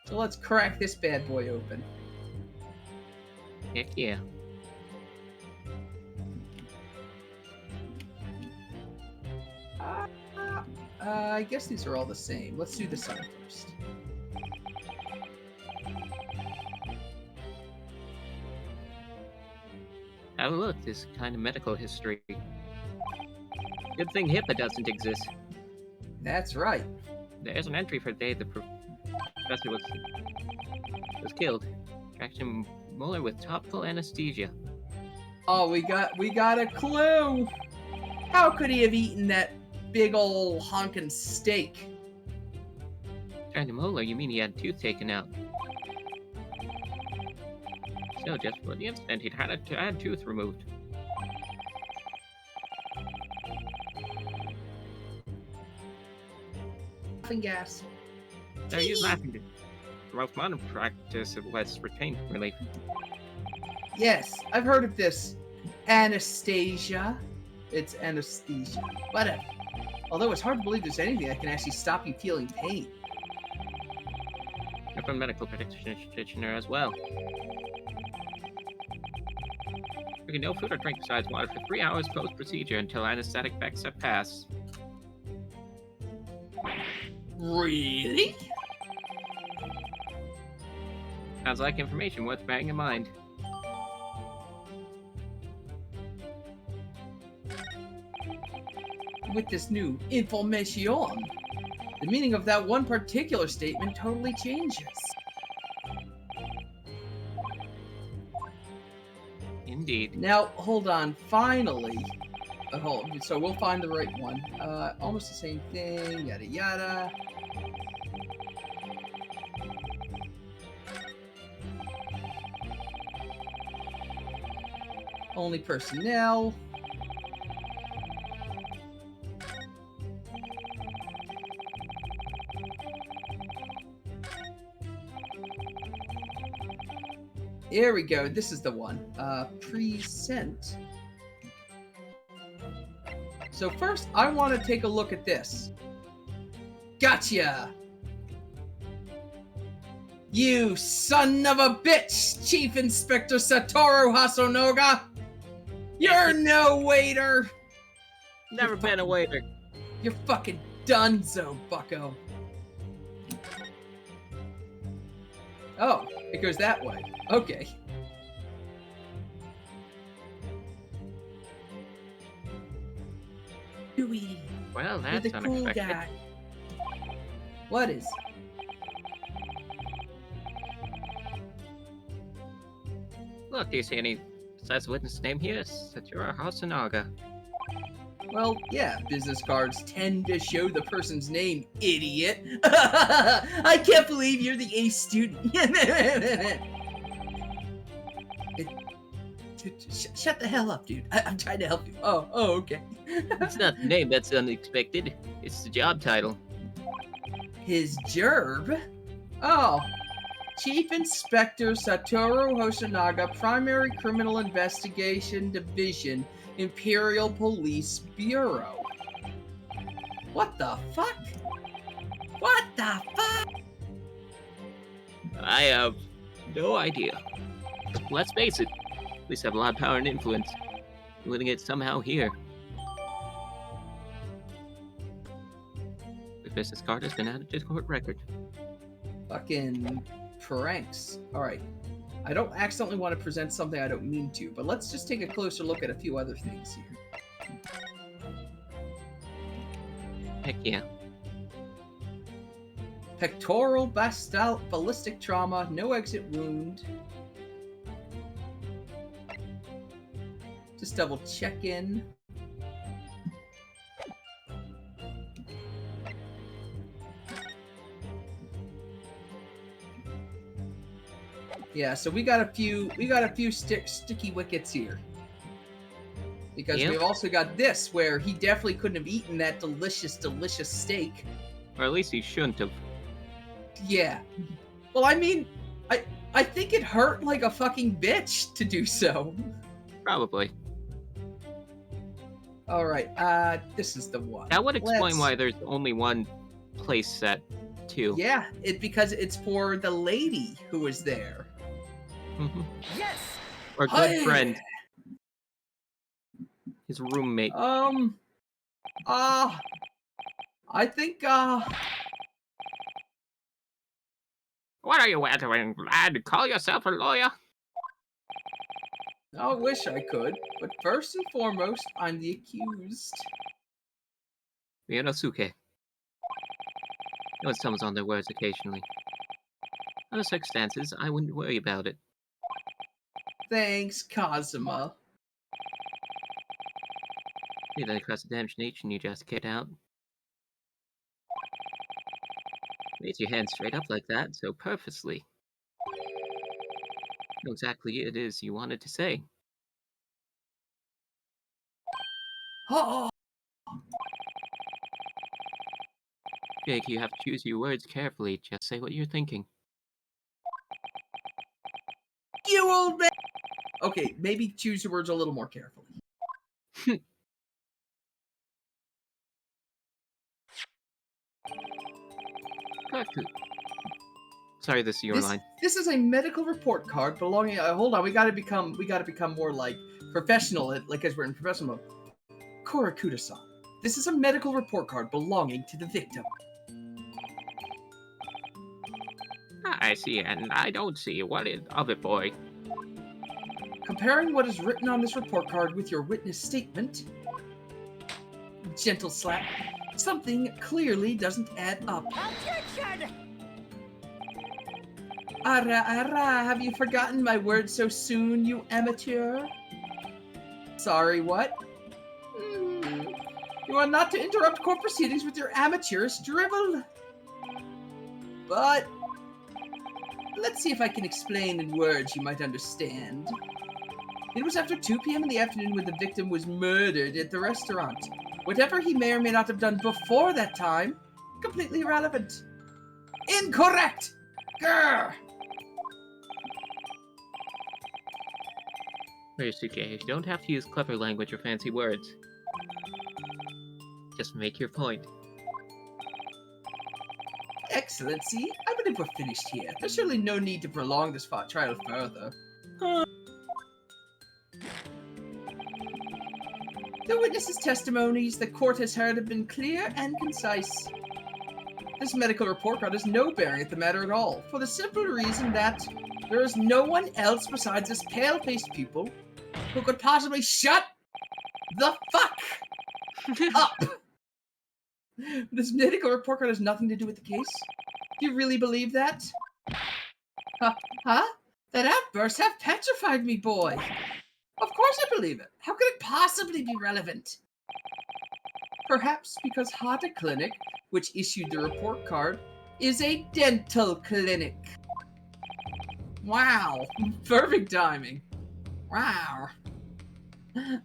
So let's crack this bad boy open. Heck yeah. I guess these are all the same. Let's do the sign first. Have a look, this kind of medical history. Good thing HIPAA doesn't exist. That's right. There's an entry for the day the professor was killed. Traction Muller with topical anesthesia. Oh, we got a clue. How could he have eaten that big ol' honkin' steak? Traction Muller, you mean he had a tooth taken out? So, just for the incident, he'd had a tooth removed. Laughing gas. They're used laughing to promote modern practice of less retain relief. Yes, I've heard of this. Anastasia. It's anesthesia. Whatever. Although it's hard to believe there's anything that can actually stop you feeling pain. You're from medical practitioner as well. Drinking no food or drink besides water for 3 hours post-procedure until anesthetic effects have passed. Really? Sounds like information worth bearing in mind. With this new information, the meaning of that one particular statement totally changes. Indeed. Now, hold on. Finally, hold on. So we'll find the right one. Almost the same thing. Yada yada. Only personnel. There we go. This is the one. Present. So first, I want to take a look at this. Gotcha! You son of a bitch, Chief Inspector Satoru Hasonoga! You're no waiter! Never been a waiter. You're fucking donezo, bucko. Oh, it goes that way. Okay. Dewey, Well, you're that's the cool unexpected. guy. What is? Look, do you see any besides the witness name here? Satura Hasanaga. Well, yeah, business cards tend to show the person's name, idiot. I can't believe you're the A student. Shut the hell up, dude. I'm trying to help you. Oh, okay. It's not the name that's unexpected. It's the job title. His gerb? Oh. Chief Inspector Satoru Hosonaga, Primary Criminal Investigation Division, Imperial Police Bureau. What the fuck? What the fuck? I have no idea. Let's face it, police have a lot of power and influence. Living it somehow here. The business card has been added to the court record. Fucking pranks. Alright. I don't accidentally want to present something I don't mean to, but let's just take a closer look at a few other things here. Heck yeah. Pectoral ballistic trauma, no exit wound. Just double check in. Yeah, so we got a few sticky wickets here. Because Yep. we've also got this, where he definitely couldn't have eaten that delicious, delicious steak. Or at least he shouldn't have. Yeah. Well, I mean, I think it hurt like a fucking bitch to do so. Probably. Alright, this is the one. That would explain Let's- why there's only one place set, too. Yeah, because it's for the lady who was there. Mhm. Yes! Our good friend. His roommate. I think, What are you entering, lad? Call yourself a lawyer? I wish I could, but first and foremost, I'm the accused. Ryunosuke. No one stumbles on their words occasionally. Under circumstances, I wouldn't worry about it. Thanks, Kazuma. Need any cross-examination you just get out. Raise your hand straight up like that, so purposely. Know exactly it is you wanted to say. Oh, Jake, you have to choose your words carefully. Just say what you're thinking. you old man! Okay, maybe choose your words a little more carefully. Correct. Sorry, this is your line. This is a medical report card belonging. Hold on, we gotta become more like professional, like as we're in professional mode. Korakuda-san, this is a medical report card belonging to the victim. I see, and I don't see. What is of it, boy? Comparing what is written on this report card with your witness statement, gentle slap, something clearly doesn't add up. Ara, have you forgotten my words so soon, you amateur? Sorry, what? You are not to interrupt court proceedings with your amateurish drivel. But let's see if I can explain in words you might understand. It was after 2 p.m. in the afternoon when the victim was murdered at the restaurant. Whatever he may or may not have done before that time, completely irrelevant. Incorrect! Grr! Ryusuke, you don't have to use clever language or fancy words. Just make your point. Excellency, I believe we're finished here. There's certainly no need to prolong this trial further. The witnesses' testimonies the court has heard have been clear and concise. This medical report card has no bearing at the matter at all, for the simple reason that there is no one else besides this pale-faced pupil who could possibly shut the fuck up. This medical report card has nothing to do with the case? Do you really believe that? Huh? That outburst have petrified me, boy. Of course I believe it. How could it possibly be relevant? Perhaps because Hata Clinic, which issued the report card, is a dental clinic. Wow. Perfect timing. Wow.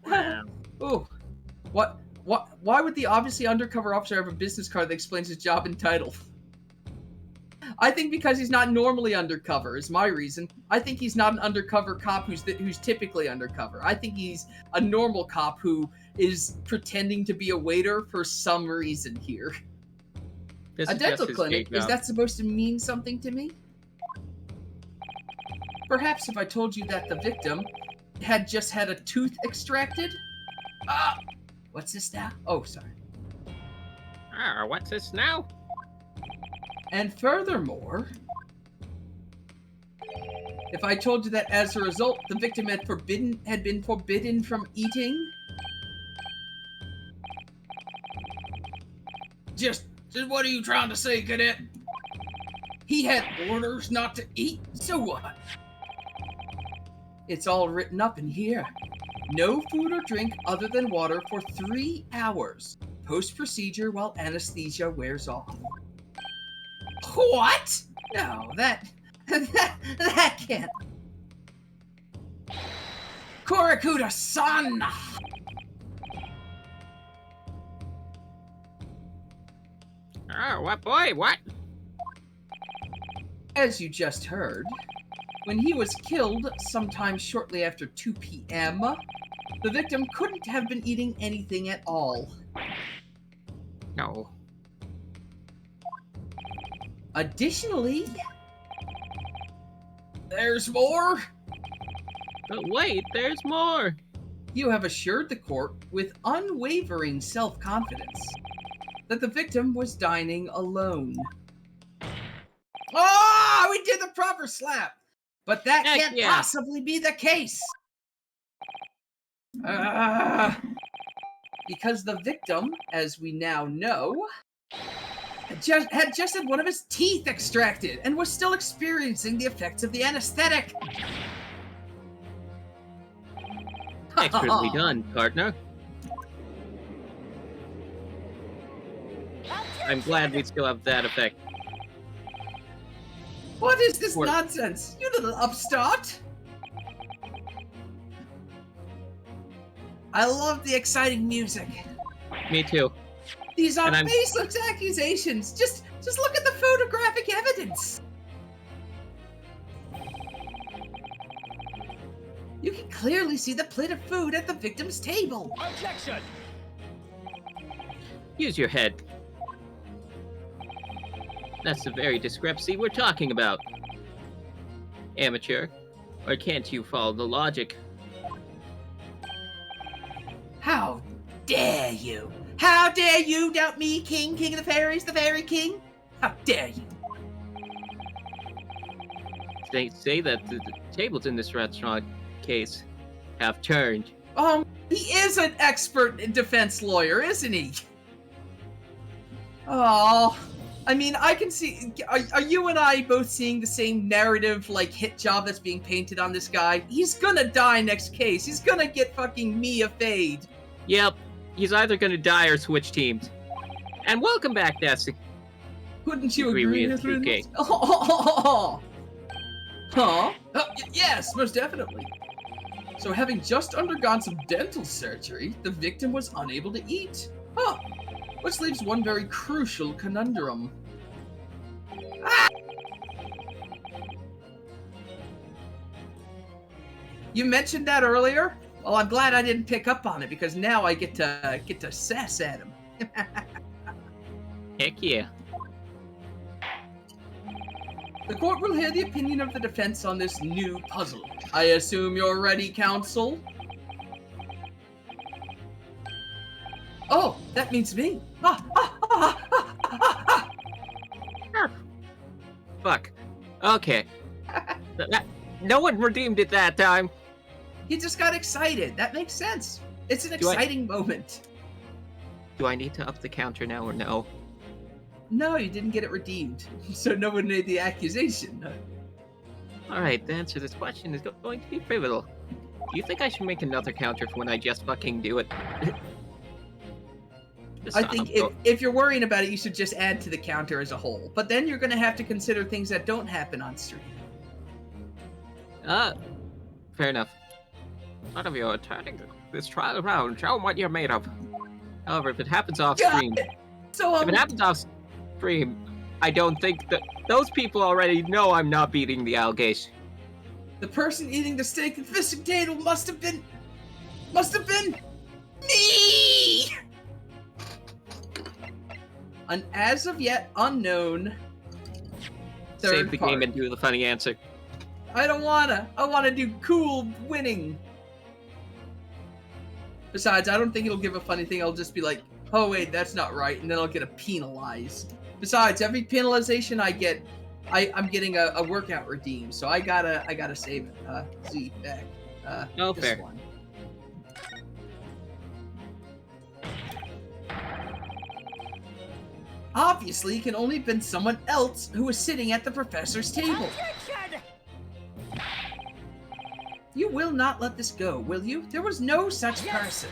Wow. Ooh. Why would the obviously undercover officer have a business card that explains his job and title? I think because he's not normally undercover is my reason. I think he's not an undercover cop who's typically undercover. I think he's a normal cop who is pretending to be a waiter for some reason here. This A is dental just his clinic, day is job. that supposed to mean something to me? Perhaps if I told you that the victim had just had a tooth extracted? What's this now? Oh, sorry. What's this now? And furthermore, if I told you that as a result, the victim had been forbidden from eating. Just what are you trying to say, cadet? He had orders not to eat, so what? It's all written up in here. No food or drink other than water for 3 hours, post-procedure while anesthesia wears off. What? No, that can't. Korakuda-san! What boy? What? As you just heard, when he was killed sometime shortly after 2 p.m., the victim couldn't have been eating anything at all. No. Additionally, there's more. But wait, there's more. You have assured the court with unwavering self-confidence that the victim was dining alone. Oh, we did the proper slap! But that Heck can't yeah. possibly be the case! Because the victim, as we now know, had just had one of his teeth extracted and was still experiencing the effects of the anesthetic. Expertly done, partner. I'm glad we still have that effect. What is this Or- nonsense, you little upstart? I love the exciting music. Me too. These are And I'm- baseless accusations. Just look at the photographic evidence. You can clearly see the plate of food at the victim's table. Objection! Use your head. That's the very discrepancy we're talking about. Amateur. Or can't you follow the logic? How dare you? How dare you doubt me, King of the Fairies, the Fairy King? How dare you? They say that the tables in this restaurant case have turned. He is an expert defense lawyer, isn't he? Oh, I mean, I can see. Are you and I both seeing the same narrative, like, hit job that's being painted on this guy? He's gonna die next case. He's gonna get fucking Mia Fade. Yep. he's either gonna die or switch teams. And welcome back, Desi. Wouldn't you Agree agree with with you, me? Kate. Huh? Yes, most definitely. So having just undergone some dental surgery, the victim was unable to eat. Huh. Which leaves one very crucial conundrum. Ah! You mentioned that earlier? Well, I'm glad I didn't pick up on it because now I get to sass at him. Heck yeah. The court will hear the opinion of the defense on this new puzzle. I assume you're ready, counsel? Oh, that means me. Fuck. Okay. No one redeemed it that time. He just got excited. That makes sense. It's an Do I- exciting moment. Do I need to up the counter now or no? No, you didn't get it redeemed, so no one made the accusation. Alright, the answer to this question is going to be pivotal. Do you think I should make another counter for when I just fucking do it? I think if you're worrying about it, you should just add to the counter as a whole. But then you're going to have to consider things that don't happen on stream. Fair enough. None of you are turning this trial around. Show 'em what you're made of. However, if it happens off stream, So if it happens off stream, I don't think that those people already know I'm not beating the allegation. the person eating the steak and fishing table must have been me. An as of yet unknown third Save the game party. and do the funny answer. I don't wanna. I wanna do cool winning. Besides, I don't think it'll give a funny thing. I'll just be like, oh wait, that's not right, and then I'll get a penalized. Besides, every penalization I get, I'm getting a workout redeem, so I gotta save Z back. No, this fair. one. Obviously, it can only have been someone else who was sitting at the professor's table. You will not let this go, will you? There was no such person.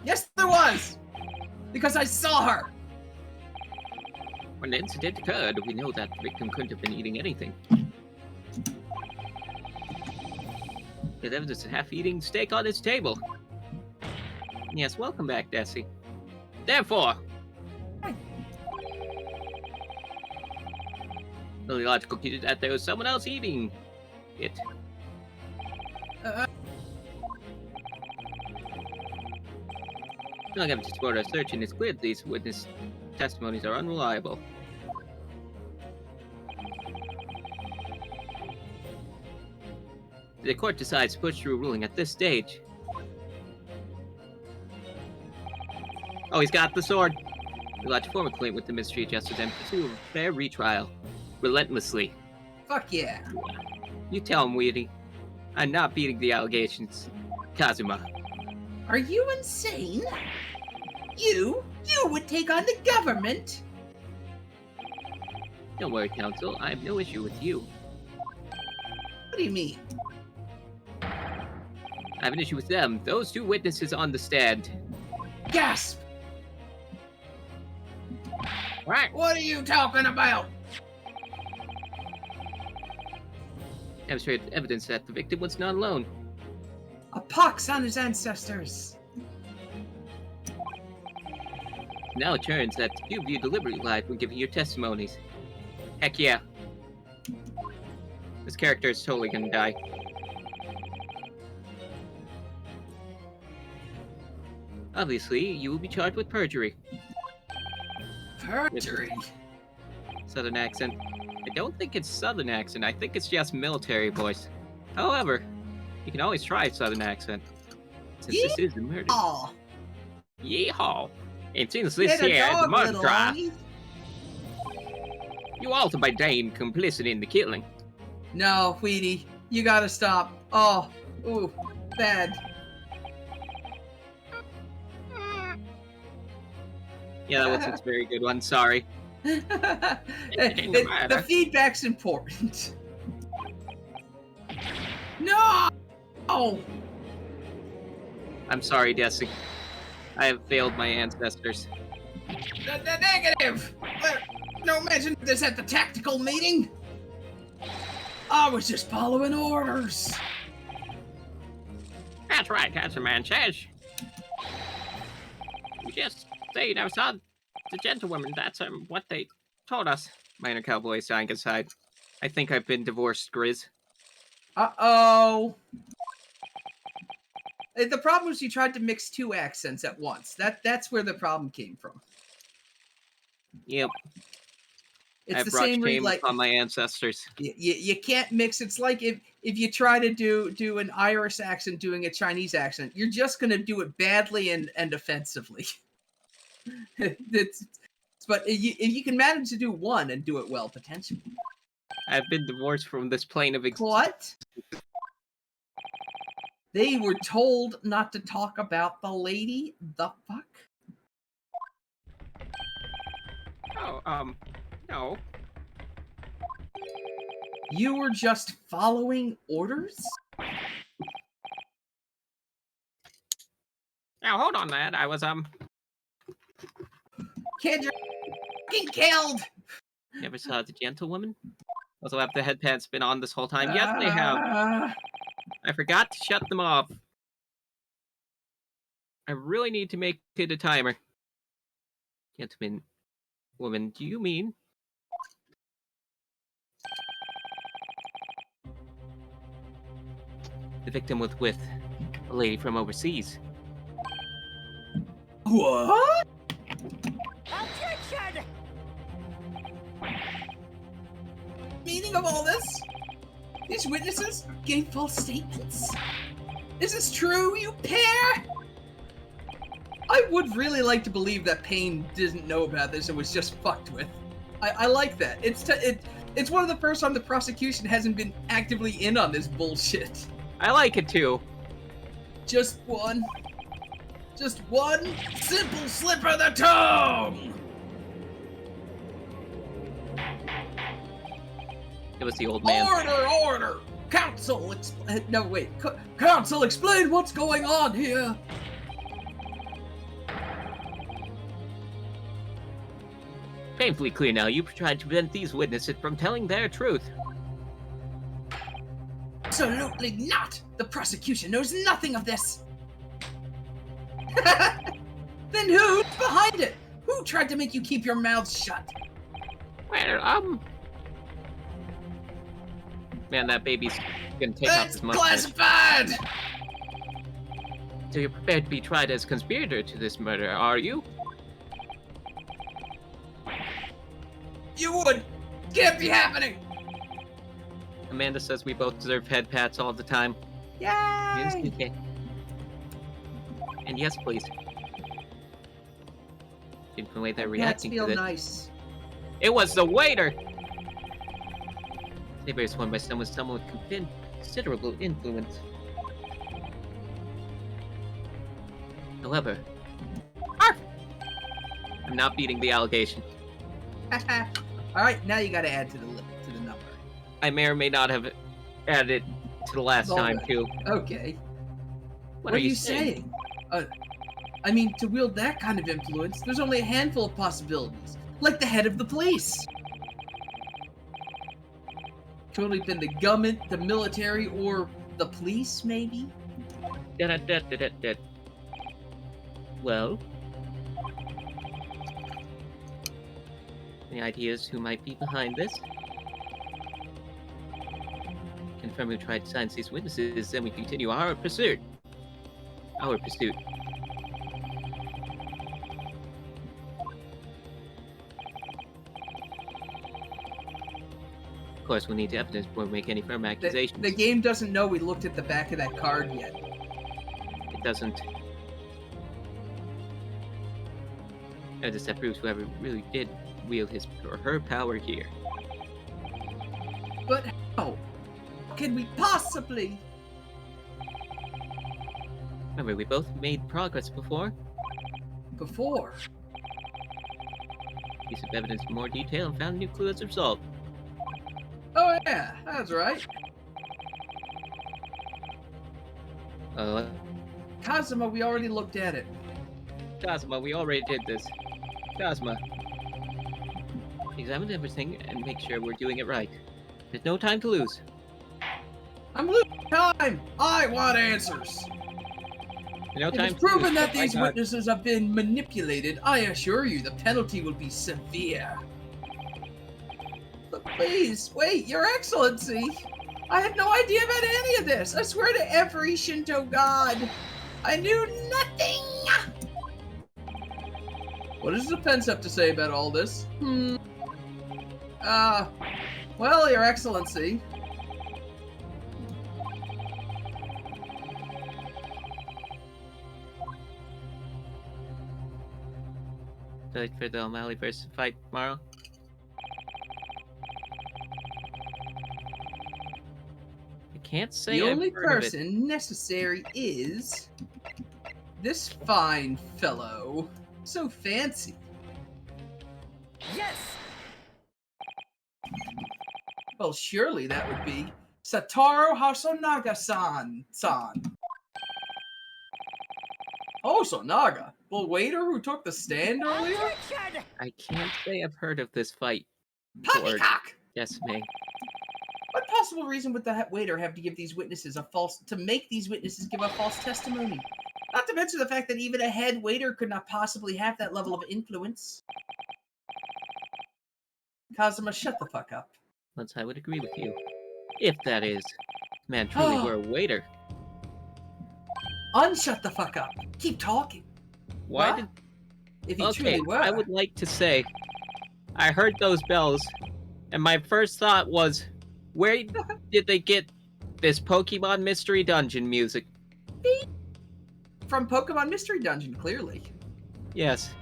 Yes, there was! Because I saw her! When the incident occurred, we know that the victim couldn't have been eating anything. There's evidence of half-eating steak on his table. Yes, welcome back, Desi. Therefore, the only logical cue that there was someone else eating it. No evidence for our search, and it's clear that these witness testimonies are unreliable. The court decides to push through a ruling at this stage. Oh, he's got the sword. We lodge a formal complaint with the Mystery Justice and pursue a fair retrial. Relentlessly. Fuck yeah. You tell him, Weedy. I'm not beating the allegations. Kazuma. Are you insane? You would take on the government? Don't worry, counsel. I have no issue with you. What do you mean? I have an issue with them. Those two witnesses on the stand. Gasp! Right. What are you talking about? Demonstrated evidence that the victim was not alone. A pox on his ancestors. Now it turns that you view deliberately lied when giving your testimonies. Heck yeah. This character is totally gonna die. Obviously, you will be charged with perjury. Perjury. Southern accent. I don't think it's Southern accent. I think it's just military voice. However, you can always try Southern accent. Since this is a murder. Aw. Yeehaw! And since this Get a here is a dog, murder little trial, Annie. you also by Dane complicit in the killing. No, Wheatie, you gotta stop. Oh, ooh, bad. Yeah, that wasn't a very good one. Sorry. The feedback's important. No! Oh, I'm sorry, Desi. I have failed my ancestors. The negative! No mention of this at the tactical meeting! I was just following orders! That's right, as the man says. We just say I saw the gentlewoman. That's what they told us. Minor cowboy sighing aside. I think I've been divorced, Griz. Uh-oh. The problem was you tried to mix two accents at once. That's where the problem came from. Yep. It's I the brought same shame like upon my ancestors. you can't mix. It's like if you try to do an Irish accent doing a Chinese accent, you're just gonna do it badly and offensively. But if you can manage to do one and do it well, potentially. I've been divorced from this plane of existence. What? They were told not to talk about the lady? The fuck? Oh, no. You were just following orders? Now, hold on, lad. I was, Kid, you're fucking killed! Never saw the gentlewoman? Also, have the head pads been on this whole time? Yes, they have. I forgot to shut them off. I really need to make it a timer. Gentleman, woman, do you mean? The victim was with a lady from overseas. What? Objection! Meaning of all this? These witnesses gave false statements. Is this true, you pair? I would really like to believe that Payne didn't know about this and was just fucked with. I like that. It's one of the first time the prosecution hasn't been actively in on this bullshit. I like it too. Just one simple slip of the tongue! It was the old man. Order! Counsel, Counsel, explain what's going on here! Painfully clear now. You tried to prevent these witnesses from telling their truth. Absolutely not! The prosecution knows nothing of this! Then who's behind it? Who tried to make you keep your mouths shut? Well, man, that baby's gonna take off That's his mustache. classified! So you're prepared to be tried as conspirator to this murder, are you? You would! Can't be happening! Amanda says we both deserve head pats all the time. Yes, Yay! okay. And yes, please. Didn't the way they're Pats reacting feel to this. nice. It was the waiter! They were sworn by someone with considerable influence. However, I'm not beating the allegation. Alright, now you gotta add to the number. I may or may not have added to the last All time, right. too. Okay. What are you saying? I mean, to wield that kind of influence, there's only a handful of possibilities. Like the head of the police. Could only been the government, the military, or the police, maybe? Well? Any ideas who might be behind this? Confirm who tried to silence these witnesses, then we continue our pursuit. Our pursuit. Of course, we'll need evidence before we make any firm accusations. The game doesn't know we looked at the back of that card yet. It doesn't. Evidence that proves whoever really did wield his or her power here. But how? Can we possibly? Remember, we both made progress before. Before? Piece of evidence in more detail and found a new clue as a result. Oh yeah, that's right. Uh, Kazuma, we already looked at it. Cosmo, we already did this. Cosmo. Examine everything and make sure we're doing it right. There's no time to lose. I'm losing time! I want answers! No It time is to proven lose. that Oh my these God. witnesses have been manipulated. I assure you, the penalty will be severe. But please, wait, Your Excellency! I had no idea about any of this! I swear to every Shinto god! I knew nothing! What does the Pence have to say about all this? Well, Your Excellency. Like for the O'Malley versus fight tomorrow. I can't say The I've only heard of it. person necessary is this fine fellow. So fancy. Yes! Well, surely that would be Satoru Hasonaga-san. Hosonaga? The waiter who took the stand earlier? Attention! I can't say I've heard of this fight. Lord Poppycock! Decimate. What possible reason would the waiter have to give these witnesses make these witnesses give a false testimony? Not to mention the fact that even a head waiter could not possibly have that level of influence. Kazuma, shut the fuck up. Once I would agree with you. If that is, man truly were a waiter. Unshut the fuck up. Keep talking. Why What? did If you Okay, truly were. I would like to say I heard those bells and my first thought was, where did they get this Pokemon Mystery Dungeon music? From Pokemon Mystery Dungeon, clearly. Yes.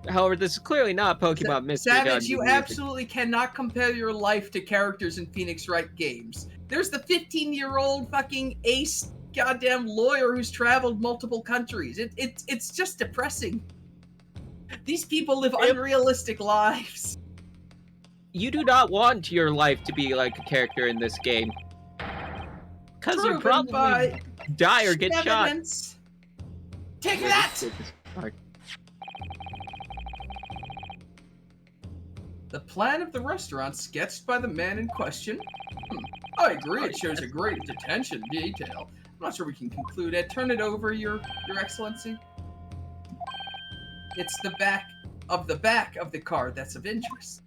However, this is clearly not Pokemon Mystery Dungeon Savage, you music. absolutely cannot compare your life to characters in Phoenix Wright games. There's the 15-year-old fucking ace goddamn lawyer who's traveled multiple countries. It's just depressing. These people live unrealistic lives. You do not want your life to be like a character in this game. Because you Proven probably by die or get shot. evidence. Take Where that! this is hard. The plan of the restaurant sketched by the man in question. I agree, it shows a great attention to detail. I'm not sure we can conclude it. Turn it over, Your Excellency. It's the back of the card that's of interest.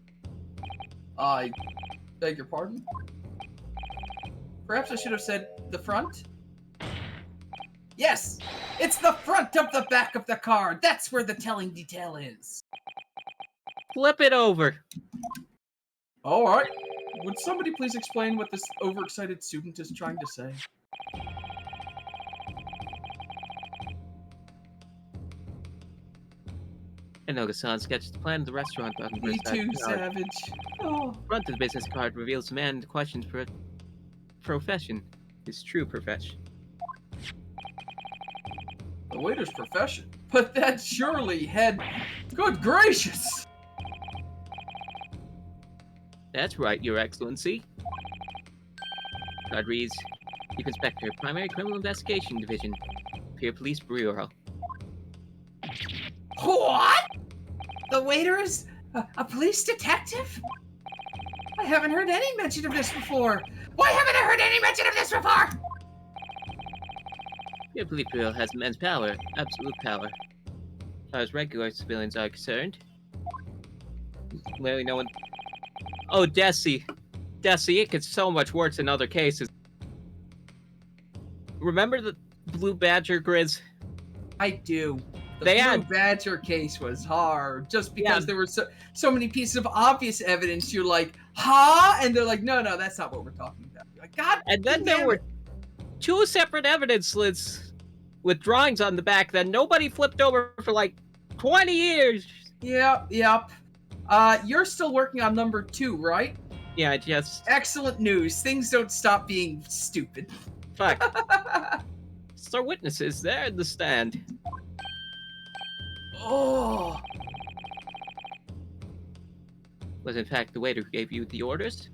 I beg your pardon? Perhaps I should have said the front? Yes! It's the front of the back of the card! That's where the telling detail is. Flip it over. Alright. Would somebody please explain what this overexcited student is trying to say? Inoga-san sketched the plan of the restaurant on the Me first side too, of the card. Savage. Oh. Front of the business card reveals the man in question's profession, his true profession. The waiter's profession. But that surely had... Good gracious! That's right, Your Excellency. Card reads, Chief Inspector, Primary Criminal Investigation Division, Pier Police Bureau. What? The waiter is a police detective? I haven't heard any mention of this before. Why haven't I heard any mention of this before? Pier Police Bureau has immense power, absolute power. As far as regular civilians are concerned, literally no one... Oh, Desi. Desi, it gets so much worse in other cases. Remember the Blue Badger, Griz? I do. The They Blue had- Badger case was hard, just because there were so many pieces of obvious evidence. You're like, huh? And they're like, no, that's not what we're talking about. You're like, God. And then damn there were it. 2 separate evidence lists with drawings on the back that nobody flipped over for like 20 years. Yep. You're still working on number 2, right? Yeah, I just... Excellent news. Things don't stop being stupid. Fuck. It's our witnesses. They're in the stand. Oh. Was in fact the waiter who gave you the orders?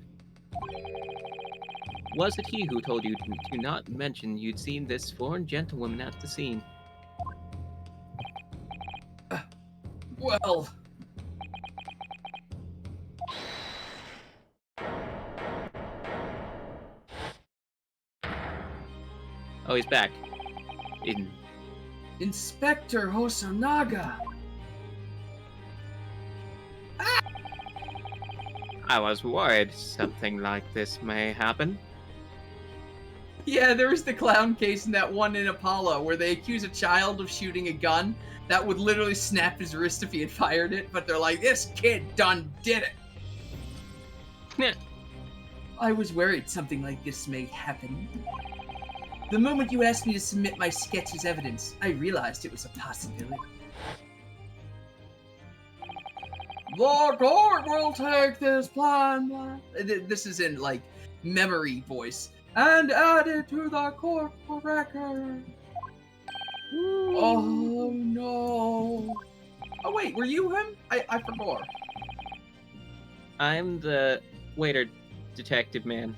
Was it he who told you to not mention you'd seen this foreign gentlewoman at the scene? Well, Oh, he's back. Inspector Hosonaga. I was worried something like this may happen. Yeah, there was the clown case in that one in Apollo where they accuse a child of shooting a gun that would literally snap his wrist if he had fired it, but they're like, this kid done did it. Yeah. I was worried something like this may happen. The moment you asked me to submit my sketch as evidence, I realized it was a possibility. The court will take this plan. This is in, like, memory voice. And add it to the court record. Oh, no. Oh, wait, were you him? I forgot. I'm the waiter detective man.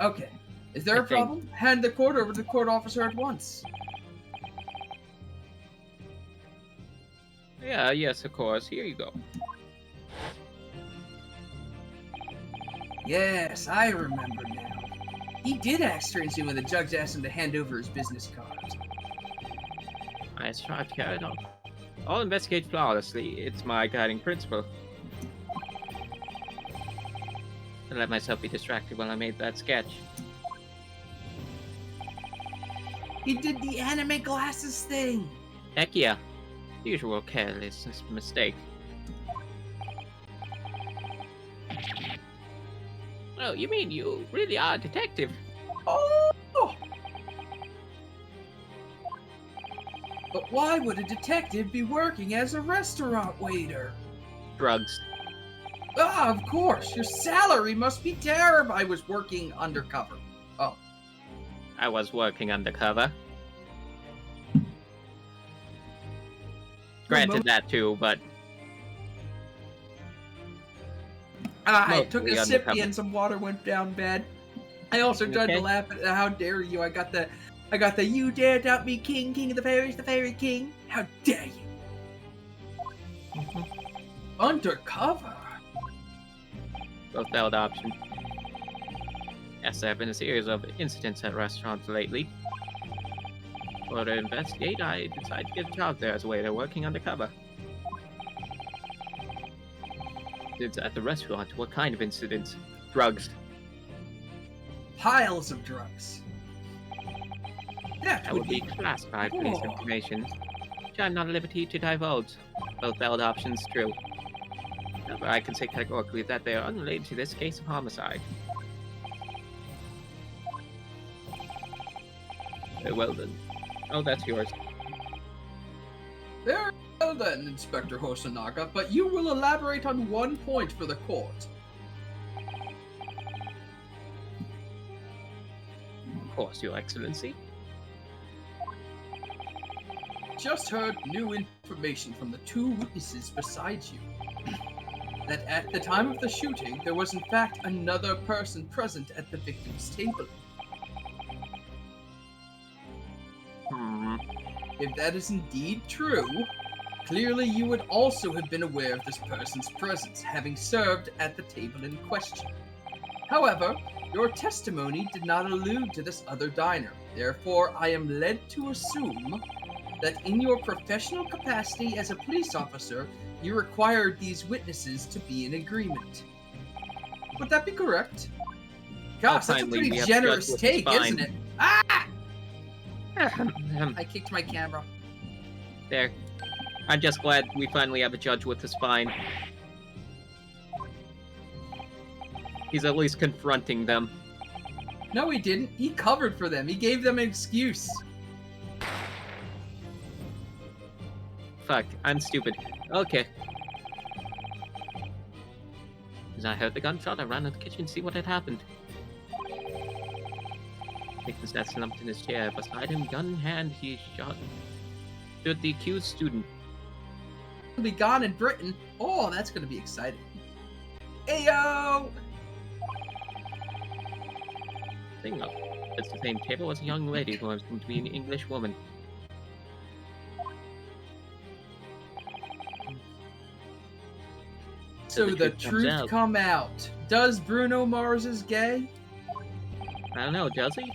Okay. Is there a I think- problem? Hand the court over to the court officer at once. Yeah, yes, of course. Here you go. Yes, I remember now. He did act strangely when the judge asked him to hand over his business cards. I strive to carry it on. I'll investigate flawlessly. It's my guiding principle. I let myself be distracted while I made that sketch. He did the anime glasses thing. Heck yeah. Usual carelessness mistake. Oh, you mean you really are a detective? Oh! But why would a detective be working as a restaurant waiter? Drugs. Ah, of course. Your salary must be terrible. I was working undercover. Oh. I was working undercover. Granted that too, but I took a Mostly sip undercover. and some water went down bad. I also tried to Okay. laugh at how dare you. I got the you dare doubt me king, king of the fairy king. How dare you? Undercover. both valid option. Yes, there have been a series of incidents at restaurants lately. Well, to investigate, I decided to get a job there as a waiter working undercover. It's at the restaurant. What kind of incidents? Drugs. Piles of drugs. That would be classified police Oh. information, which I'm not at liberty to divulge. Both valid options, true. However, I can say categorically that they are unrelated to this case of homicide. Very well then. Oh, that's yours. Very well then, Inspector Hosonaga, but you will elaborate on one point for the court. Of course, Your Excellency. Just heard new information from the two witnesses beside you. That at the time of the shooting, there was in fact another person present at the victim's table. If that is indeed true, clearly you would also have been aware of this person's presence, having served at the table in question. However, your testimony did not allude to this other diner. Therefore, I am led to assume that in your professional capacity as a police officer, you required these witnesses to be in agreement. Would that be correct? Gosh, that's a kindly, pretty we have to generous judge with take, spine. isn't it? Ah! Ahem. I kicked my camera. There. I'm just glad we finally have a judge with a spine. He's at least confronting them. No, he didn't. He covered for them. He gave them an excuse. Fuck, I'm stupid. Okay. As I heard the gunshot, I ran to the kitchen to see what had happened. Nicholas sat slumped in his chair. Beside him, gun in hand, he stood the accused student. He'll be gone in Britain. Oh, that's gonna be exciting. Ayo! Thing up. At the same table was a young lady who was to be an English woman. So the comes truth out. come out. Does Bruno Mars is gay? I don't know, does he?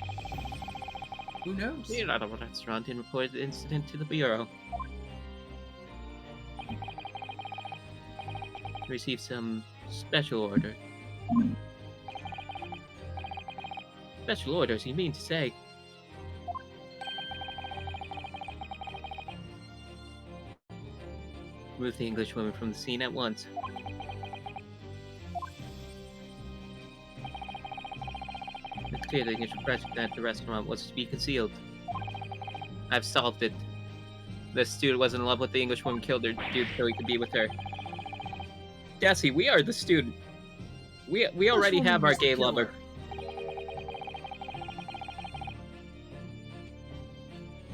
Who knows? We're out of a restaurant and reported the incident to the bureau. Received some special order. Special orders, you mean to say? Remove the Englishwoman from the scene at once. It's clear the English present at the restaurant was to be concealed. I've solved it. The student was in love with the Englishwoman, killed her dude so he could be with her. Jesse, we are the student. We already woman have our was the gay killer. lover.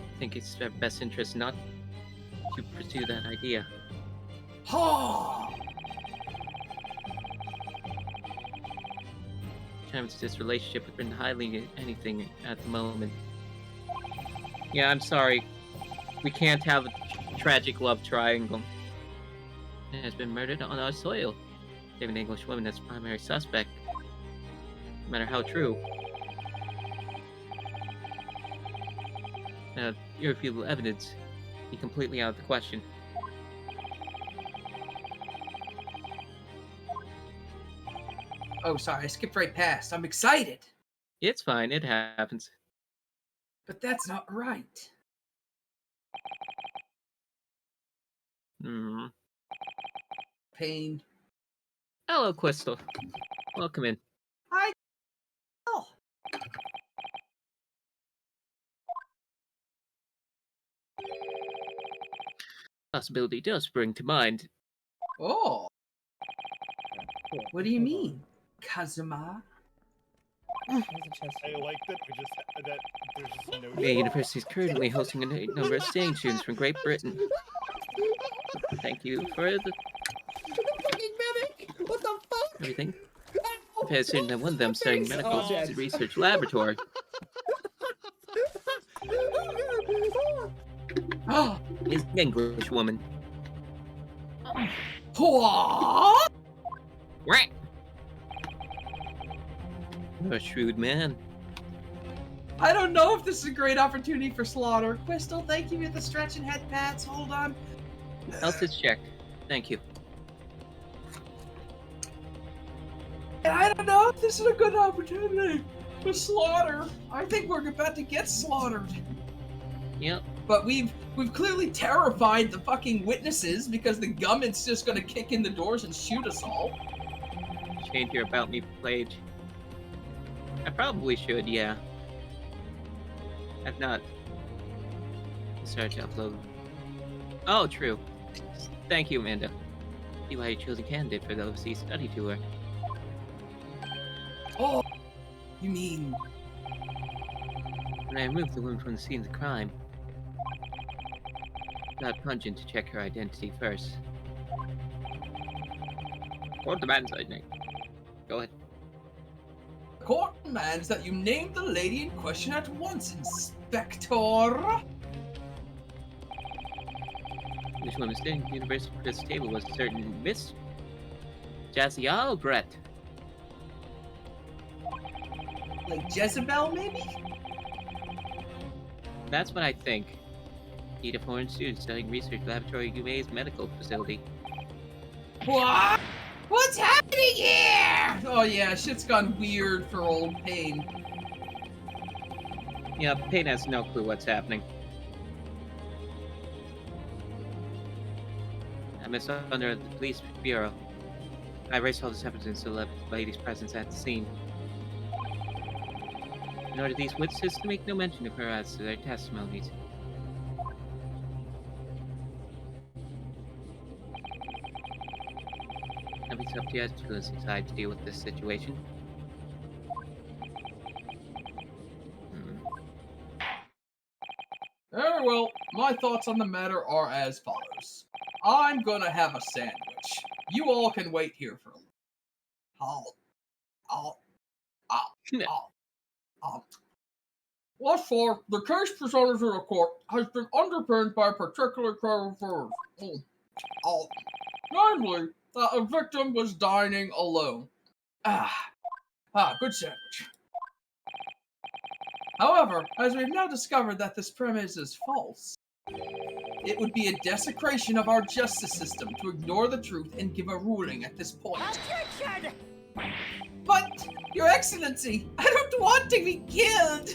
I think it's our best interest not to pursue that idea. Ha! Terms of this relationship have been highly anything at the moment. Yeah, I'm sorry. We can't have a tragic love triangle. It has been murdered on our soil. Giving the English woman as primary suspect. No matter how true. Irrefutable evidence be completely out of the question. Oh, sorry, I skipped right past. I'm excited. It's fine, it happens. But that's not right. Hmm. Pain. Hello, Crystal. Welcome in. Hi. Oh. Possibility does spring to mind. Oh. What do you mean, Kazuma? I like that we just that there's just no. The university is currently hosting a number of exchange students from Great Britain. Thank you for the Fucking medic! What the fuck? everything. I've had a student that one of them studying medical research laboratory. Oh. Is an English woman. What? Right. You're a shrewd man. I don't know if this is a great opportunity for slaughter. Crystal, thank you for the stretch and head pats. Hold on. Health is checked. Thank you. And I don't know if this is a good opportunity for slaughter. I think we're about to get slaughtered. Yep. But we've clearly terrified the fucking witnesses because the government's just gonna kick in the doors and shoot us all. Change your about me page. I probably should, yeah. I've not. Start to upload. Oh, true. Thank you, Amanda. See why you chose a candidate for the overseas study tour. Oh, you mean When I removed the woman from the scene of the crime, got Pungent to check her identity first. What demands I name? Go ahead. the court demands that you name the lady in question at once, Inspector? This woman sitting at the university at this table was a certain Miss Jazzy Albrecht. Like Jezebel, maybe? That's what I think. Need a foreign student studying research laboratory UA's medical facility. What? What's happening here? Oh yeah, shit's gone weird for old Payne. Yeah, Payne has no clue what's happening. I'm under the police bureau. I raised all this evidence to the lady's presence at the scene. In order these witnesses to make no mention of her as to their testimonies. Now it's up to you to decide to deal with this situation. Very well, my thoughts on the matter are as follows. I'm gonna have a sandwich. You all can wait here for a little. Thus far, the case presented to the court has been underpinned by particular characters. Namely, A victim was dining alone. Good sandwich. However, as we've now discovered that this premise is false, it would be a desecration of our justice system to ignore the truth and give a ruling at this point. Objection! But, Your Excellency, I don't want to be killed!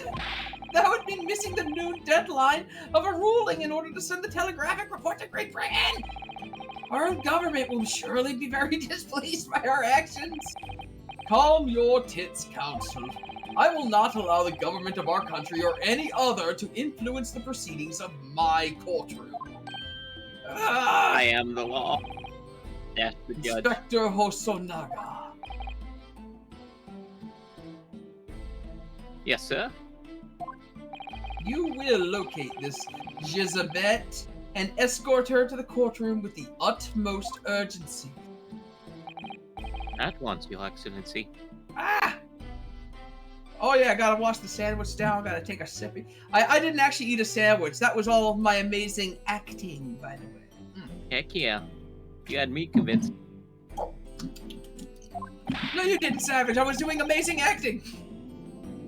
That would mean missing the noon deadline of a ruling in order to send the telegraphic report to Great Britain! Our own government will surely be very displeased by our actions. Calm your tits, Council. I will not allow the government of our country or any other to influence the proceedings of my courtroom. I am the law. That's the judge. Inspector Hosonaga. Yes, sir? You will locate this Jezebet and escort her to the courtroom with the utmost urgency. At once, Your Excellency. Oh yeah, I gotta wash the sandwich down, gotta take a sip. I didn't actually eat a sandwich. That was all my amazing acting, by the way. Heck yeah. You had me convinced. No, you didn't, Savage. I was doing amazing acting.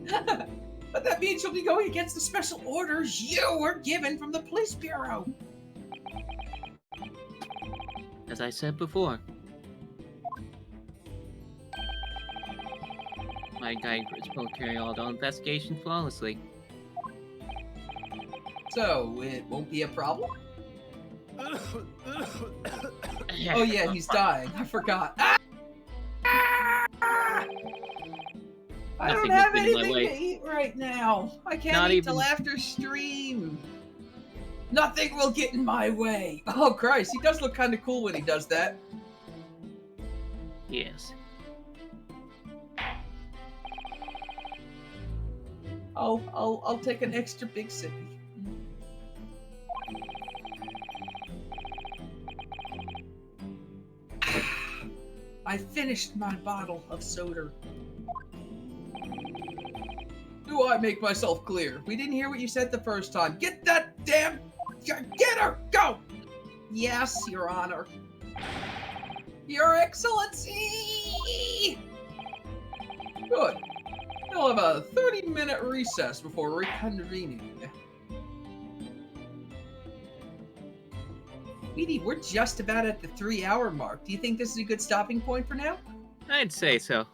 But that means you'll be going against the special orders you were given from the police bureau. As I said before, my guy Griz will carry out all investigation flawlessly. So, it won't be a problem? Oh yeah, he's dying. I forgot. I don't Nothing have has been in my anything way. to eat right now. I can't Not eat even- till after stream. Nothing will get in my way. Oh Christ, he does look kind of cool when he does that. Yes. I'll take an extra big sippy. I finished my bottle of soda. Do I make myself clear? We didn't hear what you said the first time. Get that damn... Get her! Go! Yes, Your Honor. Your Excellency! Good. We'll have a 30-minute recess before reconvening. Speedy, we're just about at the 3-hour mark. Do you think this is a good stopping point for now? I'd say so.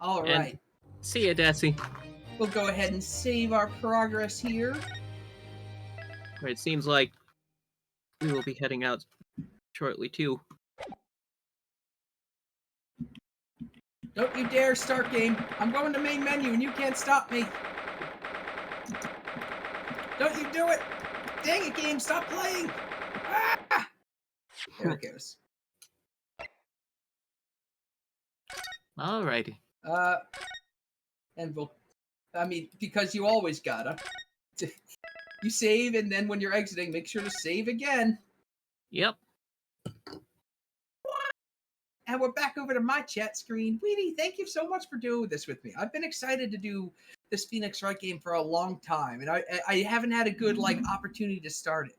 All And- right. See ya, Desi. We'll go ahead and save our progress here. It seems like we will be heading out shortly, too. Don't you dare start game. I'm going to main menu and you can't stop me. Don't you do it. Dang it, game. Stop playing. Ah! There it goes. Alrighty. And we'll... I mean, because you always gotta. You save, and then when you're exiting, make sure to save again. Yep. And we're back over to my chat screen. Weedy, thank you so much for doing this with me. I've been excited to do this Phoenix Wright game for a long time, and I haven't had a good opportunity to start it.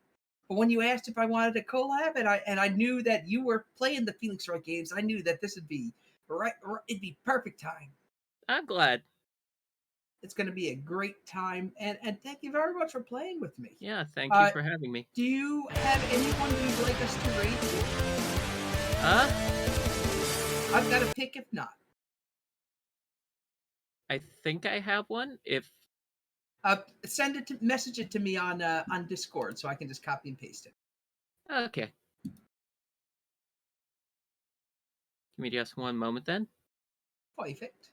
But when you asked if I wanted to collab, and I knew that you were playing the Phoenix Wright games, I knew that this would be it'd be perfect time. I'm glad. It's going to be a great time, and thank you very much for playing with me. Yeah, thank you for having me. Do you have anyone you'd like us to raid to? I've got a pick if not. I think I have one. If Message it to me on Discord so I can just copy and paste it. Okay. Give me just one moment then. Perfect.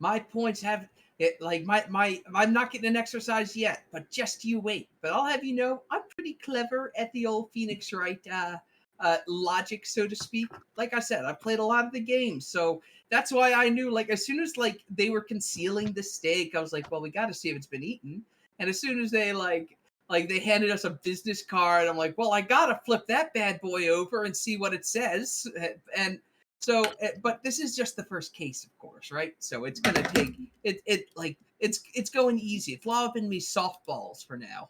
My points have it like my I'm not getting an exercise yet, but just you wait. But I'll have you know I'm pretty clever at the old Phoenix Wright logic, so to speak. Like I said, I played a lot of the games, so that's why I knew. Like as soon as like they were concealing the steak, I was like, well, we got to see if it's been eaten. And as soon as they like they handed us a business card, I'm like, well, I gotta flip that bad boy over and see what it says. And so, but this is just the first case, of course, right? So it's gonna take it's going easy. It's lobbing me softballs for now.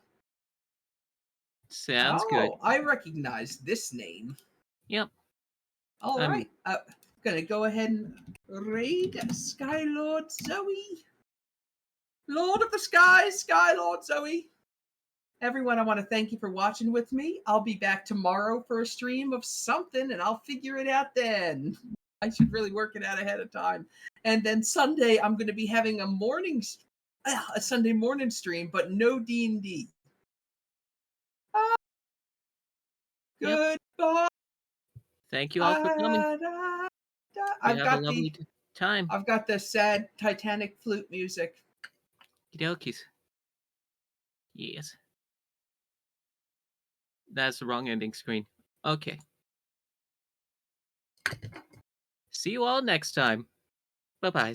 Sounds good. I recognize this name. Yep. All right. Gonna go ahead and raid Skylord Zoe. Lord of the Skies, Skylord Zoe. Everyone, I want to thank you for watching with me. I'll be back tomorrow for a stream of something, and I'll figure it out then. I should really work it out ahead of time. And then Sunday, I'm going to be having a Sunday morning stream, but no D&D. Goodbye. Thank you all for coming. I've Have a lovely time. I've got the sad Titanic flute music. Okey-dokies. Yes. That's the wrong ending screen. Okay. See you all next time. Bye-bye.